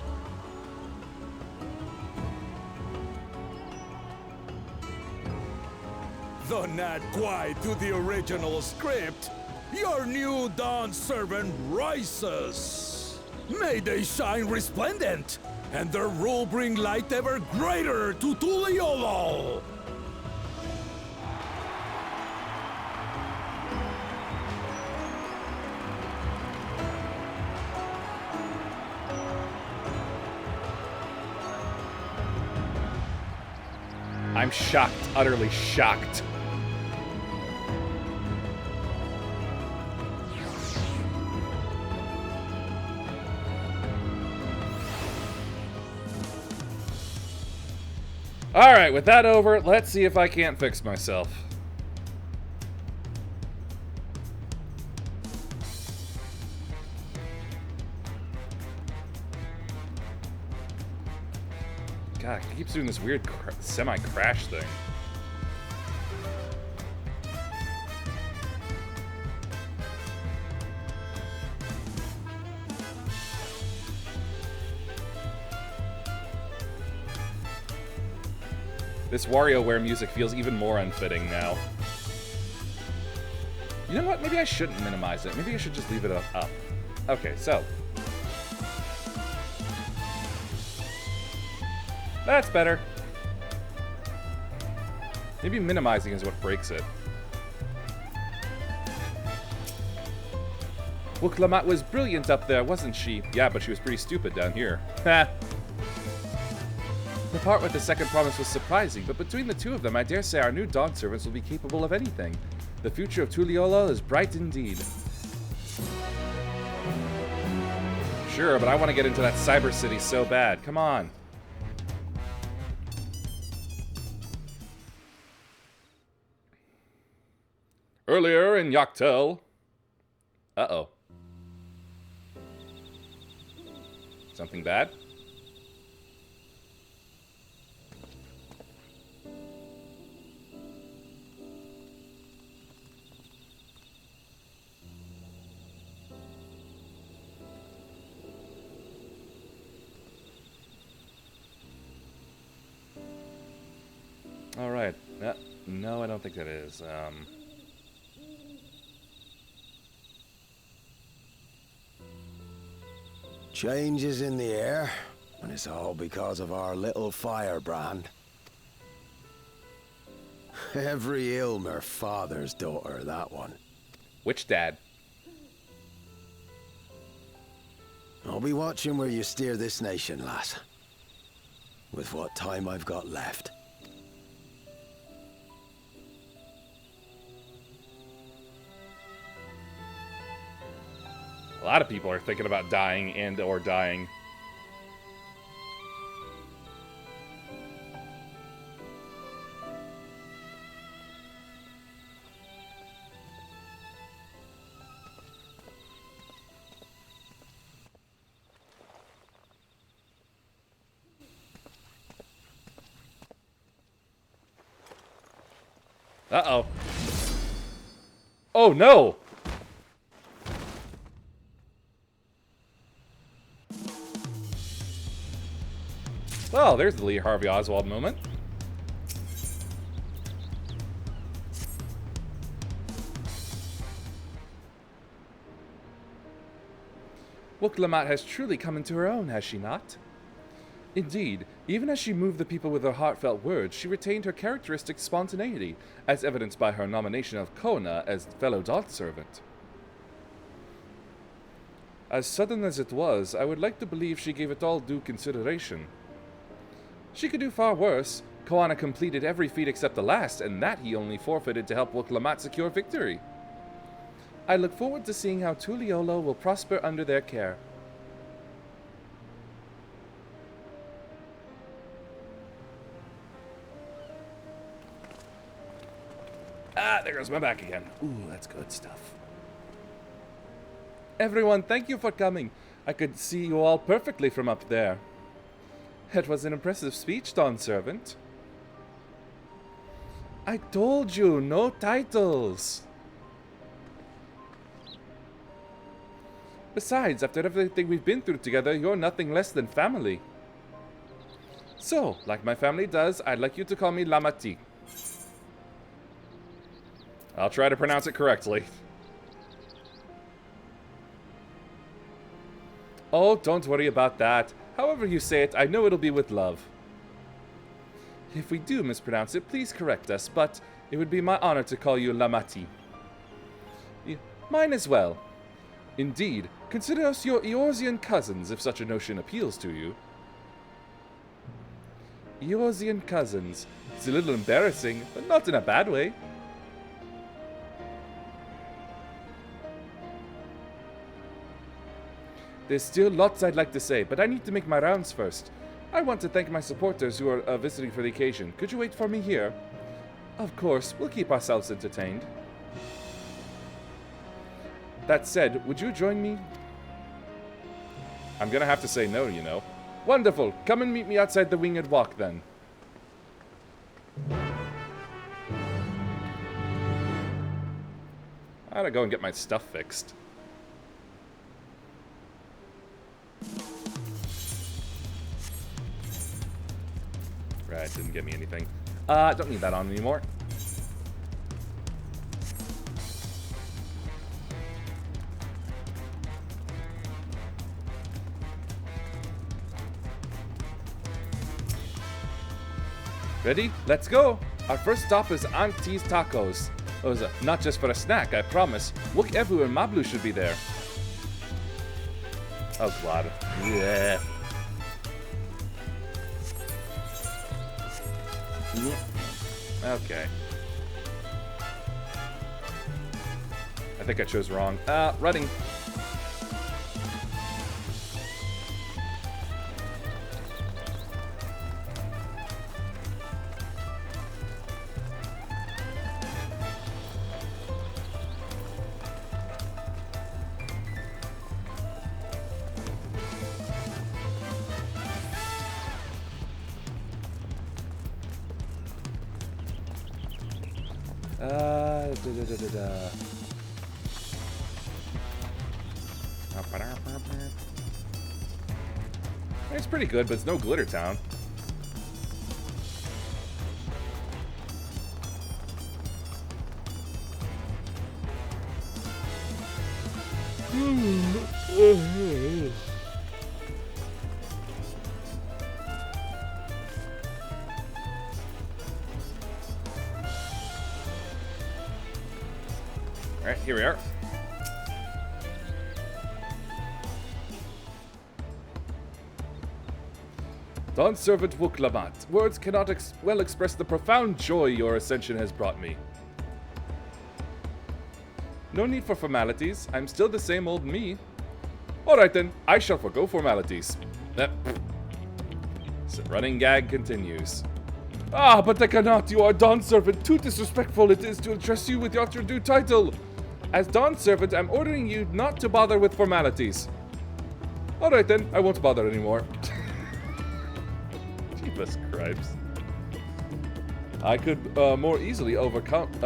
Though not quite to the original script, your new Dawnservant rises. May they shine resplendent, and their rule bring light ever greater to Tuliolo. I'm shocked, utterly shocked. All right, with that over, let's see if I can't fix myself. God, he keeps doing this weird semi-crash thing. This WarioWare music feels even more unfitting now. You know what? Maybe I shouldn't minimize it. Maybe I should just leave it up. Okay, so. That's better. Maybe minimizing is what breaks it. Well, Clamat was brilliant up there, wasn't she? Yeah, but she was pretty stupid down here. Ha! The part with the second promise was surprising, but between the two of them, I dare say our new Dawnservants will be capable of anything. The future of Tuliolo is bright indeed. Sure, but I want to get into that cyber city so bad. Come on. Earlier in Yaktel. Uh-oh. Something bad? No, I don't think that is. Changes in the air, and it's all because of our little firebrand. Every Ilmer father's daughter, that one. Which dad? I'll be watching where you steer this nation, lass. With what time I've got left. A lot of people are thinking about dying and or dying. Uh-oh. Oh, no! Well, there's the Lee Harvey Oswald moment. Woklamat has truly come into her own, has she not? Indeed, even as she moved the people with her heartfelt words, she retained her characteristic spontaneity, as evidenced by her nomination of Kona as fellow Dawnservant. As sudden as it was, I would like to believe she gave it all due consideration. She could do far worse. Koana completed every feat except the last, and that he only forfeited to help Woklamat secure victory. I look forward to seeing how Tuliolo will prosper under their care. Ah, there goes my back again. Ooh, that's good stuff. Everyone, thank you for coming. I could see you all perfectly from up there. It was an impressive speech, Dawnservant. I told you, no titles. Besides, after everything we've been through together, you're nothing less than family. So, like my family does, I'd like you to call me Lamati. I'll try to pronounce it correctly. Oh, don't worry about that. However you say it, I know it'll be with love. If we do mispronounce it, please correct us, but it would be my honor to call you Lamati. Mine as well. Indeed, consider us your Eorzean cousins, if such a notion appeals to you. Eorzean cousins. It's a little embarrassing, but not in a bad way. There's still lots I'd like to say, but I need to make my rounds first. I want to thank my supporters who are visiting for the occasion. Could you wait for me here? Of course, we'll keep ourselves entertained. That said, would you join me? I'm gonna have to say no, you know. Wonderful! Come and meet me outside the Winged Walk, then. I gotta go and get my stuff fixed. Right, didn't get me anything. Don't need that on anymore. Ready? Let's go! Our first stop is Auntie's Tacos. Oh, not just for a snack, I promise. Look, Evu and Mablu should be there. Oh, God. Yeah. Okay. I think I chose wrong. Running. It's pretty good, but it's no Glitter Town. Alright, here we are. Dawnservant FF14. Words cannot well express the profound joy your ascension has brought me. No need for formalities. I'm still the same old me. Alright then, I shall forgo formalities. So running gag continues. Ah, but I cannot. You are Dawnservant. Too disrespectful it is to address you with your due title. As Dawnservant, I'm ordering you not to bother with formalities. Alright then, I won't bother anymore. Jeepus Cripes. I could more easily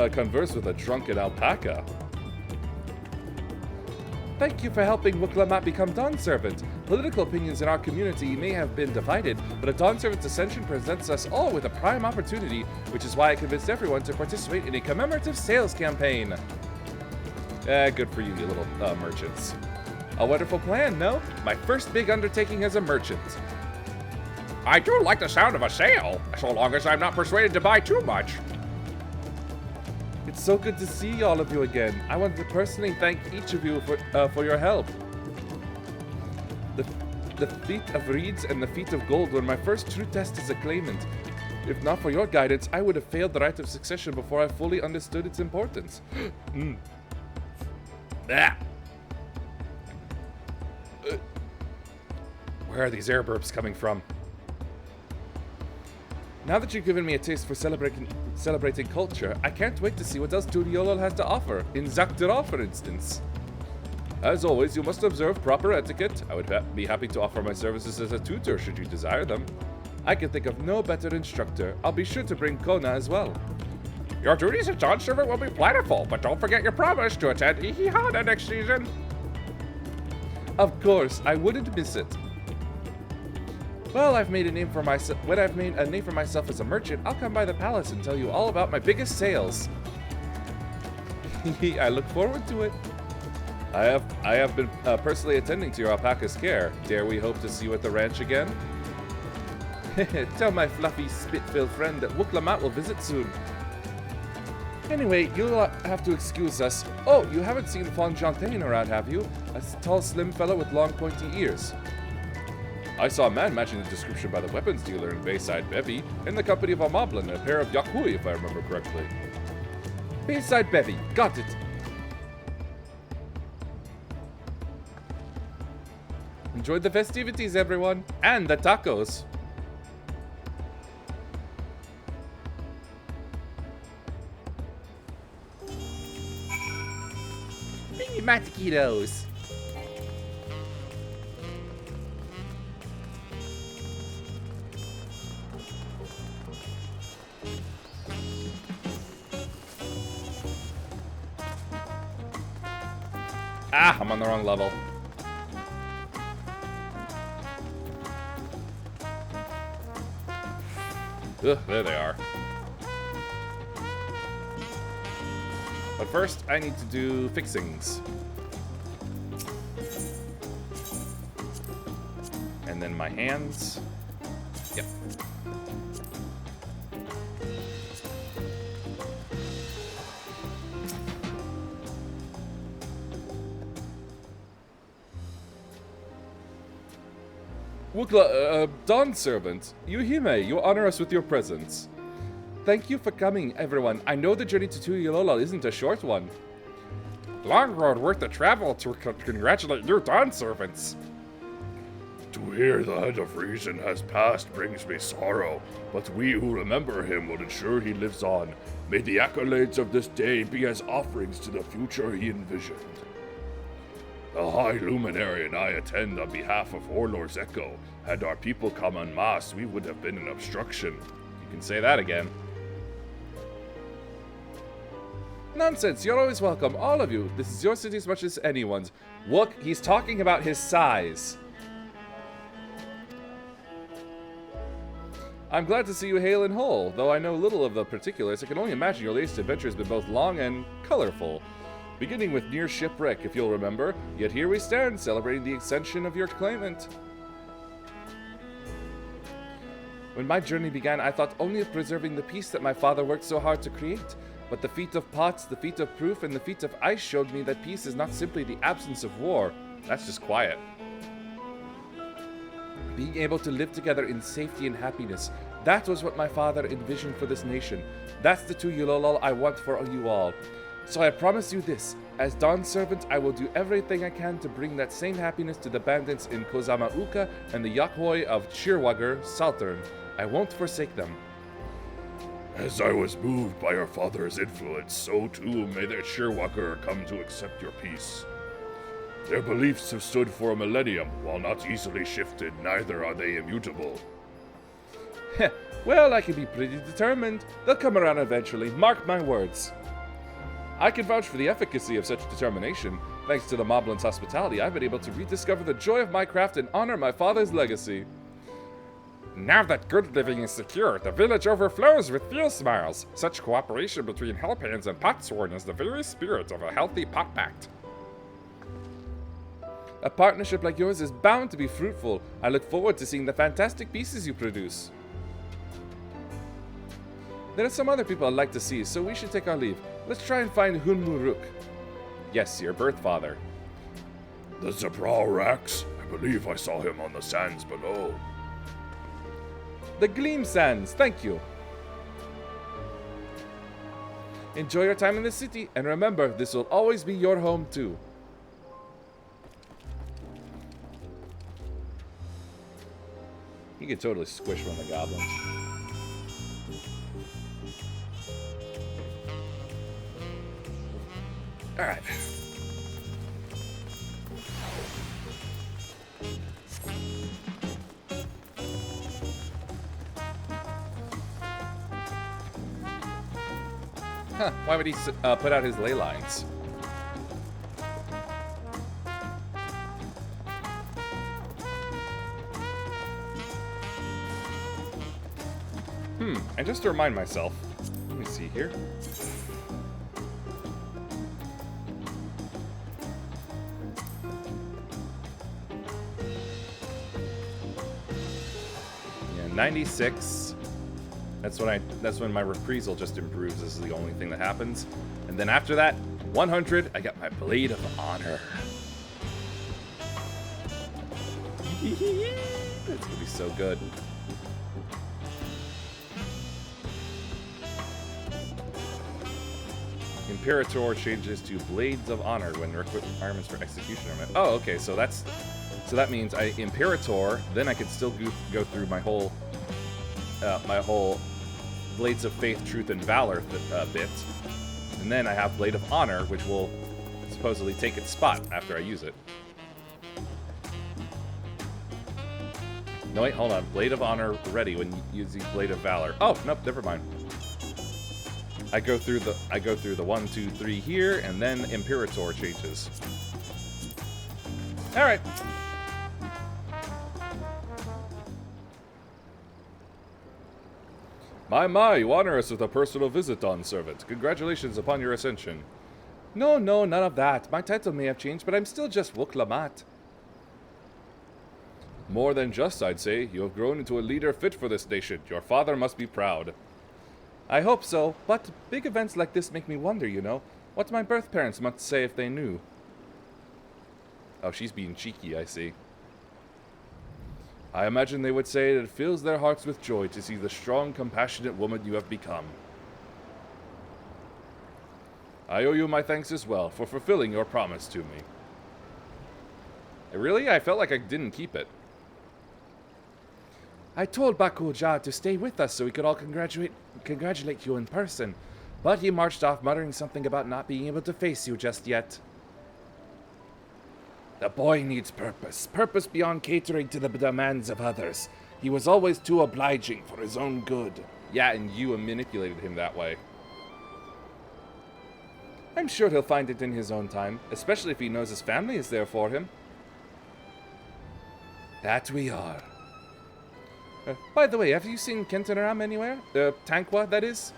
converse with a drunken alpaca. Thank you for helping FF14 become Dawnservant. Political opinions in our community may have been divided, but a Dawnservant's ascension presents us all with a prime opportunity, which is why I convinced everyone to participate in a commemorative sales campaign. Good for you, you little merchants. A wonderful plan, no? My first big undertaking as a merchant. I do like the sound of a sale, so long as I'm not persuaded to buy too much. It's so good to see all of you again. I want to personally thank each of you for your help. The feat of reeds and the feat of gold were my first true test as a claimant. If not for your guidance, I would have failed the right of succession before I fully understood its importance. Where are these air burps coming from? Now that you've given me a taste for celebrating culture, I can't wait to see what else Tudiolol has to offer, in Zaktiral for instance. As always, you must observe proper etiquette. I would be happy to offer my services as a tutor should you desire them. I can think of no better instructor. I'll be sure to bring Kona as well. Your duties as Dawnservant will be plentiful, but don't forget your promise to attend Ihihana next season. Of course, I wouldn't miss it. Well, when I've made a name for myself as a merchant, I'll come by the palace and tell you all about my biggest sales. I look forward to it. I have been personally attending to your alpaca's care. Dare we hope to see you at the ranch again? Tell my fluffy, spit-filled friend that FF14 will visit soon. Anyway, you'll have to excuse us. Oh, you haven't seen Fonjantain around, have you? A tall, slim fellow with long, pointy ears. I saw a man matching the description by the weapons dealer in Bayside Bevy, in the company of a moblin and a pair of Yakui, if I remember correctly. Bayside Bevy, got it. Enjoyed the festivities, everyone, and the tacos. Bring me my taquitos. Ah, I'm on the wrong level. Ugh, there they are. But first, I need to do fixings. And then my hands. Yep. Dawnservant, Yuhime, you honor us with your presence. Thank you for coming, everyone. I know the journey to Tudiolol isn't a short one. Long road worth the travel to congratulate your Dawnservants. To hear the head of reason has passed brings me sorrow, but we who remember him will ensure he lives on. May the accolades of this day be as offerings to the future he envisioned. The High Luminary and I attend on behalf of Warlord's Echo. Had our people come en masse, we would have been an obstruction. You can say that again. Nonsense, you're always welcome, all of you. This is your city as much as anyone's. Look, he's talking about his size. I'm glad to see you hale and whole. Though I know little of the particulars, I can only imagine your latest adventure has been both long and colorful. Beginning with near shipwreck, if you'll remember. Yet here we stand, celebrating the ascension of your claimant. When my journey began, I thought only of preserving the peace that my father worked so hard to create. But the feat of pots, the feat of proof, and the feat of ice showed me that peace is not simply the absence of war. That's just quiet. Being able to live together in safety and happiness. That was what my father envisioned for this nation. That's the Tuyulolol I want for you all. So I promise you this. As Dawnservant, I will do everything I can to bring that same happiness to the bandits in Kozamauka and the Yakhoi of Chirwagger, Saltern. I won't forsake them. As I was moved by your father's influence, so too may the Chirwagger come to accept your peace. Their beliefs have stood for a millennium. While not easily shifted, neither are they immutable. Well, I can be pretty determined. They'll come around eventually, mark my words. I can vouch for the efficacy of such determination. Thanks to the Moblin's hospitality, I've been able to rediscover the joy of my craft and honor my father's legacy. Now that good living is secure, the village overflows with feel smiles. Such cooperation between Hellpans and Potsworn is the very spirit of a healthy pot pact. A partnership like yours is bound to be fruitful. I look forward to seeing the fantastic pieces you produce. There are some other people I'd like to see, so we should take our leave. Let's try and find Hunmuruk. Yes, your birth father. The Zabral Rax? I believe I saw him on the sands below. The Gleam Sands, thank you. Enjoy your time in the city, and remember, this will always be your home too. You can totally squish one of the goblins. Alright. Huh, why would he put out his ley lines? And just to remind myself, let me see here. Yeah, 96. That's when my reprisal just improves. This is the only thing that happens. And then after that, 100, I got my Blade of Honor. That's gonna be so good. Imperator changes to Blades of Honor when requirements for execution are met. Oh, okay, so that means I Imperator, then I can still go through my whole Blades of Faith, Truth, and Valor bit, and then I have Blade of Honor, which will supposedly take its spot after I use it. No, wait, hold on. Blade of Honor ready when using Blade of Valor. Oh, nope, never mind. I go through the 1, 2, 3 here, and then Imperator changes. All right. My, you honor us with a personal visit, Dawnservant. Congratulations upon your ascension. No, none of that. My title may have changed, but I'm still just Wuklamat. More than just, I'd say. You have grown into a leader fit for this nation. Your father must be proud. I hope so, but big events like this make me wonder, you know. What my birth parents must say if they knew. Oh, she's being cheeky, I see. I imagine they would say that it fills their hearts with joy to see the strong, compassionate woman you have become. I owe you my thanks as well for fulfilling your promise to me. Really? I felt like I didn't keep it. I told Bakuja to stay with us so we could all congratulate you in person, but he marched off muttering something about not being able to face you just yet. The boy needs purpose. Purpose beyond catering to the demands of others. He was always too obliging for his own good. Yeah, and you manipulated him that way. I'm sure he'll find it in his own time, especially if he knows his family is there for him. That we are. By the way, have you seen Kentenram anywhere? Tankwa, that is?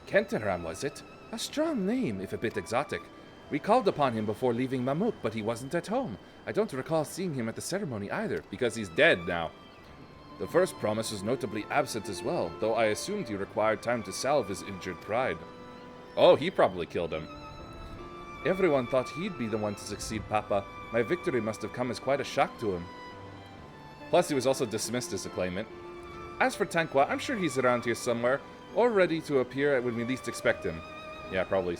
Kentenram, was it? A strong name, if a bit exotic. We called upon him before leaving Mamuk, but he wasn't at home. I don't recall seeing him at the ceremony either, because he's dead now. The first promise was notably absent as well, though I assumed he required time to salve his injured pride. Oh, he probably killed him. Everyone thought he'd be the one to succeed Papa. My victory must have come as quite a shock to him. Plus, he was also dismissed as a claimant. As for Tanqua, I'm sure he's around here somewhere, or ready to appear when we least expect him. Yeah, probably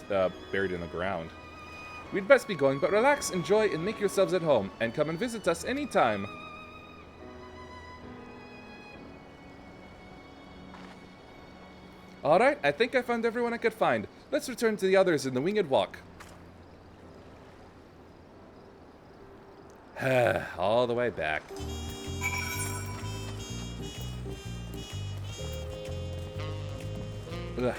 buried in the ground. We'd best be going, but relax, enjoy, and make yourselves at home, and come and visit us anytime. Alright, I think I found everyone I could find. Let's return to the others in the Winged Walk. All the way back. Ugh.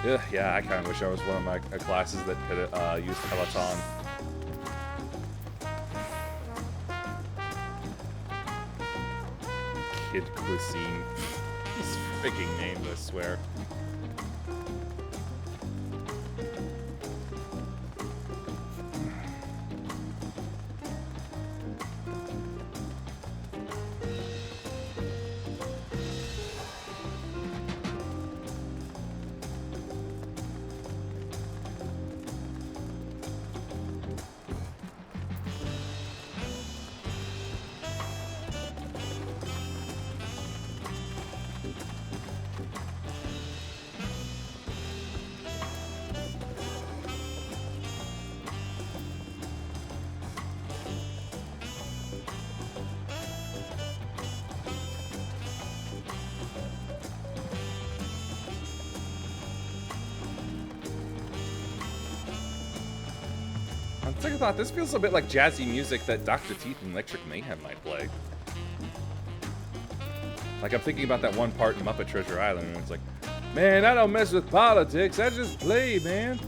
Ugh, yeah, I kind of wish I was one of my classes that could use Peloton. Kid Cuisine. These freaking names, I swear. Second thought, this feels a bit like jazzy music that Dr. Teeth and Electric Mayhem might play. Like, I'm thinking about that one part in Muppet Treasure Island, and it's like, man, I don't mess with politics, I just play, man.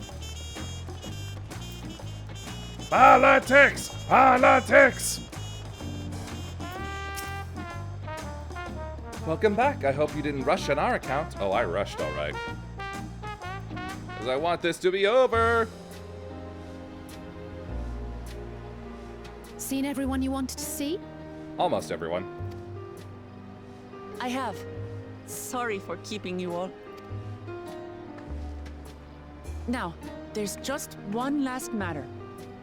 Politics! Politics! Welcome back. I hope you didn't rush on our account. Oh, I rushed, alright. Because I want this to be over. Seen everyone you wanted to see? Almost everyone. I have. Sorry for keeping you all. Now, there's just one last matter.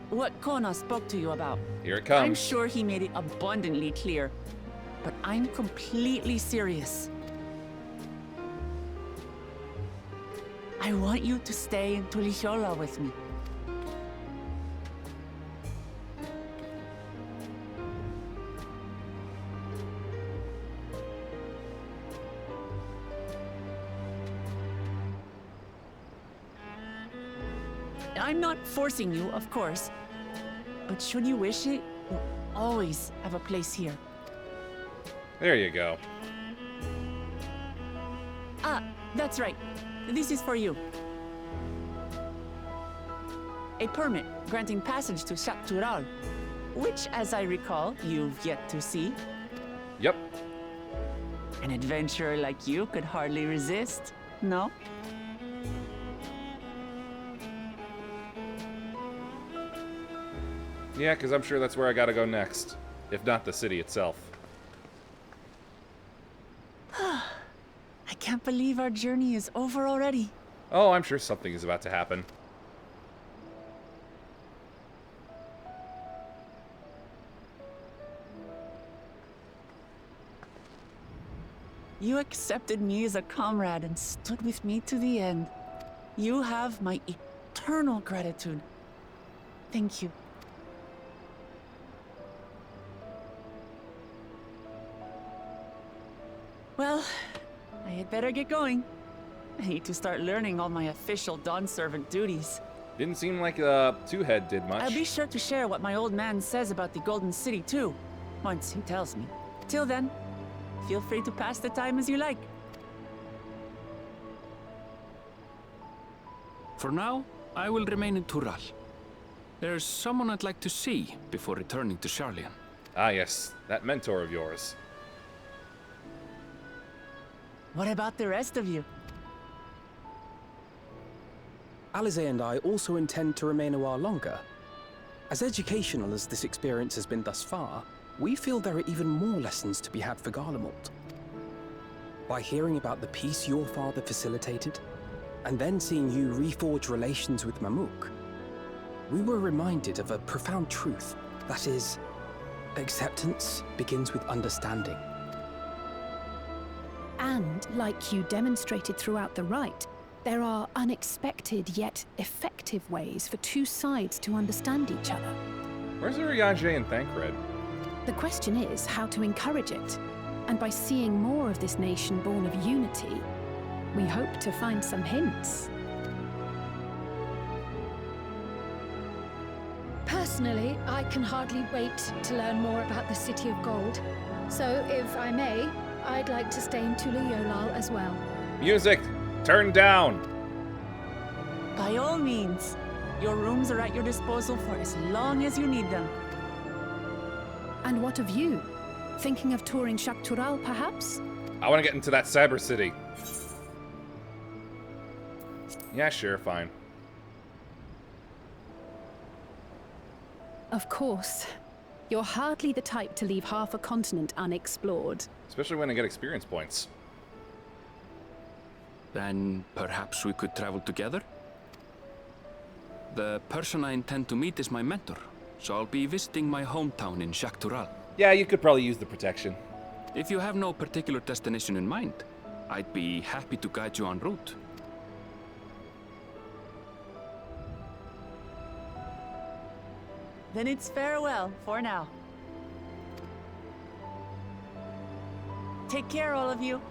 What Kona spoke to you about. Here it comes. I'm sure he made it abundantly clear. But I'm completely serious. I want you to stay in Tulichola with me. I'm not forcing you, of course. But should you wish it, you'll always have a place here. There you go. Ah, that's right. This is for you. A permit granting passage to Shatural, which, as I recall, you've yet to see. Yep. An adventurer like you could hardly resist, no? Yeah, because I'm sure that's where I gotta go next. If not the city itself. I can't believe our journey is over already. Oh, I'm sure something is about to happen. You accepted me as a comrade and stood with me to the end. You have my eternal gratitude. Thank you. Well, I had better get going. I need to start learning all my official Dawnservant duties. Didn't seem like Two-Head did much. I'll be sure to share what my old man says about the Golden City too, once he tells me. Till then, feel free to pass the time as you like. For now, I will remain in Tural. There's someone I'd like to see before returning to Sharlayan. Ah yes, that mentor of yours. What about the rest of you? Alize and I also intend to remain a while longer. As educational as this experience has been thus far, we feel there are even more lessons to be had for Garlemald. By hearing about the peace your father facilitated, and then seeing you reforge relations with Mamook, we were reminded of a profound truth, that is, acceptance begins with understanding. And, like you demonstrated throughout the rite, there are unexpected yet effective ways for two sides to understand each other. Where's Urianger and Thancred? The question is how to encourage it, and by seeing more of this nation born of unity, we hope to find some hints. Personally, I can hardly wait to learn more about the City of Gold. So, if I may, I'd like to stay in Tula Yolal as well. Music! Turn down! By all means. Your rooms are at your disposal for as long as you need them. And what of you? Thinking of touring Shaktural, perhaps? I want to get into that cyber city. Yeah, sure, fine. Of course. You're hardly the type to leave half a continent unexplored. Especially when I get experience points. Then perhaps we could travel together? The person I intend to meet is my mentor, so I'll be visiting my hometown in Shaktural. Yeah, you could probably use the protection. If you have no particular destination in mind, I'd be happy to guide you en route. Then it's farewell for now. Take care, all of you.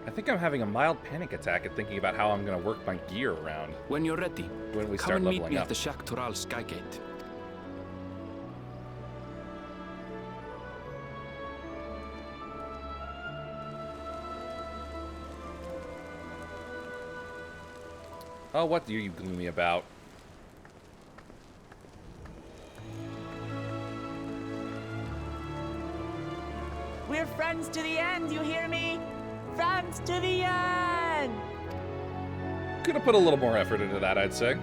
I think I'm having a mild panic attack at thinking about how I'm going to work my gear around. When you're ready, when we come start and meet leveling me up. at the Shaktural Skygate. Oh, what are you gloomy about? We're friends to the end, you hear me? Friends to the end! Could have put a little more effort into that, I'd say.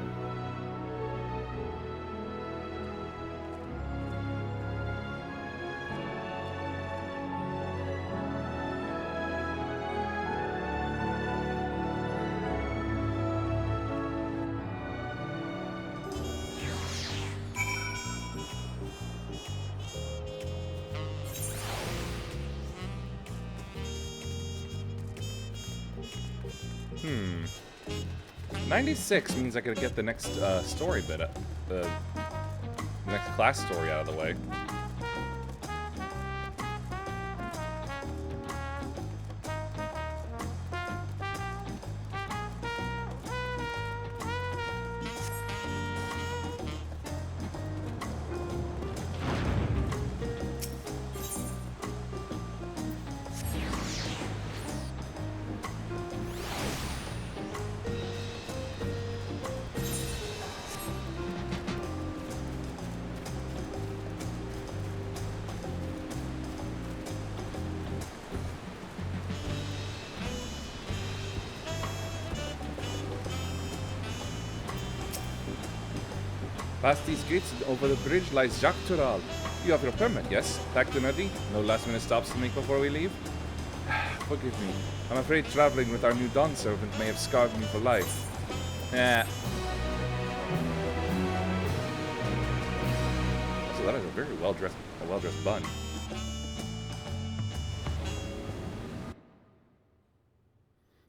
Hmm. 96 means I could get the next story bit, the next class story out of the way. Past these gates and over the bridge lies Shaktural. You have your permit, yes? Packed and ready? No last minute stops to make before we leave? Forgive me. I'm afraid traveling with our new Dawnservant may have scarred me for life. Eh. Also, that is a very well-dressed bun.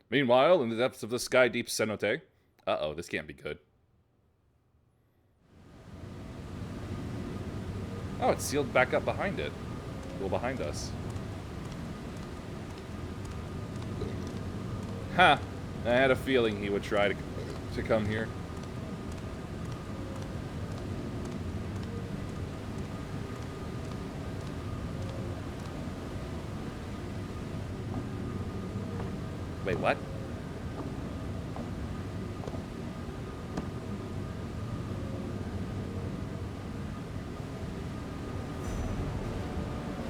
Meanwhile, in the depths of the sky deep cenote. Uh-oh, this can't be good. Oh, it's sealed back up behind it. Well, behind us. Ha! I had a feeling he would try to come here. Wait, what?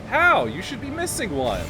How? You should be missing one.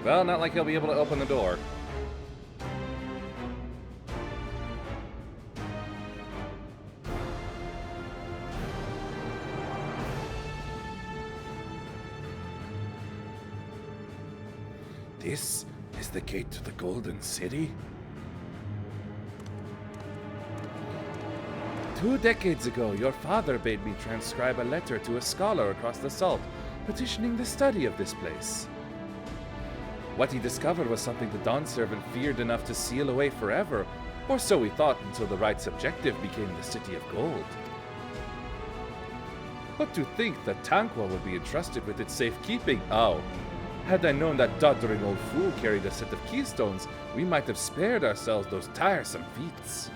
Well, not like he'll be able to open the door. This is the gate to the Golden City? 2 decades ago, your father bade me transcribe a letter to a scholar across the Salt, petitioning the study of this place. What he discovered was something the Dawnservant feared enough to seal away forever, or so we thought until the right's objective became the City of Gold. But to think that Tanqua would be entrusted with its safekeeping, oh. Had I known that doddering old fool carried a set of keystones, we might have spared ourselves those tiresome feats.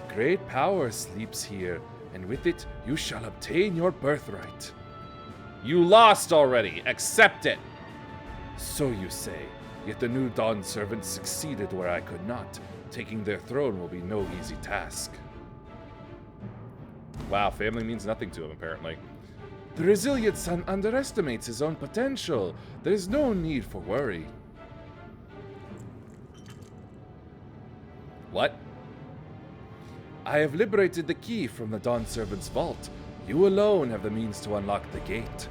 Great power sleeps here, and with it you shall obtain your birthright. You lost already. Accept it. So you say, yet the new Dawnservants succeeded where I could not. Taking their throne will be no easy task. Wow, family means nothing to him, apparently. The resilient son underestimates his own potential. There is no need for worry. What? I have liberated the key from the Dawnservant's vault. You alone have the means to unlock the gate.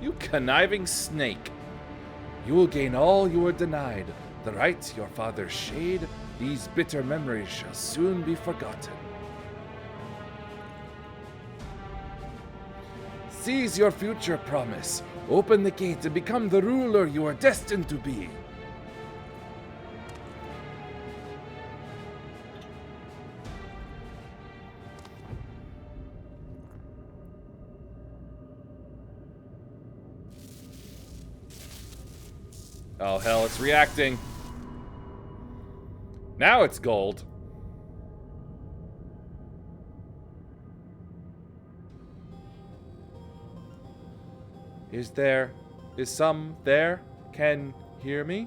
You conniving snake. You will gain all you were denied. The right your father shade, these bitter memories shall soon be forgotten. Seize your future promise. Open the gate and become the ruler you are destined to be. Oh hell, it's reacting. Now it's gold. Is some there? Can hear me?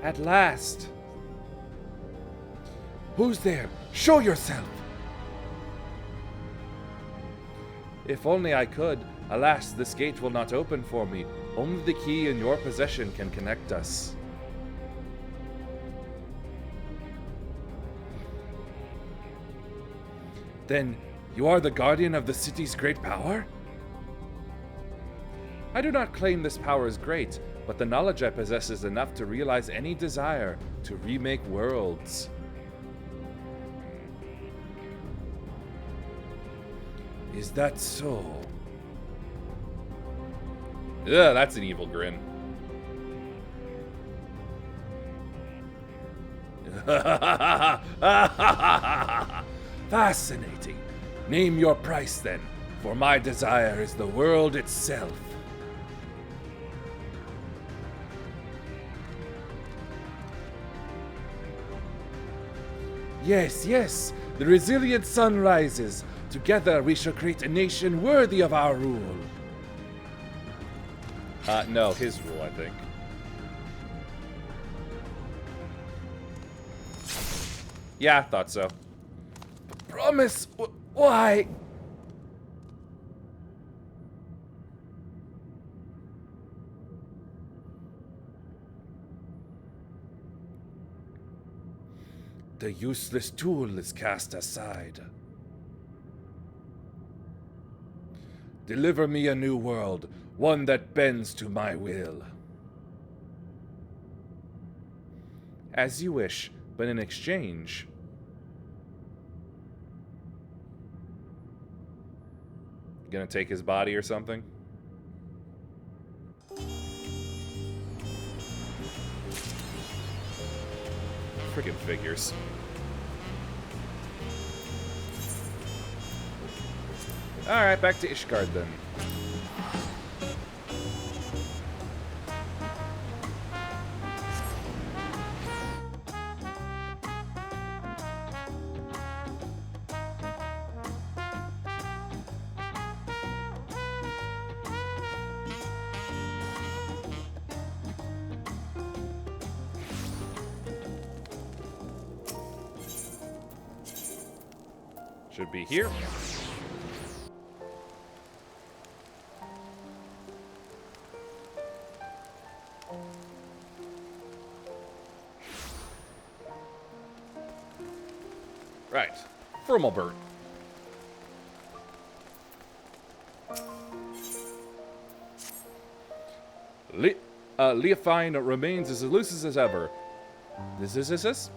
At last. Who's there? Show yourself. If only I could. Alas, this gate will not open for me. Only the key in your possession can connect us. Then, you are the guardian of the city's great power? I do not claim this power is great, but the knowledge I possess is enough to realize any desire to remake worlds. Is that so? Ugh, that's an evil grin. Fascinating. Name your price then, for my desire is the world itself. Yes, yes, the resilient sun rises. Together we shall create a nation worthy of our rule. No, his rule, I think. Yeah, I thought so. Promise? Why? The useless tool is cast aside. Deliver me a new world, one that bends to my will. As you wish, but in exchange... Gonna take his body or something? Friggin' figures. Alright, back to Ishgard then. Should be here. Right. Frumelbert. Leofine remains as elusive as ever. This?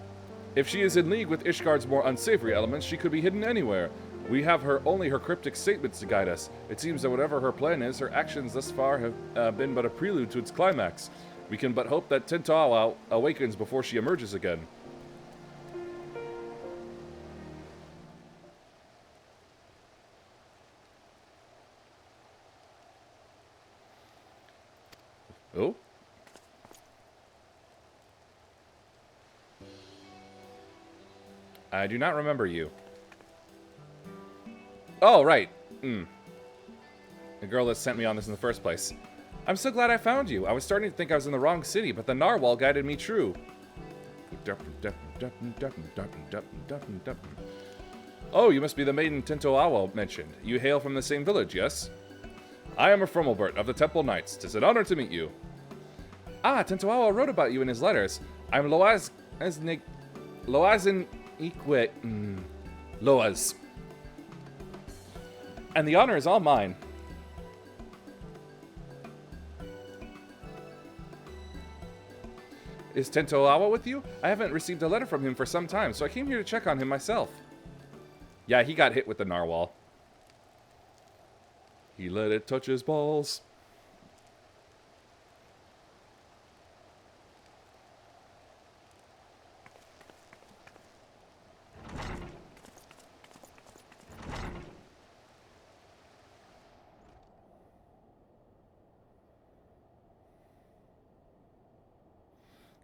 If she is in league with Ishgard's more unsavory elements, she could be hidden anywhere. We have only her cryptic statements to guide us. It seems that whatever her plan is, her actions thus far have been but a prelude to its climax. We can but hope that Tentawa awakens before she emerges again. Oh? I do not remember you. Oh, right. The girl that sent me on this in the first place. I'm so glad I found you. I was starting to think I was in the wrong city, but the narwhal guided me true. Oh, you must be the maiden Tentawa mentioned. You hail from the same village, yes? I am a Frumelbert of the Temple Knights. 'Tis an honor to meet you. Ah, Tentawa wrote about you in his letters. I'm Loaz Loaz. And the honor is all mine. Is Tentawa with you? I haven't received a letter from him for some time, so I came here to check on him myself. Yeah, he got hit with the narwhal. He let it touch his balls.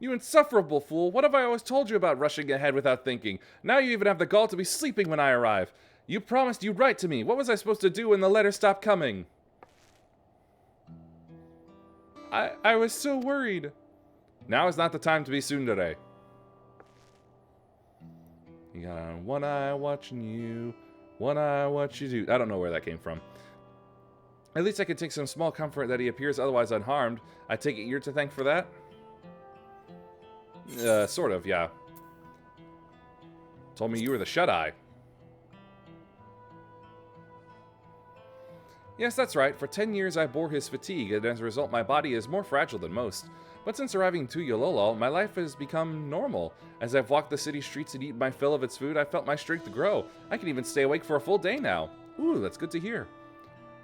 You insufferable fool! What have I always told you about rushing ahead without thinking? Now you even have the gall to be sleeping when I arrive. You promised you'd write to me. What was I supposed to do when the letter stopped coming? I was so worried. Now is not the time to be tsundere. You got one eye watching you, one eye what you do. I don't know where that came from. At least I can take some small comfort that he appears otherwise unharmed. I take it you're to thank for that? Sort of, yeah. Told me you were the shut-eye. Yes, that's right. For 10 years I bore his fatigue, and as a result my body is more fragile than most. But since arriving to Yololo, my life has become normal. As I've walked the city streets and eaten my fill of its food, I've felt my strength grow. I can even stay awake for a full day now. Ooh, that's good to hear.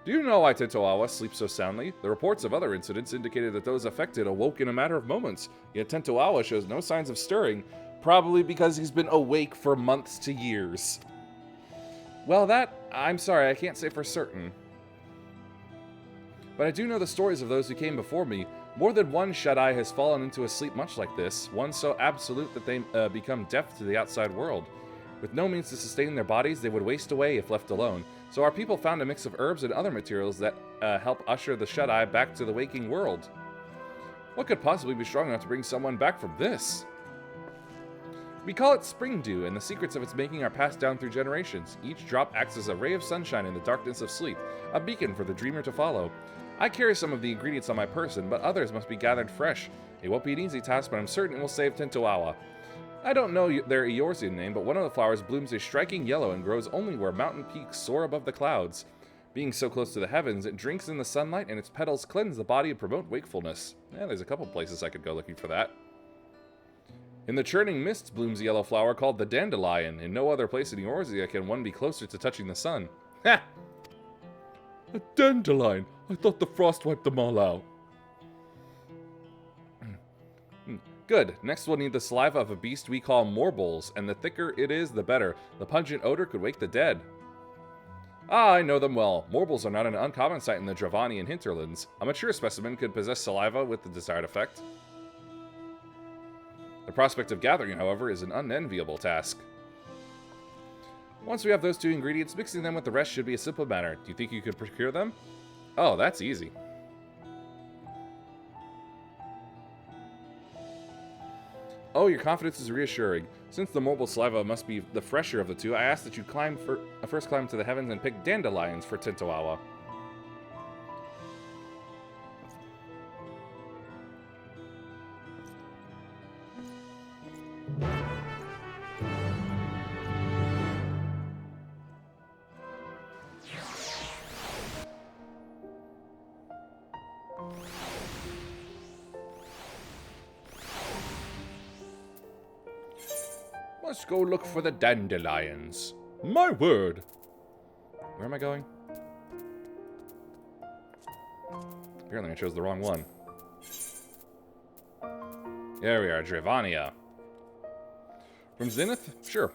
Do you know why Tentawa sleeps so soundly? The reports of other incidents indicated that those affected awoke in a matter of moments, yet Tentawa shows no signs of stirring, probably because he's been awake for months to years. Well, I'm sorry, I can't say for certain. But I do know the stories of those who came before me. More than one shut-eye has fallen into a sleep much like this, one so absolute that they become deaf to the outside world. With no means to sustain their bodies, they would waste away if left alone. So our people found a mix of herbs and other materials that help usher the shut-eye back to the waking world. What could possibly be strong enough to bring someone back from this? We call it spring dew, and the secrets of its making are passed down through generations. Each drop acts as a ray of sunshine in the darkness of sleep, a beacon for the dreamer to follow. I carry some of the ingredients on my person, but others must be gathered fresh. It won't be an easy task, but I'm certain it will save Tentawa. I don't know their Eorzean name, but one of the flowers blooms a striking yellow and grows only where mountain peaks soar above the clouds. Being so close to the heavens, it drinks in the sunlight and its petals cleanse the body and promote wakefulness. Yeah, there's a couple places I could go looking for that. In the churning mists blooms a yellow flower called the dandelion. In no other place in Eorzea can one be closer to touching the sun. Ha! A dandelion. I thought the frost wiped them all out. Good. Next we'll need the saliva of a beast we call morbles, and the thicker it is, the better. The pungent odor could wake the dead. Ah, I know them well. Morbles are not an uncommon sight in the Dravanian hinterlands. A mature specimen could possess saliva with the desired effect. The prospect of gathering, however, is an unenviable task. Once we have those two ingredients, mixing them with the rest should be a simple matter. Do you think you could procure them? Oh, that's easy. Oh, your confidence is reassuring. Since the morble saliva must be the fresher of the two, I ask that you first climb to the heavens and pick dandelions for Tintoawa. Let's go look for the dandelions. My word. Where am I going? Apparently I chose the wrong one. There we are, Dravania. From Zenith? Sure.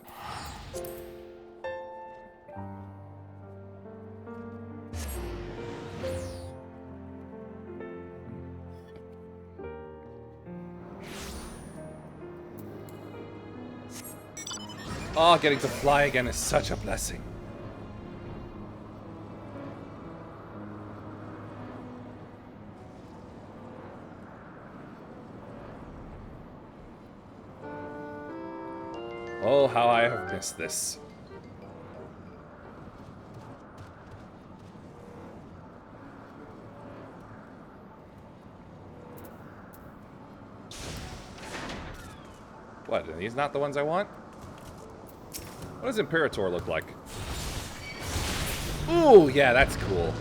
Oh, getting to fly again is such a blessing. Oh, how I have missed this. What, are these not the ones I want? What does Imperator look like? Ooh, yeah, that's cool.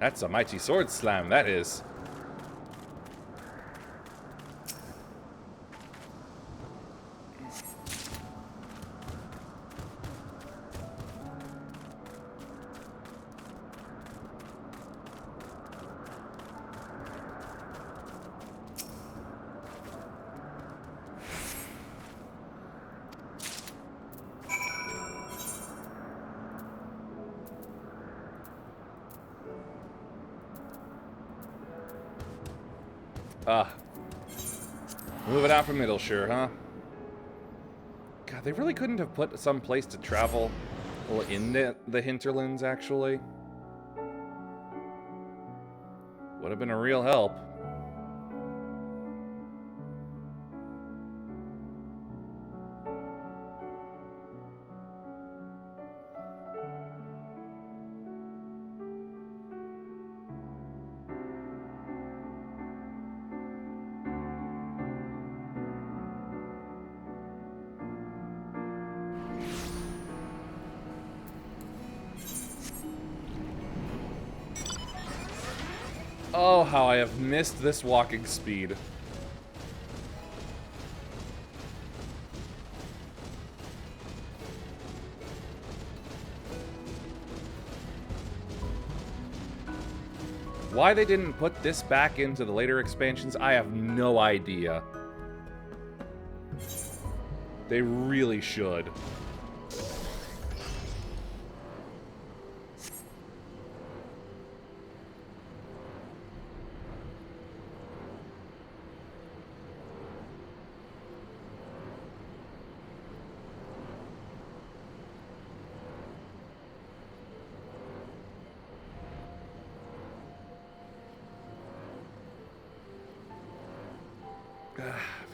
That's a mighty sword slam, that is. Moving out from Middleshire, huh? God, they really couldn't have put some place to travel in the hinterlands, actually. Would have been a real help. Oh, how I have missed this walking speed. Why they didn't put this back into the later expansions, I have no idea. They really should.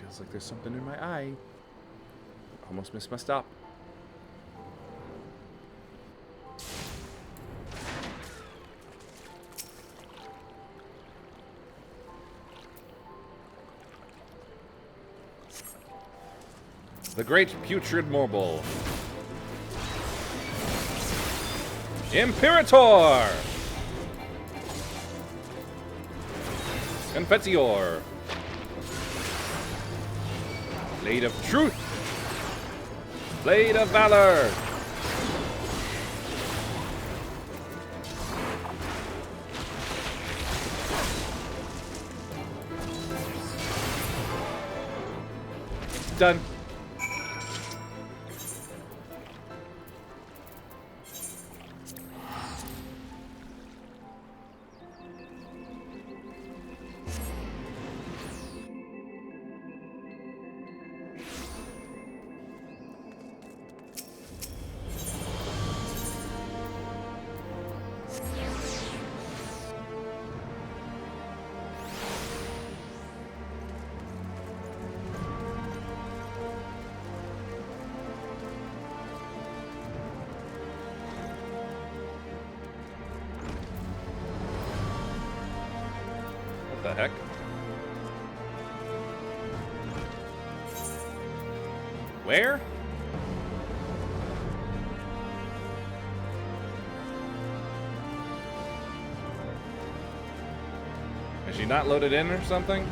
Feels like there's something in my eye. Almost missed my stop. The Great Putrid Morble. Imperator! Confetior. Blade of Truth. Blade of Valor. Done. What the heck? Where? Is she not loaded in or something?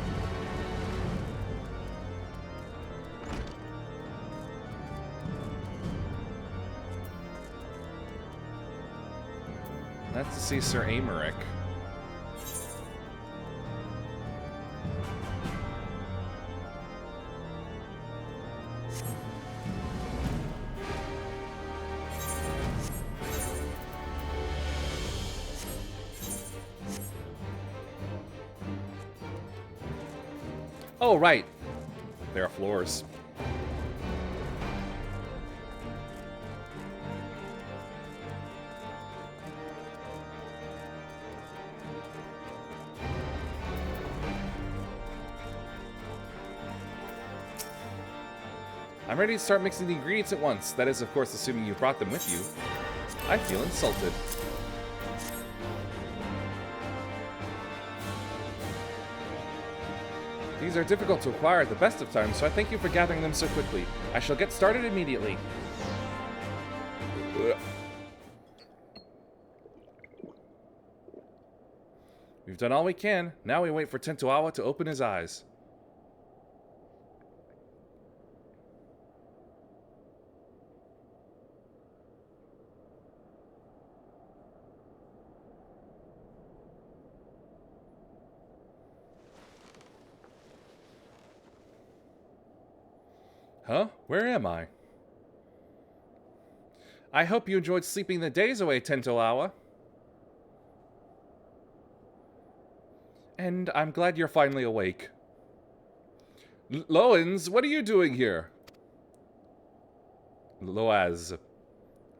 That's to see Sir Amaric. Oh, right. There are floors. I'm ready to start mixing the ingredients at once. That is, of course, assuming you brought them with you. I feel insulted. These are difficult to acquire at the best of times, so I thank you for gathering them so quickly. I shall get started immediately. We've done all we can. Now we wait for Tentoawa to open his eyes. Huh? Where am I? I hope you enjoyed sleeping the days away, Tentoawa. And I'm glad you're finally awake. Loans, what are you doing here? Loaz.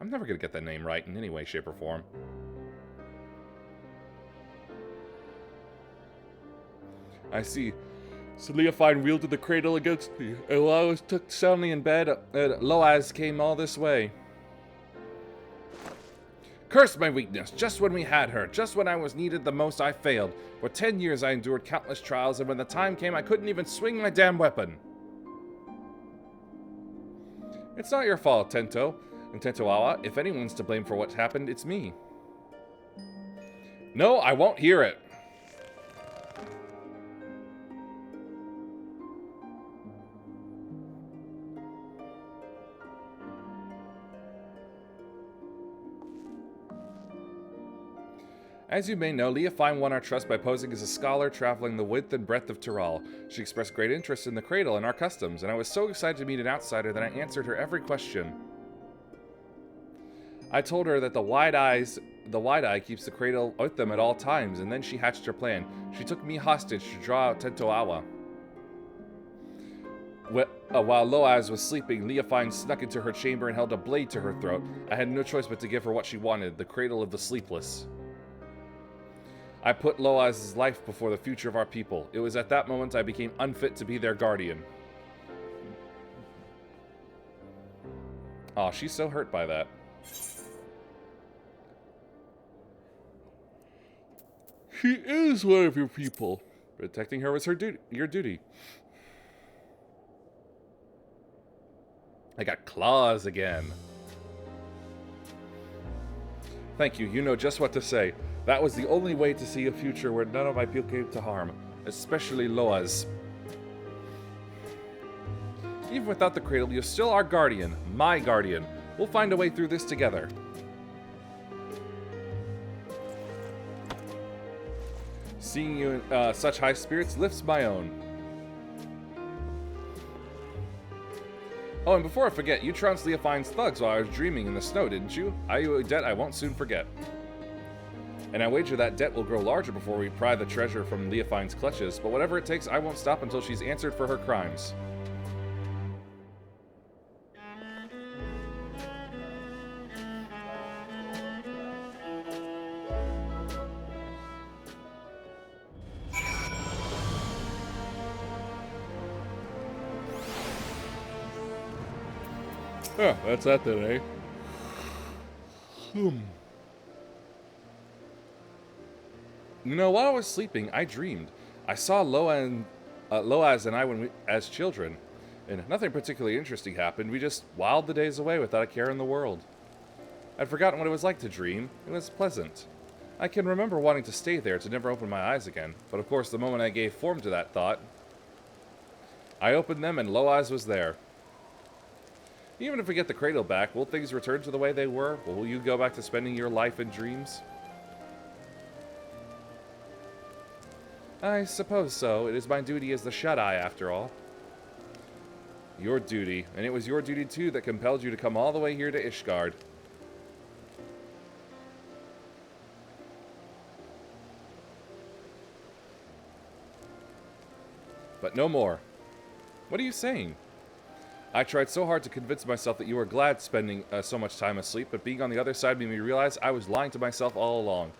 I'm never gonna get that name right in any way, shape, or form. I see. So Leofine wielded the cradle against me, and while I was tucked soundly in bed, Loaz came all this way. Curse my weakness! Just when we had her, just when I was needed the most, I failed. For 10 years I endured countless trials, and when the time came, I couldn't even swing my damn weapon. It's not your fault, Tento. And Tentoawa, if anyone's to blame for what's happened, it's me. No, I won't hear it. As you may know, Leofine won our trust by posing as a scholar traveling the width and breadth of Tyrol. She expressed great interest in the cradle and our customs, and I was so excited to meet an outsider that I answered her every question. I told her that the wide eye keeps the cradle with them at all times, and then she hatched her plan. She took me hostage to draw out Tentoawa. While Loaz was sleeping, Leofine snuck into her chamber and held a blade to her throat. I had no choice but to give her what she wanted, the cradle of the sleepless. I put Loaz's life before the future of our people. It was at that moment I became unfit to be their guardian. Aw, she's so hurt by that. She is one of your people. Protecting her was your duty. I got claws again. Thank you. You know just what to say. That was the only way to see a future where none of my people came to harm. especially Loa's. Even without the cradle, you're still our guardian, my guardian. We'll find a way through this together. Seeing you in such high spirits lifts my own. Oh, and before I forget, you trounced Leofine's thugs while I was dreaming in the snow, didn't you? I owe you a debt I won't soon forget. And I wager that debt will grow larger before we pry the treasure from Leofine's clutches, but whatever it takes, I won't stop until she's answered for her crimes. Huh, that's that then, eh? You know, while I was sleeping, I dreamed. I saw Loaz and I as children, and nothing particularly interesting happened. We just whiled the days away without a care in the world. I'd forgotten what it was like to dream. It was pleasant. I can remember wanting to stay there to never open my eyes again, but of course the moment I gave form to that thought, I opened them and Loaz was there. Even if we get the cradle back, will things return to the way they were? Or will you go back to spending your life in dreams? I suppose so. It is my duty as the Shut-Eye, after all. Your duty. And it was your duty, too, that compelled you to come all the way here to Ishgard. But no more. What are you saying? I tried so hard to convince myself that you were glad spending so much time asleep, but being on the other side made me realize I was lying to myself all along.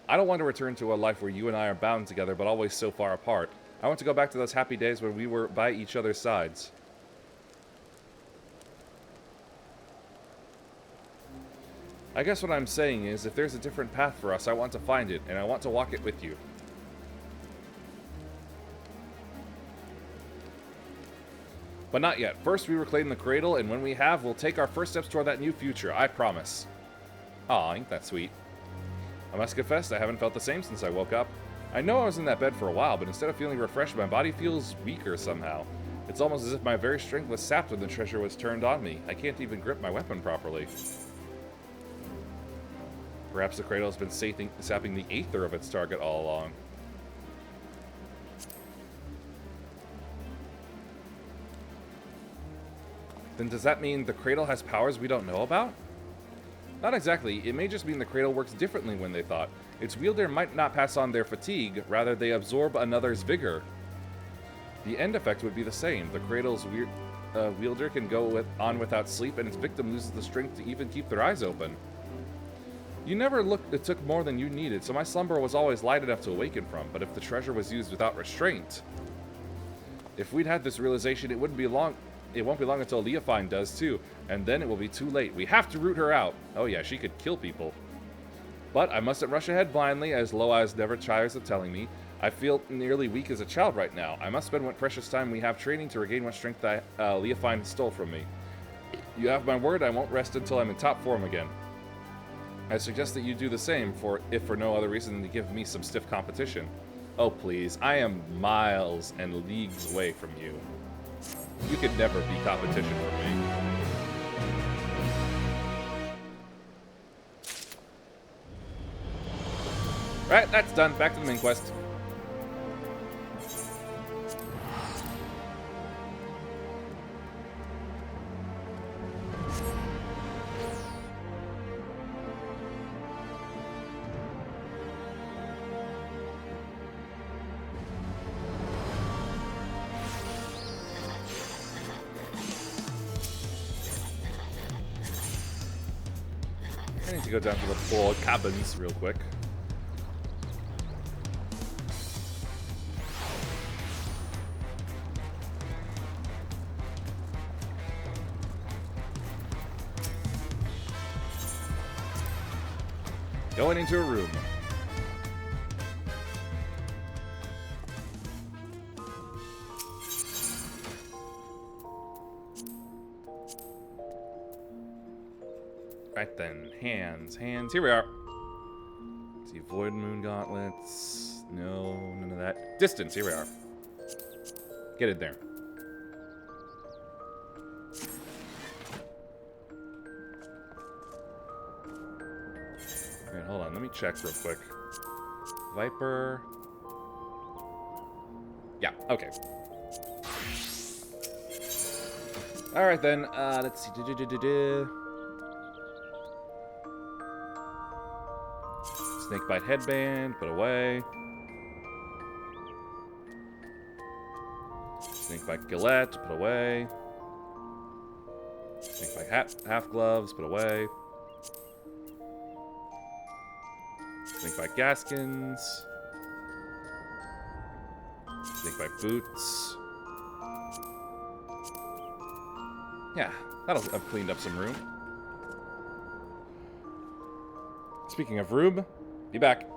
I don't want to return to a life where you and I are bound together, but always so far apart. I want to go back to those happy days when we were by each other's sides. I guess what I'm saying is, if there's a different path for us, I want to find it, and I want to walk it with you. But not yet. First, we reclaim the cradle, and when we have, we'll take our first steps toward that new future, I promise. Aw, ain't that sweet. I must confess, I haven't felt the same since I woke up. I know I was in that bed for a while, but instead of feeling refreshed, my body feels weaker somehow. It's almost as if my very strength was sapped when the treasure was turned on me. I can't even grip my weapon properly. Perhaps the cradle has been sapping the aether of its target all along. Then does that mean the cradle has powers we don't know about? Not exactly. It may just mean the cradle works differently when they thought. Its wielder might not pass on their fatigue, rather they absorb another's vigor. The end effect would be the same. The cradle's wielder can go on without sleep, and its victim loses the strength to even keep their eyes open. You never looked. It took more than you needed, so my slumber was always light enough to awaken from, but if the treasure was used without restraint... If we'd had this realization, it won't be long until Leofine does too, and then it will be too late. We have to root her out. Oh yeah, she could kill people. But I mustn't rush ahead blindly, as Loaz never tires of telling me. I feel nearly weak as a child right now. I must spend what precious time we have training to regain what strength Leofine stole from me. You have my word, I won't rest until I'm in top form again. I suggest that you do the same, if for no other reason than to give me some stiff competition. Oh please, I am miles and leagues away from you. You could never be competition for me. Right, that's done. Back to the main quest. I need to go down to the 4 cabins real quick. Going into a room. Right then, hands. Here we are. Let's see, Void Moon Gauntlets. No, none of that. Distance, here we are. Get it there. Alright, hold on, let me check real quick. Viper. Yeah, okay. Alright then, let's see. Snakebite headband, put away. Snakebite gillette, put away. Snakebite half gloves, put away. Snakebite gaskins. Snakebite boots. Yeah, that'll have cleaned up some room. Speaking of room, be back.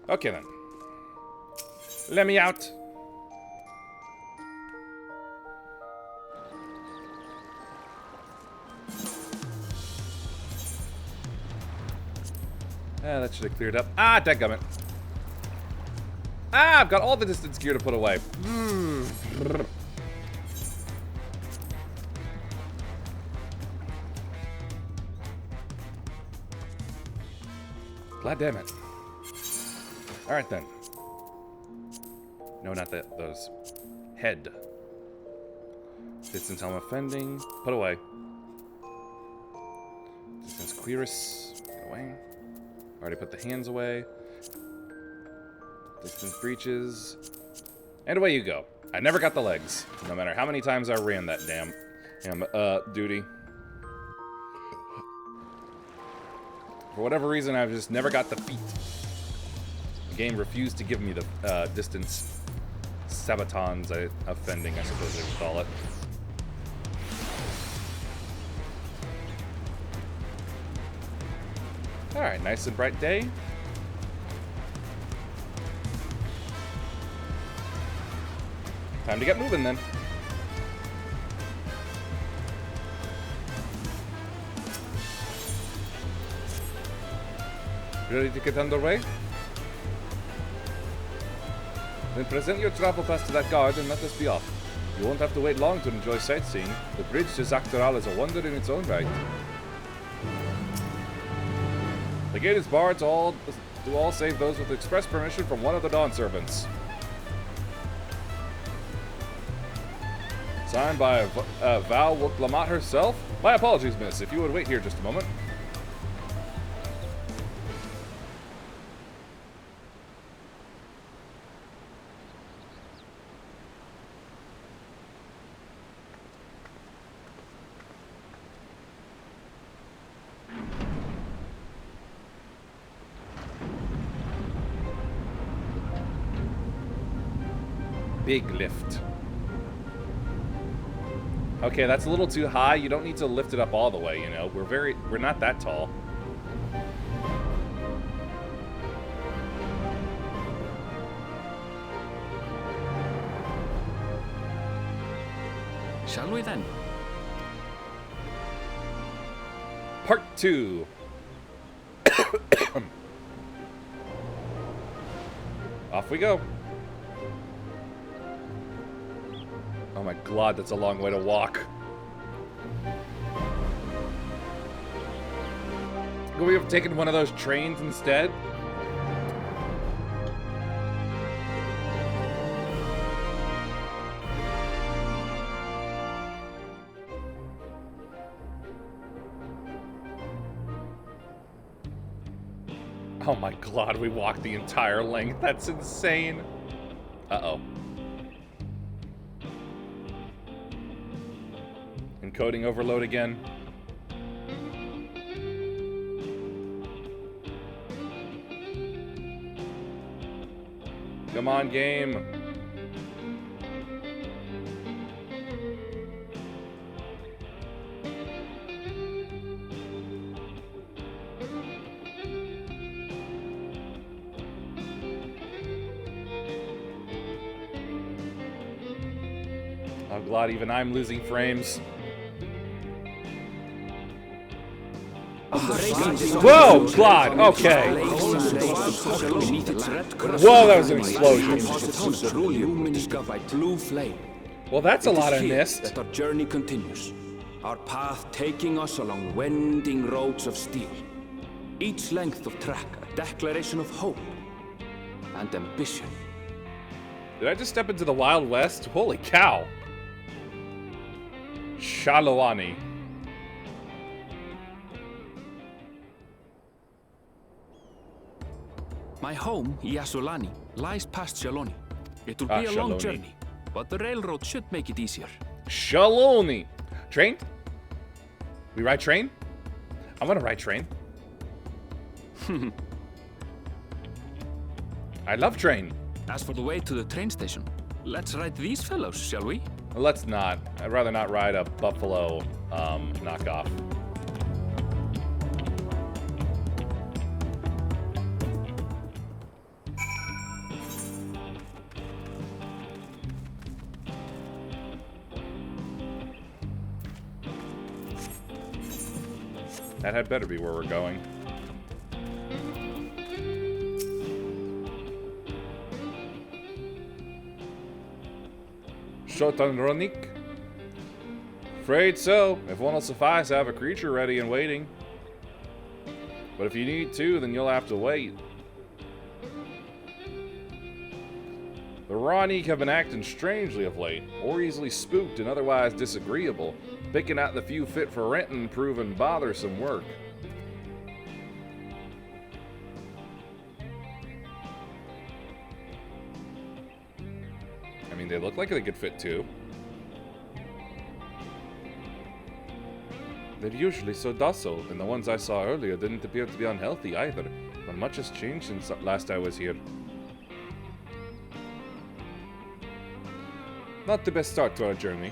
Okay then. Let me out. That should have cleared up. Ah, dadgummit. Ah, I've got all the distance gear to put away. God damn it. Alright then. No, not that. Those. Head. Distance helmet fending. Put away. Distance cuirass. Put away. Already put the hands away. Distance breeches. And away you go. I never got the legs. No matter how many times I ran that damn duty. For whatever reason, I've just never got the feet. The game refused to give me the distance sabatons offending, I suppose they would call it. Alright, nice and bright day. Time to get moving then. Ready to get underway? Then present your travel pass to that guard and let us be off. You won't have to wait long to enjoy sightseeing. The bridge to Zaktaral is a wonder in its own right. The gate is barred to all save those with express permission from one of the Dawnservants. Signed by Val Wooklamat herself? My apologies, miss. If you would wait here just a moment. Big lift. Okay, that's a little too high. You don't need to lift it up all the way, you know. We're not that tall. Shall we then? Part 2. Off we go. Oh my god, that's a long way to walk. Could we have taken one of those trains instead? Oh my god, we walked the entire length. That's insane. Uh-oh. Encoding overload again. Come on, game. Oh, God, even I'm losing frames. Whoa, God, okay. Whoa, that was an explosion. Well, that's a lot of mist. That our journey continues. Our path taking us along winding roads of steel. Each length of track a declaration of hope and ambition. Did I just step into the Wild West? Holy cow. Shalawani. My home, Yasulani, lies past Shaloni. It will be a long journey, but the railroad should make it easier. Shaloni. Train? We ride train? I want to ride train. I love train. As for the way to the train station, let's ride these fellows, shall we? Let's not. I'd rather not ride a buffalo knockoff. That had better be where we're going. Shotanronik? Afraid so. If one will suffice, I have a creature ready and waiting. But if you need two, then you'll have to wait. The Ranik have been acting strangely of late, or easily spooked and otherwise disagreeable, picking out the few fit for renting, proving bothersome work. I mean, they look like they could fit too. They're usually so docile, and the ones I saw earlier didn't appear to be unhealthy either, but much has changed since last I was here. Not the best start to our journey.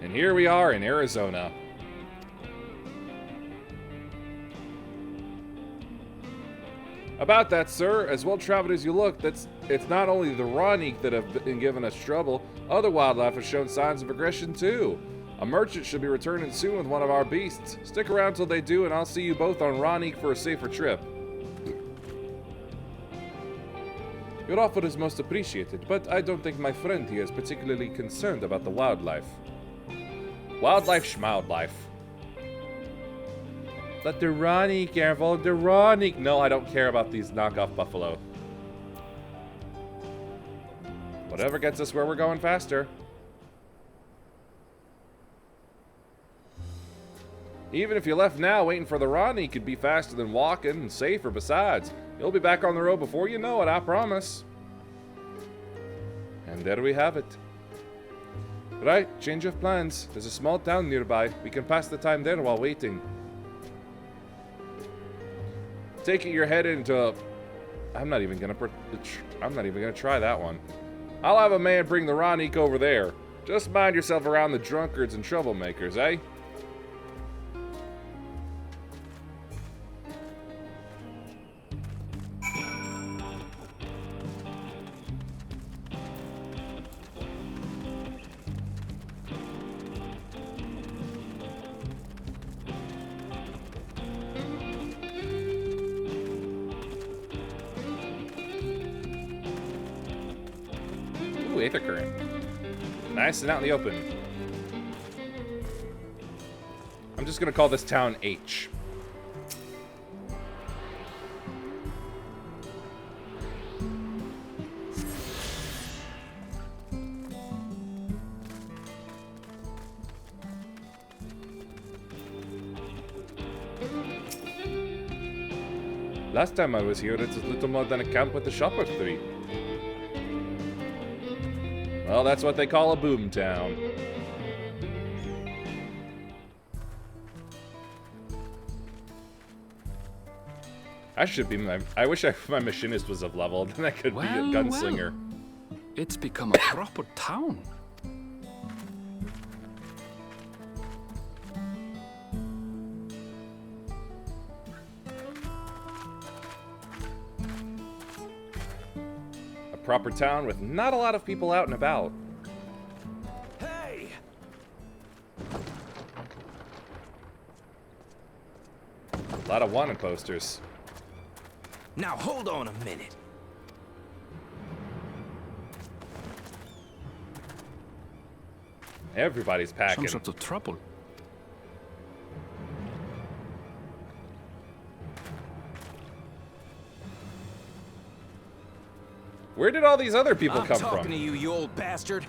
And here we are in Arizona. About that, sir, as well-traveled as you look, it's not only the Ranik that have been giving us trouble, other wildlife has shown signs of aggression too. A merchant should be returning soon with one of our beasts. Stick around till they do, and I'll see you both on Ranik for a safer trip. Your offer is most appreciated, but I don't think my friend here is particularly concerned about the wildlife. Wildlife schmildlife. Let the Ranik, careful, the Ranik. No, I don't care about these knockoff buffalo. Whatever gets us where we're going faster. Even if you left now, waiting for the Ranik could be faster than walking and safer besides. You'll be back on the road before you know it, I promise. And there we have it. Right, change of plans. There's a small town nearby. We can pass the time there while waiting. Take it you're headed into... I'm not even gonna try that one. I'll have a man bring the Ranik over there. Just mind yourself around the drunkards and troublemakers, eh? Aether current. Nice and out in the open. I'm just gonna call this town H. Last time I was here, it was little more than a camp with a shop or three. Well, that's what they call a boom town. I wish my machinist was of level, then I could be a gunslinger. Well, it's become a proper town. Proper town with not a lot of people out and about. Hey! A lot of wanted posters. Now hold on a minute. Everybody's packing. Some sort of trouble. Where did all these other people come I'm talking from? to you, you old bastard.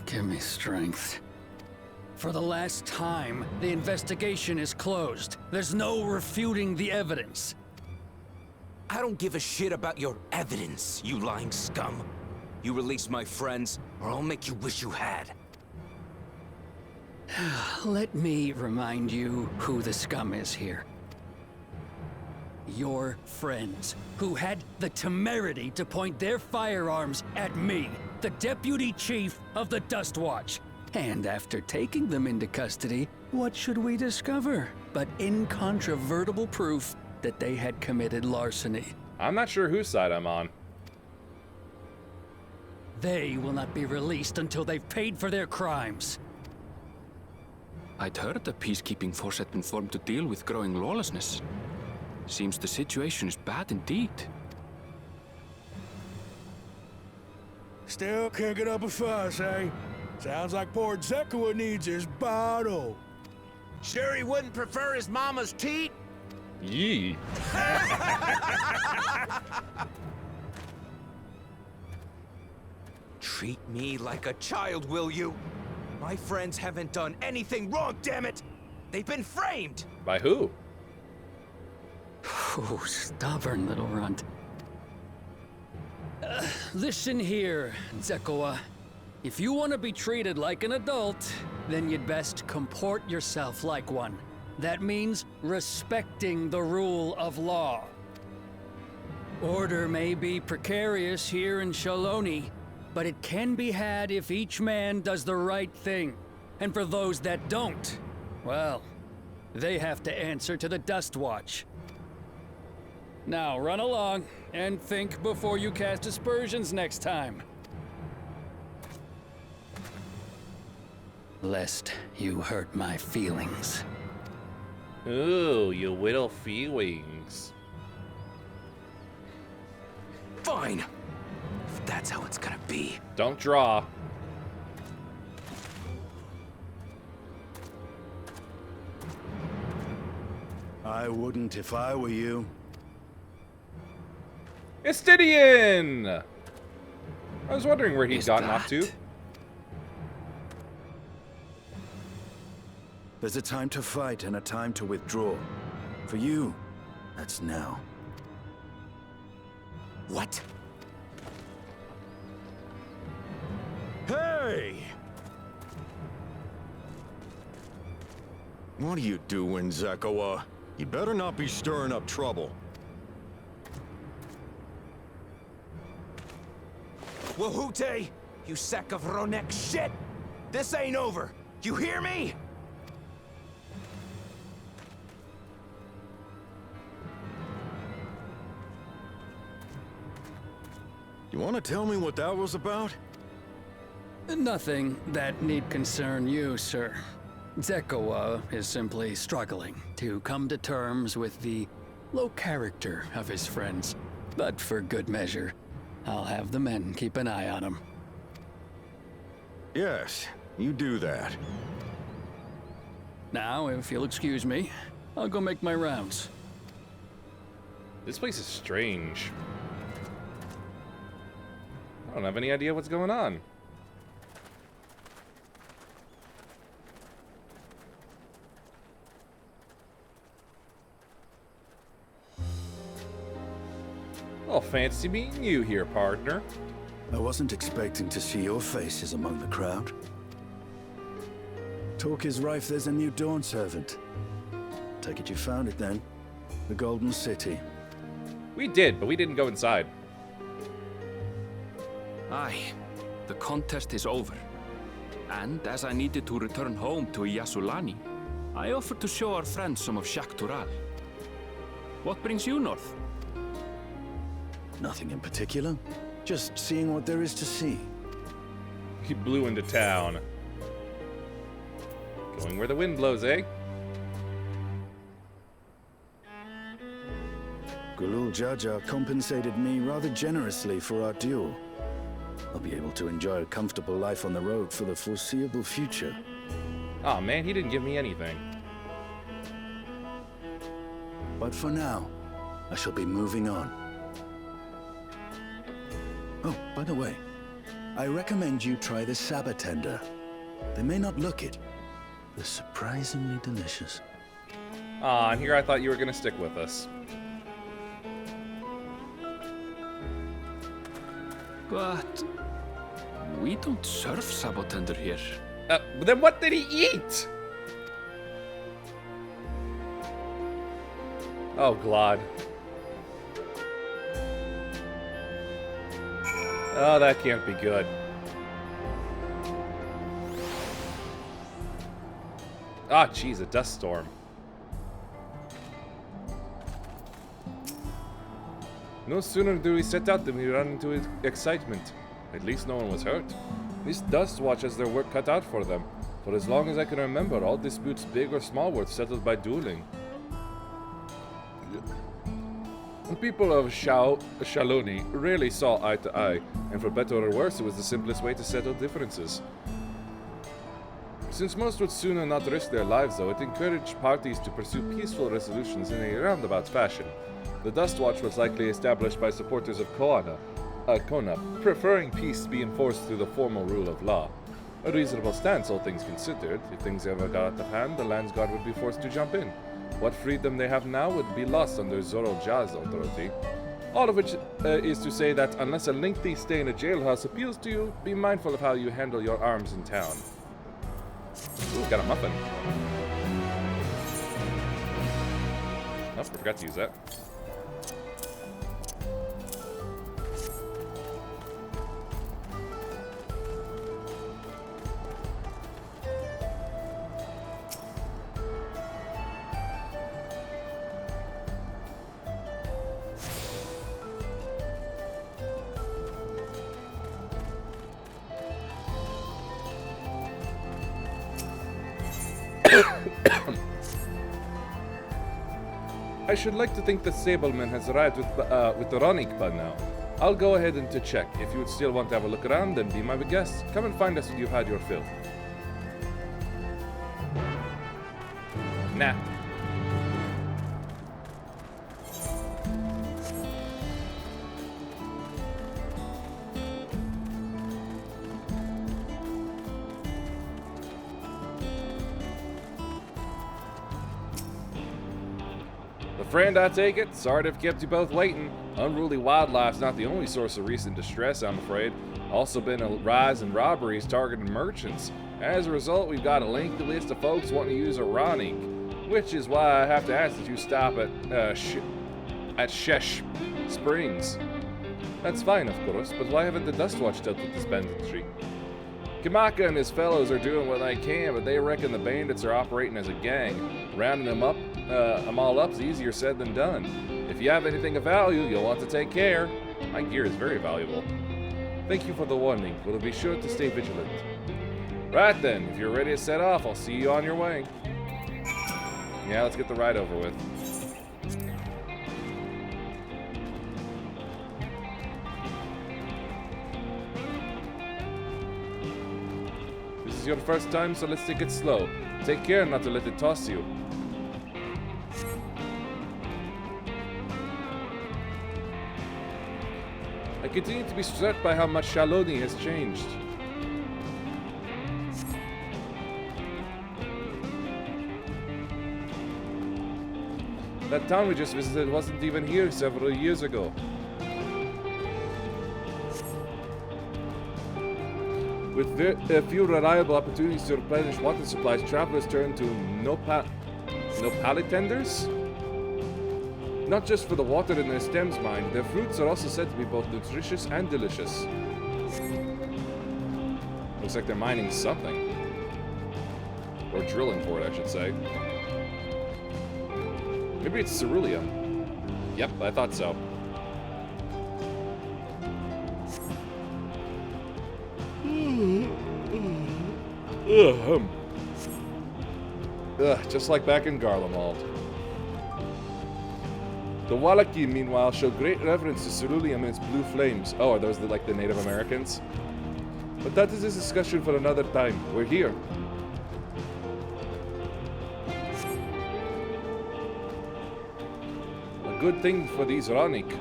Give me strength. For the last time, the investigation is closed. There's no refuting the evidence. I don't give a shit about your evidence, you lying scum. You release my friends, or I'll make you wish you had. Let me remind you who the scum is here. your friends, who had the temerity to point their firearms at me, the deputy chief of the Dust Watch. And after taking them into custody, what should we discover but incontrovertible proof that they had committed larceny? I'm not sure whose side I'm on. They will not be released until they've paid for their crimes. I'd heard the peacekeeping force had been formed to deal with growing lawlessness. Seems the situation is bad indeed. Still kicking up a fuss, eh? Sounds like poor Zekawa needs his bottle. Sure he wouldn't prefer his mama's teat? Yee. Treat me like a child, will you? My friends haven't done anything wrong, damn it! They've been framed! By who? Oh, stubborn little runt. Listen here, Zekawa. If you want to be treated like an adult, then you'd best comport yourself like one. That means respecting the rule of law. Order may be precarious here in Shaloni, but it can be had if each man does the right thing. And for those that don't, well, they have to answer to the Dust Watch. Now run along and think before you cast aspersions next time. Lest you hurt my feelings. Ooh, you little feelings. Fine. If that's how it's gonna be. Don't draw. I wouldn't if I were you. Estidian! I was wondering where he'd gotten off to. There's a time to fight and a time to withdraw. For you, that's now. What? Hey! What are you doing, Zekawa? You better not be stirring up trouble. Wahute! You sack of Ronek shit! This ain't over! You hear me? You want to tell me what that was about? Nothing that need concern you, sir. Zekawa is simply struggling to come to terms with the low character of his friends. But for good measure, I'll have the men keep an eye on him. Yes, you do that. Now, if you'll excuse me, I'll go make my rounds. This place is strange. I don't have any idea what's going on. Well, fancy meeting you here, partner. I wasn't expecting to see your faces among the crowd. Talk is rife there's a new Dawnservant. Take it you found it then. The Golden City. We did, but we didn't go inside. Aye, the contest is over. And as I needed to return home to Yasulani, I offered to show our friends some of Shak Tural. What brings you north? Nothing in particular. Just seeing what there is to see. He blew into town. Going where the wind blows, eh? Gulul Jaja compensated me rather generously for our duel. I'll be able to enjoy a comfortable life on the road for the foreseeable future. Aw, man, he didn't give me anything. But for now, I shall be moving on. Oh, by the way, I recommend you try the Sabatender. They may not look it. They're surprisingly delicious. Aw, and here I thought you were gonna stick with us. But we don't serve Sabotender here. Then what did he eat? Oh, Glad. Oh, that can't be good. Ah, jeez, a dust storm. No sooner do we set out than we run into excitement. At least no one was hurt. This Dust Watch has their work cut out for them. For as long as I can remember, all disputes, big or small, were settled by dueling. The people of Shaloni rarely saw eye to eye, and for better or worse, it was the simplest way to settle differences. Since most would sooner not risk their lives, though, it encouraged parties to pursue peaceful resolutions in a roundabout fashion. The Dust Watch was likely established by supporters of Kona, preferring peace to be enforced through the formal rule of law. A reasonable stance, all things considered. If things ever got out of hand, the Lands Guard would be forced to jump in. What freedom they have now would be lost under Zoro Jazz authority. All of which is to say that unless a lengthy stay in a jailhouse appeals to you, be mindful of how you handle your arms in town. Ooh, got a muffin. Oh, I forgot to use that. I should like to think the Sableman has arrived with the Ronik by now. I'll go ahead and to check. If you would still want to have a look around, then be my guest. Come and find us when you've had your fill. Nah. Friend, I take it. Sorry to have kept you both waiting. Unruly wildlife's not the only source of recent distress, I'm afraid. Also been a rise in robberies targeting merchants. As a result, we've got a lengthy list of folks wanting to use a Ronik, which is why I have to ask that you stop at Shesh Springs. That's fine, of course, but why haven't the Dust Watch dealt with this banditry? Kamaka and his fellows are doing what they can, but they reckon the bandits are operating as a gang. Rounding them all up is easier said than done. If you have anything of value, you'll want to take care. My gear is very valuable. Thank you for the warning. We'll be sure to stay vigilant. Right then, if you're ready to set off, I'll see you on your way. Yeah, let's get the ride over with. This is your first time, so let's take it slow. Take care not to let it toss you. I continue to be struck by how much Shaloni has changed. That town we just visited wasn't even here several years ago. With few reliable opportunities to replenish water supplies, travelers turn to nopali tenders? Not just for the water in their stems, mind. Their fruits are also said to be both nutritious and delicious. Looks like they're mining something. Or drilling for it, I should say. Maybe it's ceruleum. Yep, I thought so. Just like back in Garlemald. The Wallaki, meanwhile, show great reverence to ceruleum and its blue flames. Oh, are those like the Native Americans? But that is a discussion for another time. We're here. A good thing for these Ronik.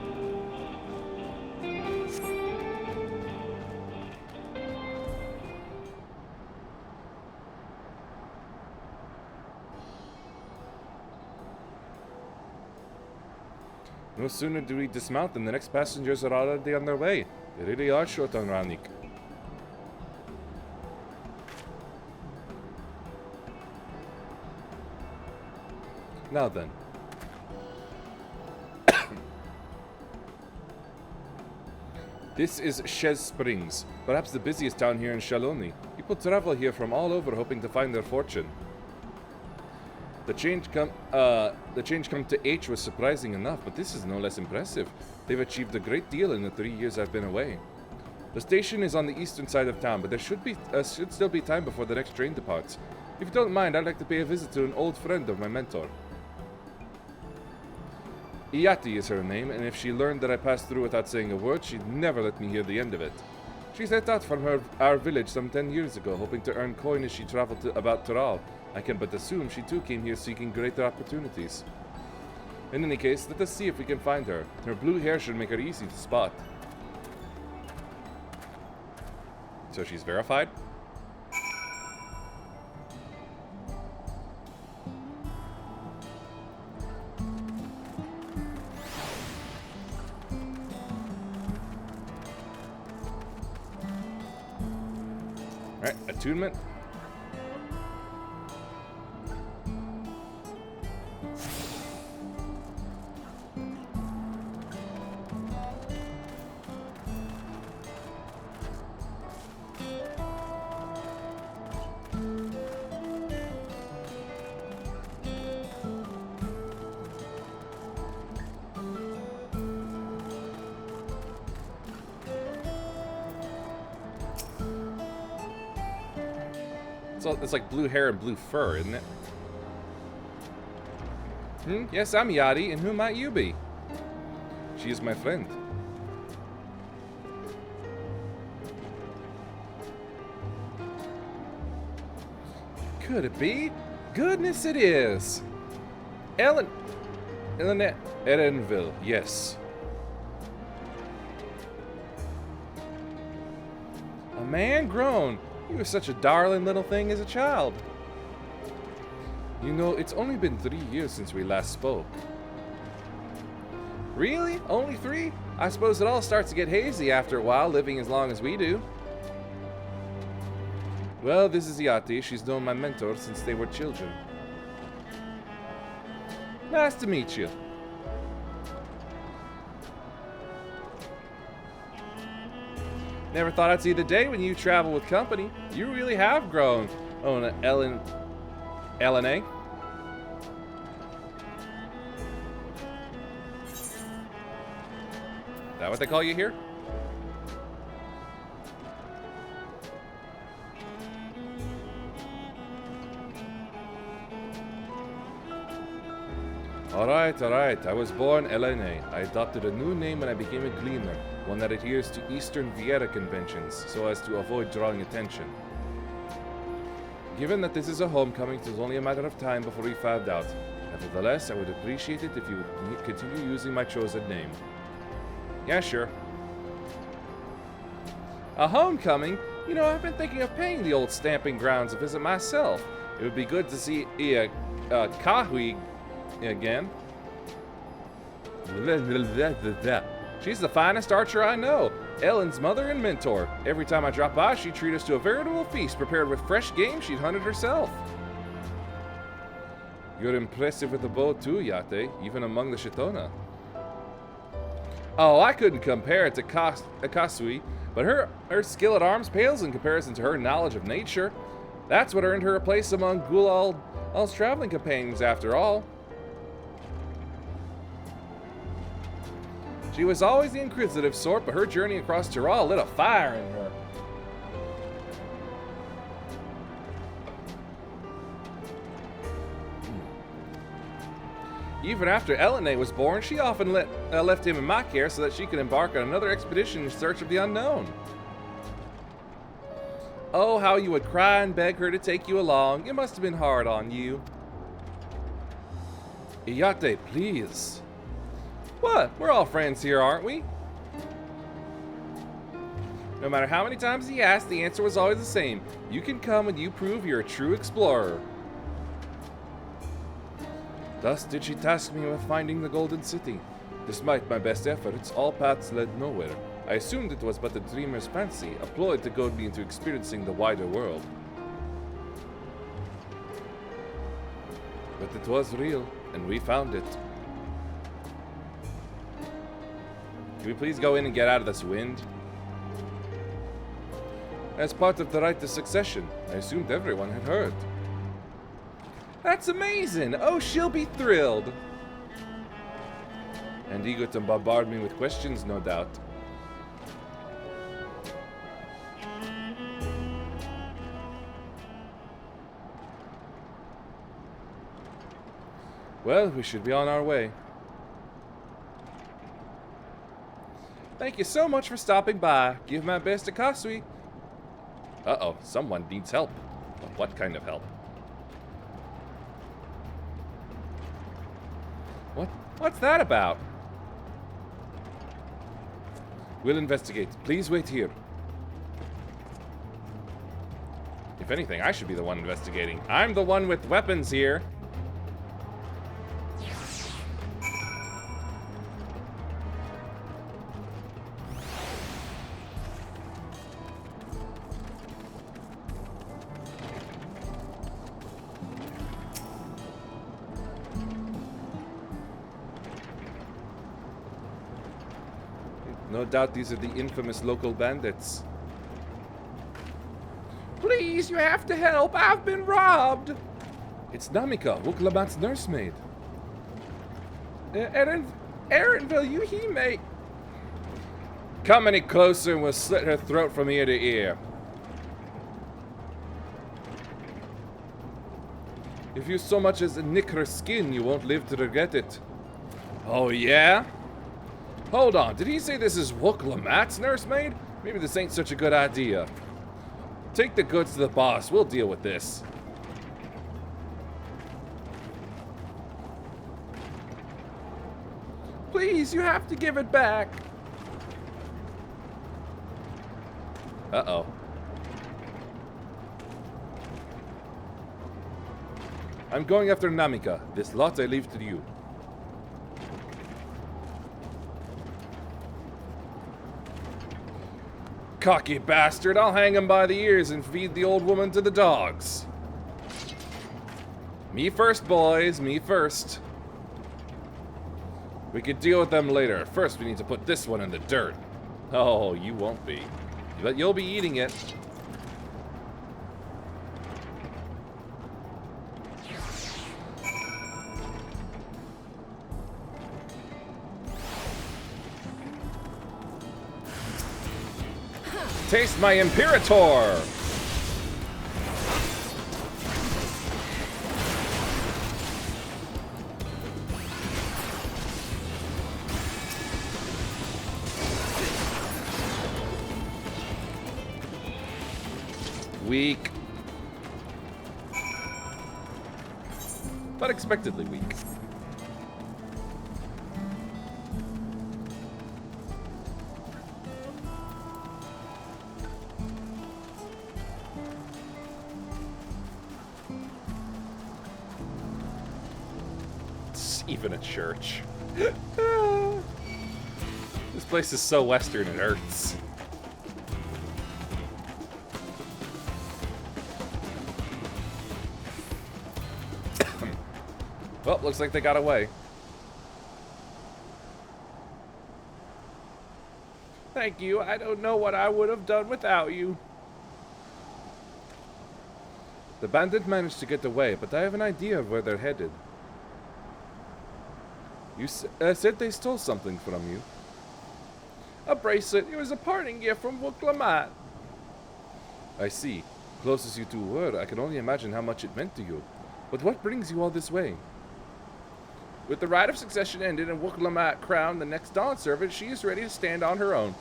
No sooner do we dismount than the next passengers are already on their way. They really are short on Ronik. Now then. This is Shez Springs, perhaps the busiest town here in Shaloni. People travel here from all over hoping to find their fortune. The change come to H was surprising enough, but this is no less impressive. They've achieved a great deal in the 3 years I've been away. The station is on the eastern side of town, but there should still be time before the next train departs. If you don't mind, I'd like to pay a visit to an old friend of my mentor. Iati is her name, and if she learned that I passed through without saying a word, she'd never let me hear the end of it. She set out from our village some 10 years ago, hoping to earn coin as she traveled about Tural. I can but assume she too came here seeking greater opportunities. In any case, let us see if we can find her. Her blue hair should make her easy to spot. So she's verified? Alright, attunement. So it's like blue hair and blue fur, isn't it? Yes, I'm Yadi, and who might you be? She is my friend. Could it be? Goodness it is! Erenville, yes. A man grown. You were such a darling little thing as a child. You know, it's only been 3 years since we last spoke. Really? Only 3? I suppose it all starts to get hazy after a while, living as long as we do. Well, this is Yati. She's known my mentor since they were children. Nice to meet you. Never thought I'd see the day when you travel with company. You really have grown. Oh, and LNA? Is that what they call you here? Alright. I was born LNA. I adopted a new name when I became a gleaner, one that adheres to Eastern Viera conventions, so as to avoid drawing attention. Given that this is a homecoming, it is only a matter of time before we found out. Nevertheless, I would appreciate it if you would continue using my chosen name. Yeah, sure. A homecoming? You know, I've been thinking of paying the old stamping grounds a visit myself. It would be good to see Kahui again. She's the finest archer I know. Ellen's mother and mentor. Every time I drop by, she'd treat us to a veritable feast prepared with fresh game she'd hunted herself. You're impressive with the bow too, Yate, even among the Shitona. Oh, I couldn't compare it to Kasui, but her skill at arms pales in comparison to her knowledge of nature. That's what earned her a place among Gulal's traveling companions, after all. She was always the inquisitive sort, but her journey across Tural lit a fire in her. Even after Elene was born, she often left him in my care so that she could embark on another expedition in search of the unknown. Oh, how you would cry and beg her to take you along. It must have been hard on you. Iyate, please. What? We're all friends here, aren't we? No matter how many times he asked, the answer was always the same. You can come when you prove you're a true explorer. Thus did she task me with finding the Golden City. Despite my best efforts, all paths led nowhere. I assumed it was but a dreamer's fancy, a ploy to goad me into experiencing the wider world. But it was real, and we found it. Can we please go in and get out of this wind? As part of the right to succession, I assumed everyone had heard. That's amazing! Oh, she'll be thrilled! And eager to bombard me with questions, no doubt. Well, we should be on our way. Thank you so much for stopping by. Give my best to Kasui. Uh-oh, someone needs help. But what kind of help? What's that about? We'll investigate. Please wait here. If anything, I should be the one investigating. I'm the one with weapons here. No doubt these are the infamous local bandits. Please, you have to help. I've been robbed. It's Namika, Wuklabat's nursemaid. Erinville, you he may... Come any closer and we'll slit her throat from ear to ear. If you so much as nick her skin, you won't live to regret it. Oh, yeah? Hold on, did he say this is Wuklamat's nursemaid? Maybe this ain't such a good idea. Take the goods to the boss, we'll deal with this. Please, you have to give it back. Uh-oh. I'm going after Namika. This lot I leave to you. Cocky bastard, I'll hang him by the ears and feed the old woman to the dogs. Me first, boys, me first. We could deal with them later. First, we need to put this one in the dirt. Oh, you won't be. But you'll be eating it. Taste my Imperator! Weak. But expectedly weak. Even a church. This place is so western it hurts. Well, looks like they got away. Thank you. I don't know what I would have done without you. The bandit managed to get away, but I have an idea of where they're headed. You said they stole something from you. A bracelet. It was a parting gift from Wuklamat. I see. Close as you two were, I can only imagine how much it meant to you. But what brings you all this way? With the right of succession ended and Wuklamat crowned the next Dawnservant, she is ready to stand on her own.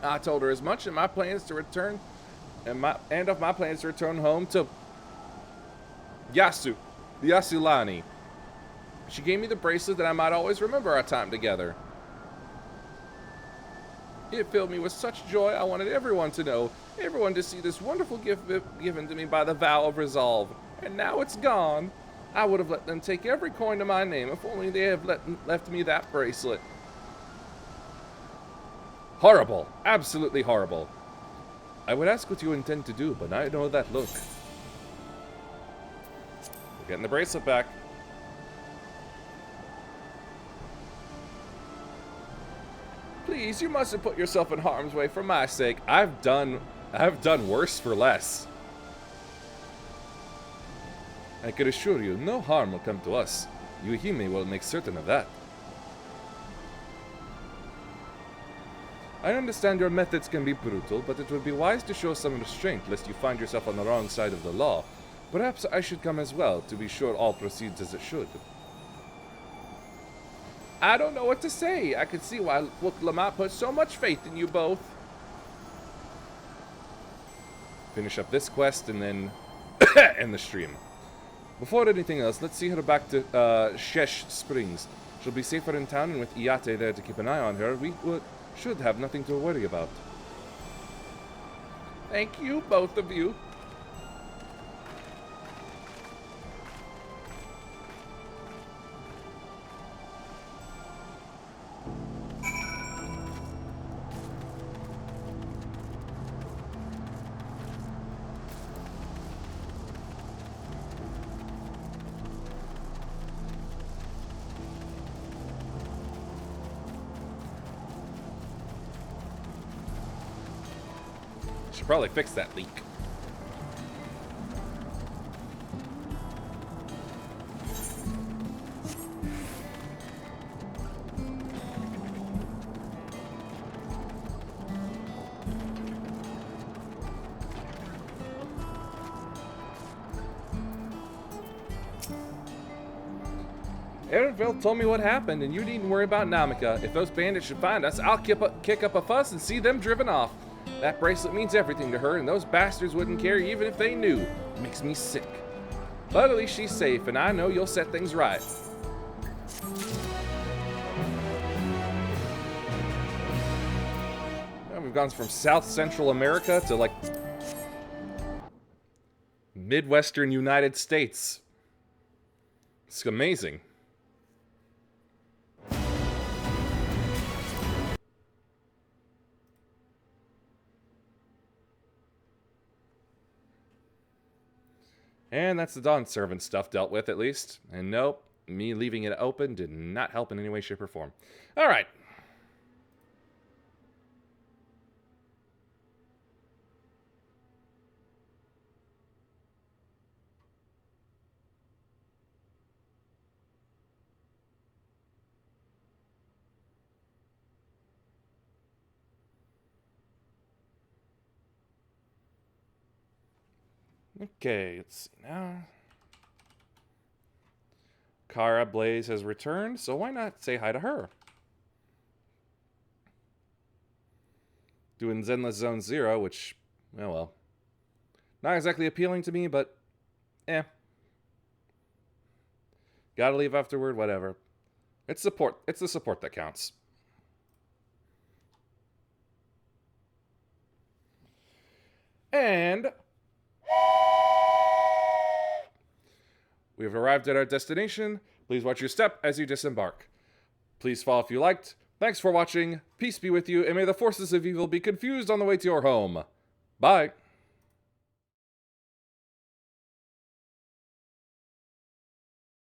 I told her as much and my plans to return of my plans to return home to the Yasulani. She gave me the bracelet that I might always remember our time together. It filled me with such joy I wanted everyone to know, everyone to see this wonderful gift given to me by the vow of resolve. And now it's gone. I would have let them take every coin to my name if only they had left me that bracelet. Horrible. Absolutely horrible. I would ask what you intend to do, but I know that look. We're getting the bracelet back. Please, you mustn't put yourself in harm's way for my sake. I've done worse for less. I can assure you, no harm will come to us. Yuhime will make certain of that. I understand your methods can be brutal, but it would be wise to show some restraint lest you find yourself on the wrong side of the law. Perhaps I should come as well, to be sure all proceeds as it should. I don't know what to say. I can see why Wook Lamont put so much faith in you both. Finish up this quest and then end the stream. Before anything else, let's see her back to Shesh Springs. She'll be safer in town, and with Iate there to keep an eye on her, we should have nothing to worry about. Thank you, both of you. Should probably fix that leak. Erenville told me what happened, and you needn't worry about Namika. If those bandits should find us, I'll kick up a fuss and see them driven off. That bracelet means everything to her, and those bastards wouldn't care even if they knew. It makes me sick. But at least she's safe, and I know you'll set things right. Well, we've gone from South Central America to, like, Midwestern United States. It's amazing. And that's the Dawnservant stuff dealt with, at least. And nope, me leaving it open did not help in any way, shape, or form. All right. Okay, let's see now. Kara Blaze has returned, so why not say hi to her? Doing Zenless Zone 0, which, oh well. Not exactly appealing to me, but, eh. Gotta leave afterward, whatever. It's support. It's the support that counts. And we have arrived at our destination. Please watch your step as you disembark. Please follow if you liked. Thanks for watching. Peace be with you, and may the forces of evil be confused on the way to your home. Bye.